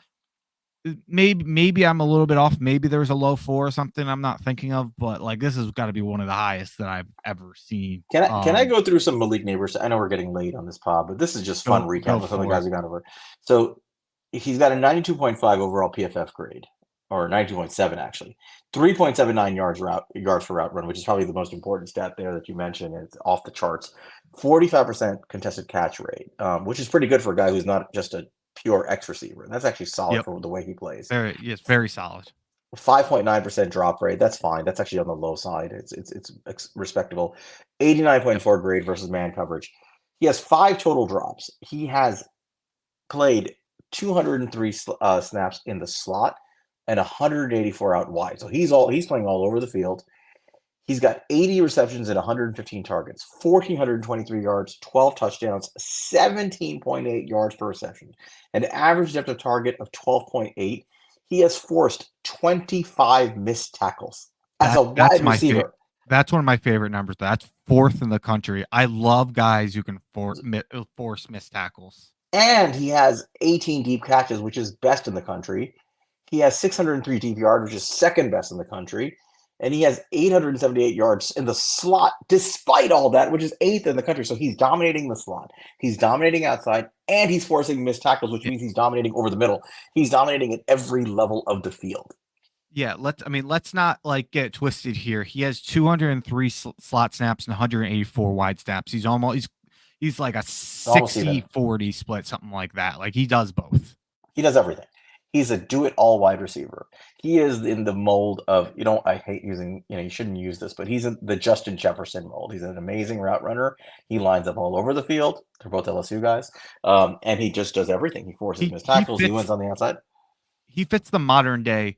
Speaker 2: maybe I'm a little bit off. Maybe there's a low four or something I'm not thinking of, but like this has got to be one of the highest that I've ever seen.
Speaker 1: Can I go through some Malik Neighbors? I know we're getting late on this pod, but this is just fun
Speaker 2: Go
Speaker 1: recap of some of the
Speaker 2: for
Speaker 1: guys
Speaker 2: it.
Speaker 1: we got over. So he's got a 92.5 overall PFF grade, or 92.7 actually. 3.79 yards per route run, which is probably the most important stat there that you mentioned. It's off the charts. 45% contested catch rate, which is pretty good for a guy who's not just a pure X receiver. That's actually solid
Speaker 2: Yep,
Speaker 1: for the way he plays.
Speaker 2: very yes, very solid.
Speaker 1: 5.9% drop rate. That's fine. That's actually on the low side. It's respectable. 89.4 grade versus man coverage. He has five total drops. He has played 203 snaps in the slot and 184 out wide. So he's playing all over the field. He's got 80 receptions and 115 targets, 1,423 yards, 12 touchdowns, 17.8 yards per reception, an average depth of target of 12.8. He has forced 25 missed tackles as a
Speaker 2: That's
Speaker 1: wide
Speaker 2: my favorite.
Speaker 1: receiver.
Speaker 2: That's one of my favorite numbers. That's fourth in the country. I love guys who can force missed tackles.
Speaker 1: And he has 18 deep catches, which is best in the country. He has 603 deep yards, which is second best in the country. And he has 878 yards in the slot, despite all that, which is eighth in the country. So he's dominating the slot. He's dominating outside, and he's forcing missed tackles, which means he's dominating over the middle. He's dominating at every level of the field.
Speaker 2: Yeah, let's not like get it twisted here. He has 203 slot snaps and 184 wide snaps. He's like a
Speaker 1: Almost even.
Speaker 2: 60-40 split, something like that. Like he does both.
Speaker 1: He does everything. He's a do-it-all wide receiver. He is in the mold of, I hate using, you shouldn't use this, but he's in the Justin Jefferson mold. He's an amazing route runner. He lines up all over the field. They're both LSU guys. And he just does everything. He forces
Speaker 2: He
Speaker 1: missed
Speaker 2: he
Speaker 1: tackles. He wins
Speaker 2: fits
Speaker 1: on the outside.
Speaker 2: he fits the modern day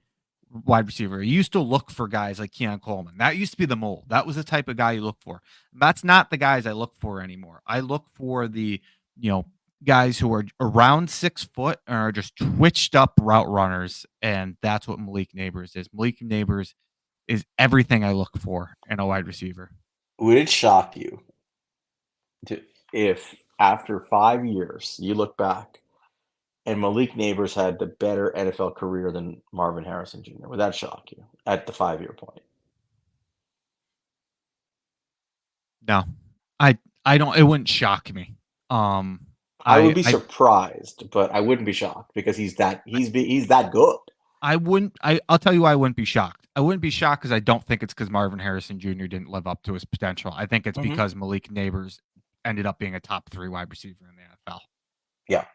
Speaker 2: wide receiver. You used to look for guys like Keon Coleman. That used to be the mold. That was the type of guy you look for. That's not the guys I look for anymore. I look for the, you know, guys who are around 6 foot and are just twitched up route runners. And that's what Malik Neighbors is. Malik Neighbors is everything I look for in a wide receiver.
Speaker 1: Would it shock you if after 5 years you look back and Malik Neighbors had the better NFL career than Marvin Harrison Jr.? Would that shock you at the 5 year point?
Speaker 2: No, I don't. It wouldn't shock me. Um,
Speaker 1: I would be
Speaker 2: I
Speaker 1: surprised, but I wouldn't be shocked because he's that good.
Speaker 2: I wouldn't. I'll tell you why I wouldn't be shocked. I wouldn't be shocked because I don't think it's because Marvin Harrison Jr. didn't live up to his potential. I think it's
Speaker 1: Mm-hmm.
Speaker 2: because Malik Neighbors ended up being a top three wide receiver in the NFL.
Speaker 1: Yeah,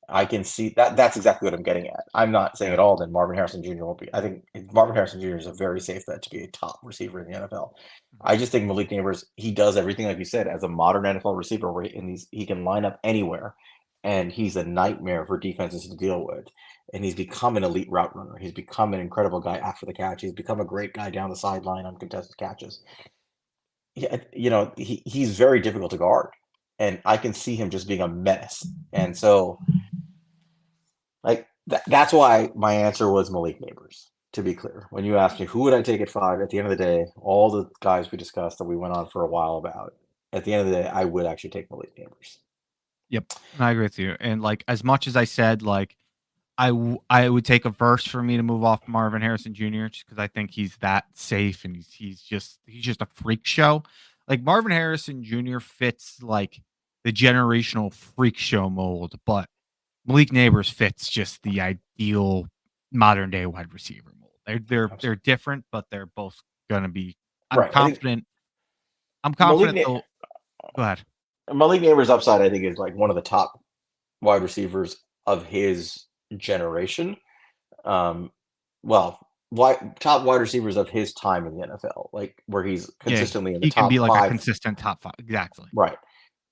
Speaker 1: I can see that. That's exactly what I'm getting at. I'm not saying
Speaker 2: Yeah.
Speaker 1: at all that Marvin Harrison Jr. won't be. I think Marvin Harrison Jr. is a very safe bet to be a top receiver in the NFL. I just think Malik Neighbors, he does everything like you said as a modern NFL receiver, where he can line up anywhere, and he's a nightmare for defenses to deal with. And he's become an elite route runner. He's become an incredible guy after the catch. He's become a great guy down the sideline on contested catches. Yeah, he's very difficult to guard, and I can see him just being a menace. And so, like That's why my answer was Malik Neighbors. To be clear, when you asked me who would I take at 5, at the end of the day, all the guys we discussed that we went on for a while about, at the end of the day, I would actually take Malik Neighbors.
Speaker 2: Yep, I agree with you. And like as much as I said, like I would take a verse for me to move off Marvin Harrison Jr. just because I think he's that safe and he's just a freak show. Like Marvin Harrison Jr. fits like the generational freak show mold, but Malik Neighbors fits just the ideal modern day wide receiver mold. They're different, but they're both gonna be. I'm
Speaker 1: Right. I think
Speaker 2: confident. I'm
Speaker 1: Malik
Speaker 2: confident
Speaker 1: Na-
Speaker 2: they'll go ahead.
Speaker 1: Malik Neighbors' upside, I think, is like one of the top wide receivers of his generation. Um, well, top wide receivers of his time in the NFL, like where he's
Speaker 2: Yeah,
Speaker 1: consistently in the
Speaker 2: he can be
Speaker 1: top
Speaker 2: like a
Speaker 1: five.
Speaker 2: consistent top five. Exactly.
Speaker 1: Right.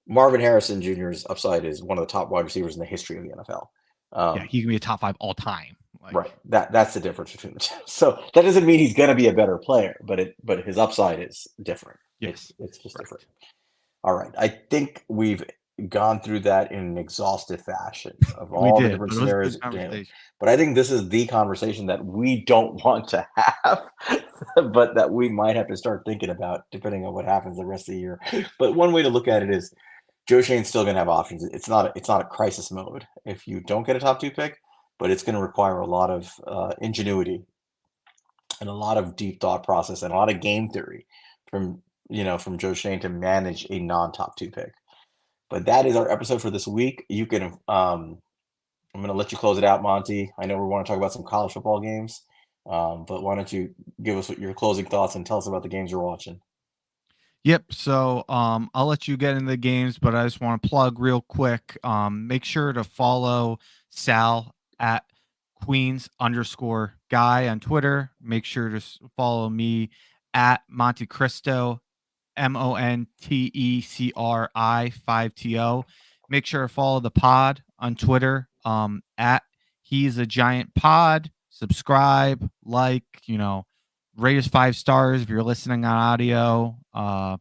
Speaker 1: Marvin Harrison Jr.'s upside is one of the top wide receivers in the history of the NFL.
Speaker 2: Yeah,
Speaker 1: Um,
Speaker 2: he can be a top five all time.
Speaker 1: right.
Speaker 2: Like
Speaker 1: That's the difference between the two. So that doesn't mean he's going to be a better player, but his upside is different.
Speaker 2: yes,
Speaker 1: It's just different.
Speaker 2: correct.
Speaker 1: All right. I think we've gone through that in an exhaustive fashion of
Speaker 2: We
Speaker 1: all the
Speaker 2: did,
Speaker 1: different
Speaker 2: but it was a
Speaker 1: scenarios.
Speaker 2: good conversation.
Speaker 1: But I think this is the conversation that we don't want to have, but that we might have to start thinking about depending on what happens the rest of the year. But one way to look at it is Joe Shane's still going to have options. It's not a crisis mode if you don't get a top 2 pick, but it's going to require a lot of ingenuity and a lot of deep thought process and a lot of game theory from from Joe Shane to manage a non-top 2 pick. But that is our episode for this week. You can I'm going to let you close it out, Monty. I know we want to talk about some college football games, but why don't you give us your closing thoughts and tell us about the games you're watching?
Speaker 2: Yep. So I'll let you get into the games, but I just want to plug real quick. Make sure to follow Sal at Queens underscore guy on Twitter. Make sure to follow me at Monte Cristo Montecri 5to. Make sure to follow the pod on Twitter at He's a Giant Pod. Subscribe, like, rate us 5 stars if you're listening on audio.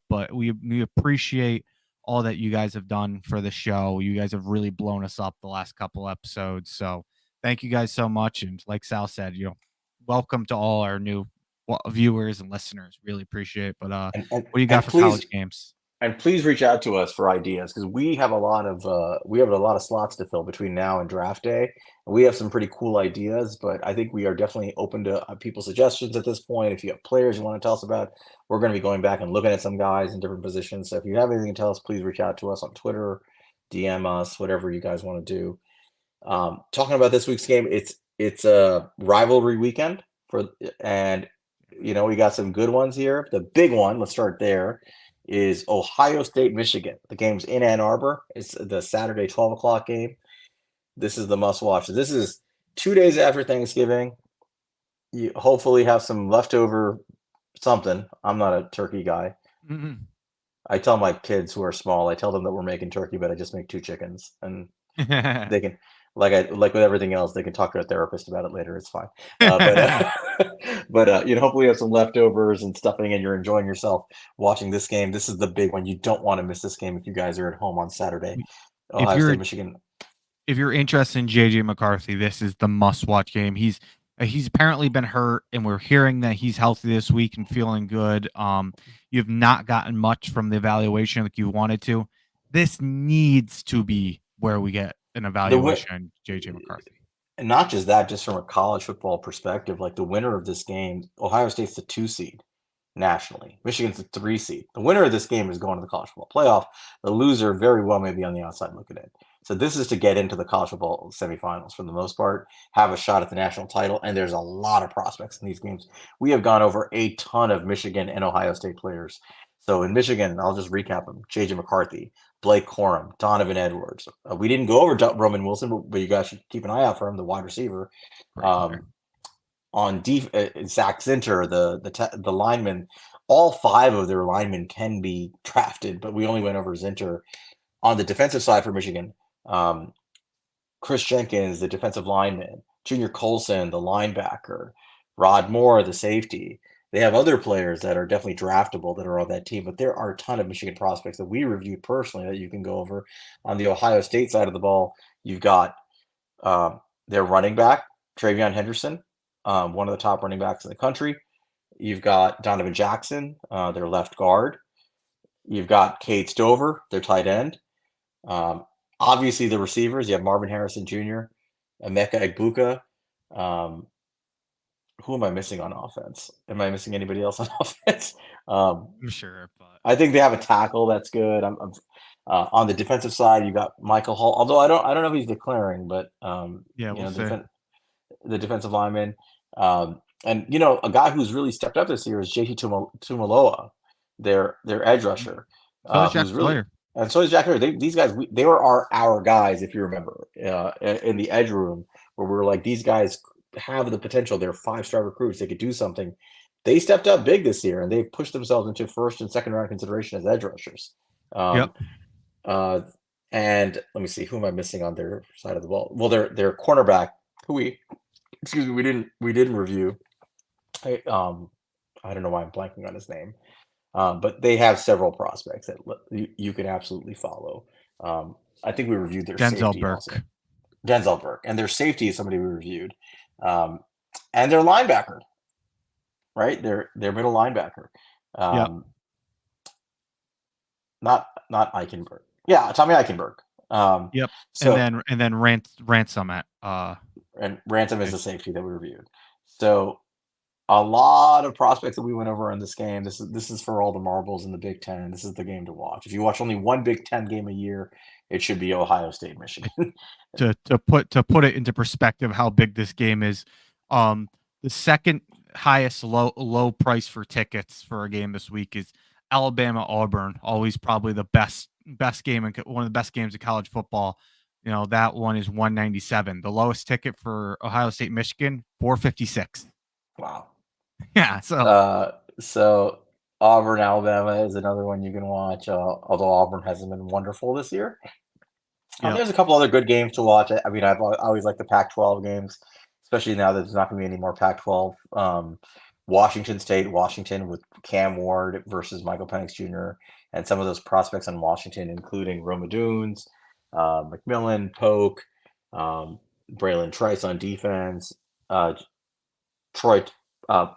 Speaker 2: But we appreciate all that you guys have done for the show. You guys have really blown us up the last couple episodes. So thank you guys so much. And like Sal said, welcome to all our new viewers and listeners. Really appreciate it. But
Speaker 1: And and,
Speaker 2: what do you got
Speaker 1: and
Speaker 2: for
Speaker 1: please
Speaker 2: college games?
Speaker 1: And please reach out to us for ideas because we have a lot of slots to fill between now and draft day. We have some pretty cool ideas, but I think we are definitely open to people's suggestions at this point. If you have players you want to tell us about, we're going to be going back and looking at some guys in different positions. So if you have anything to tell us, please reach out to us on Twitter, DM us, whatever you guys want to do. Talking about this week's game, it's a rivalry weekend and we got some good ones here. The big one, let's start there, is Ohio State, Michigan. The game's in Ann Arbor. It's the Saturday 12 o'clock game. This is the must watch. This is 2 days after Thanksgiving. You hopefully have some leftover something. I'm not a turkey guy.
Speaker 2: Mm-hmm.
Speaker 1: I tell my kids who are small, I tell them that we're making turkey, but I just make 2 chickens, and they can, like with everything else, they can talk to a therapist about it later. It's fine. But hopefully you have some leftovers and stuffing, and you're enjoying yourself watching this game. This is the big one. You don't want to miss this game if you guys are at home on Saturday.
Speaker 2: if
Speaker 1: Ohio
Speaker 2: you're
Speaker 1: State, Michigan.
Speaker 2: if you're interested in JJ McCarthy, this is the must-watch game. He's apparently been hurt, and we're hearing that he's healthy this week and feeling good. You've not gotten much from the evaluation like you wanted to. This needs to be where we get an
Speaker 1: The win,
Speaker 2: evaluation on JJ McCarthy.
Speaker 1: and not just that, just from a college football perspective, like the winner of this game, Ohio State's the 2 seed nationally. Michigan's the 3 seed. The winner of this game is going to the college football playoff. The loser very well may be on the outside looking in. So this is to get into the college football semifinals for the most part, have a shot at the national title, and there's a lot of prospects in these games. We have gone over a ton of Michigan and Ohio State players. So in Michigan, I'll just recap them: J.J. McCarthy, Blake Corum, Donovan Edwards. We didn't go over Roman Wilson, but you guys should keep an eye out for him, the wide receiver.
Speaker 2: Great player.
Speaker 1: Um, on Zach Zinter, the lineman. All 5 of their linemen can be drafted, but we only went over Zinter. On the defensive side for Michigan, Chris Jenkins, the defensive lineman, Junior Colson, the linebacker, Rod Moore, the safety. They have other players that are definitely draftable that are on that team, but there are a ton of Michigan prospects that we reviewed personally that you can go over. On the Ohio State side of the ball, you've got their running back, Travion Henderson, one of the top running backs in the country. You've got Donovan Jackson, their left guard. You've got Cade Stover, their tight end. Um, Obviously, the receivers, you have Marvin Harrison Jr., Emeka Egbuka. Um, who am I missing on offense? Am I missing anybody else on offense? Um,
Speaker 2: I'm sure, but
Speaker 1: I think they have a tackle that's good. On the defensive side, you got Michael Hall. Although I don't know if he's declaring, but
Speaker 2: yeah, we'll see.
Speaker 1: the defensive lineman, and a guy who's really stepped up this year is JT Tumaloa, their edge
Speaker 2: Mhm.
Speaker 1: rusher,
Speaker 2: So is Jack
Speaker 1: who's really,
Speaker 2: Sawyer.
Speaker 1: and so is Jack Hurd. These guys, they were our guys, if you remember, in the edge room, where we were like, these guys have the potential. They're 5-star recruits. They could do something. They stepped up big this year, and they've pushed themselves into first and second round consideration as edge rushers.
Speaker 2: Yep.
Speaker 1: Um, uh, and let me see, who am I missing on their side of the ball? Well, their cornerback, who we didn't review. I don't know why I'm blanking on his name, but they have several prospects that you can absolutely follow. I think we reviewed their
Speaker 2: Denzel
Speaker 1: safety also,
Speaker 2: Burke.
Speaker 1: Denzel Burke, and their safety is somebody we reviewed, um, and their linebacker, right? Their middle linebacker,
Speaker 2: Yep.
Speaker 1: um, not Eichenberg. Yeah, Tommy Eichenberg. Um,
Speaker 2: Yep.
Speaker 1: so
Speaker 2: And then ransom at
Speaker 1: and Ransom is the
Speaker 2: safety.
Speaker 1: safety that we reviewed. So a lot of prospects that we went over in this game. This is for all the marbles in the Big Ten. This is the game to watch. If you watch only one Big Ten game a year, it should be Ohio State, Michigan.
Speaker 2: To put it into perspective how big this game is, um the second highest low price for tickets for a game this week is Alabama Auburn, always probably the best game in one of the best games of college football. That one is 197. The lowest ticket for Ohio State Michigan 456.
Speaker 1: Wow.
Speaker 2: Yeah, so
Speaker 1: So Auburn, Alabama is another one you can watch. Although Auburn hasn't been wonderful this year.
Speaker 2: yep.
Speaker 1: There's a couple other good games to watch. I mean, I always like the Pac-12 games, especially now that there's not going to be any more Pac-12. Washington State, Washington with Cam Ward versus Michael Penix Jr. and some of those prospects on Washington, including Roma Dunes, McMillan, Polk, Braylon Trice on defense, uh, Troy uh,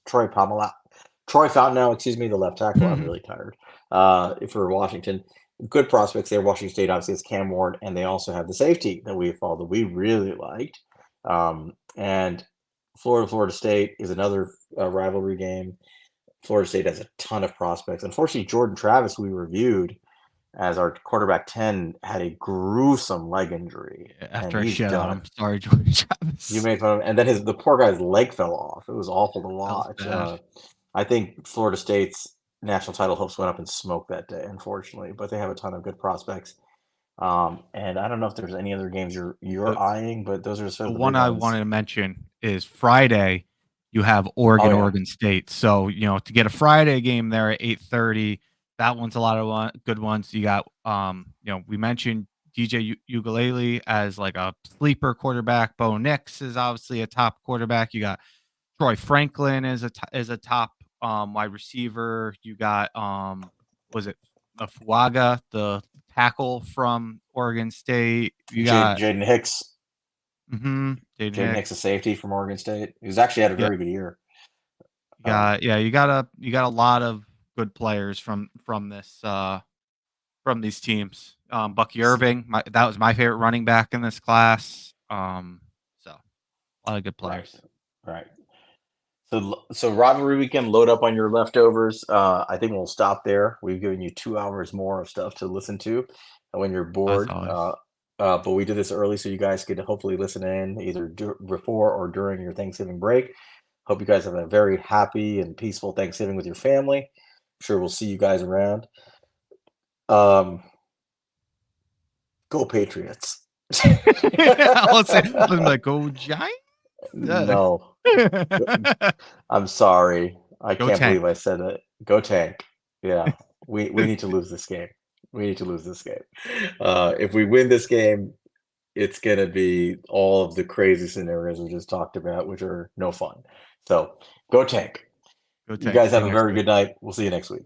Speaker 1: Troy Pomala, Troy Fountain, excuse me, the left tackle. I'm really tired. For Washington, good prospects there. Washington State obviously has Cam Ward, and they also have the safety that we followed that we really liked. And Florida State is another rivalry game. Florida State has a ton of prospects. Unfortunately, Jordan Travis, who we reviewed as our quarterback 10, had a gruesome leg injury, and
Speaker 2: After I
Speaker 1: he's
Speaker 2: shit on
Speaker 1: done.
Speaker 2: him, sorry, George
Speaker 1: You
Speaker 2: Travis.
Speaker 1: made fun of him, and then the poor guy's leg fell off. It was awful to
Speaker 2: That was
Speaker 1: watch.
Speaker 2: bad.
Speaker 1: I think Florida State's national title hopes went up in smoke that day, unfortunately. But they have a ton of good prospects. And I don't know if there's any other games you're
Speaker 2: The
Speaker 1: eyeing, but those are sort
Speaker 2: the
Speaker 1: of the
Speaker 2: one
Speaker 1: big
Speaker 2: I
Speaker 1: ones.
Speaker 2: wanted to mention is Friday. You have
Speaker 1: Oh yeah,
Speaker 2: Oregon State. So to get a Friday game there at 8:30, that one's a lot of good ones. You got we mentioned DJ Ugalele as like a sleeper quarterback. Bo Nix is obviously a top quarterback. You got Troy Franklin is a top wide receiver. You got was it Fuaga, the tackle from Oregon State. You got
Speaker 1: Jaden Hicks.
Speaker 2: Jaden
Speaker 1: Jaden Hicks, a
Speaker 2: Hicks.
Speaker 1: safety from Oregon State, who's actually had a
Speaker 2: Yeah,
Speaker 1: very good year.
Speaker 2: you
Speaker 1: Um,
Speaker 2: got a lot of good players from these teams. Bucky
Speaker 1: s-
Speaker 2: Irving, that was my favorite running back in this class. So a lot of good
Speaker 1: right,
Speaker 2: players.
Speaker 1: right. So rivalry weekend, load up on your leftovers. I think we'll stop there. We've given you 2 hours more of stuff to listen to when you're
Speaker 2: As
Speaker 1: bored.
Speaker 2: always.
Speaker 1: But we did this early so you guys could hopefully listen in either before or during your Thanksgiving break. Hope you guys have a very happy and peaceful Thanksgiving with your family. I'm sure we'll see you guys around. Um, Go Patriots.
Speaker 2: I'm like, go Giants.
Speaker 1: No, I'm sorry. I
Speaker 2: Go
Speaker 1: can't
Speaker 2: Tank.
Speaker 1: believe I said it. Go Tank. Yeah, we need to lose this game. We need to lose this game. If we win this game, it's gonna be all of the crazy scenarios we just talked about, which are no fun. So go Tank.
Speaker 2: Go
Speaker 1: You
Speaker 2: Tank.
Speaker 1: guys
Speaker 2: See you
Speaker 1: have a
Speaker 2: next
Speaker 1: very
Speaker 2: week.
Speaker 1: good night. We'll see you next week.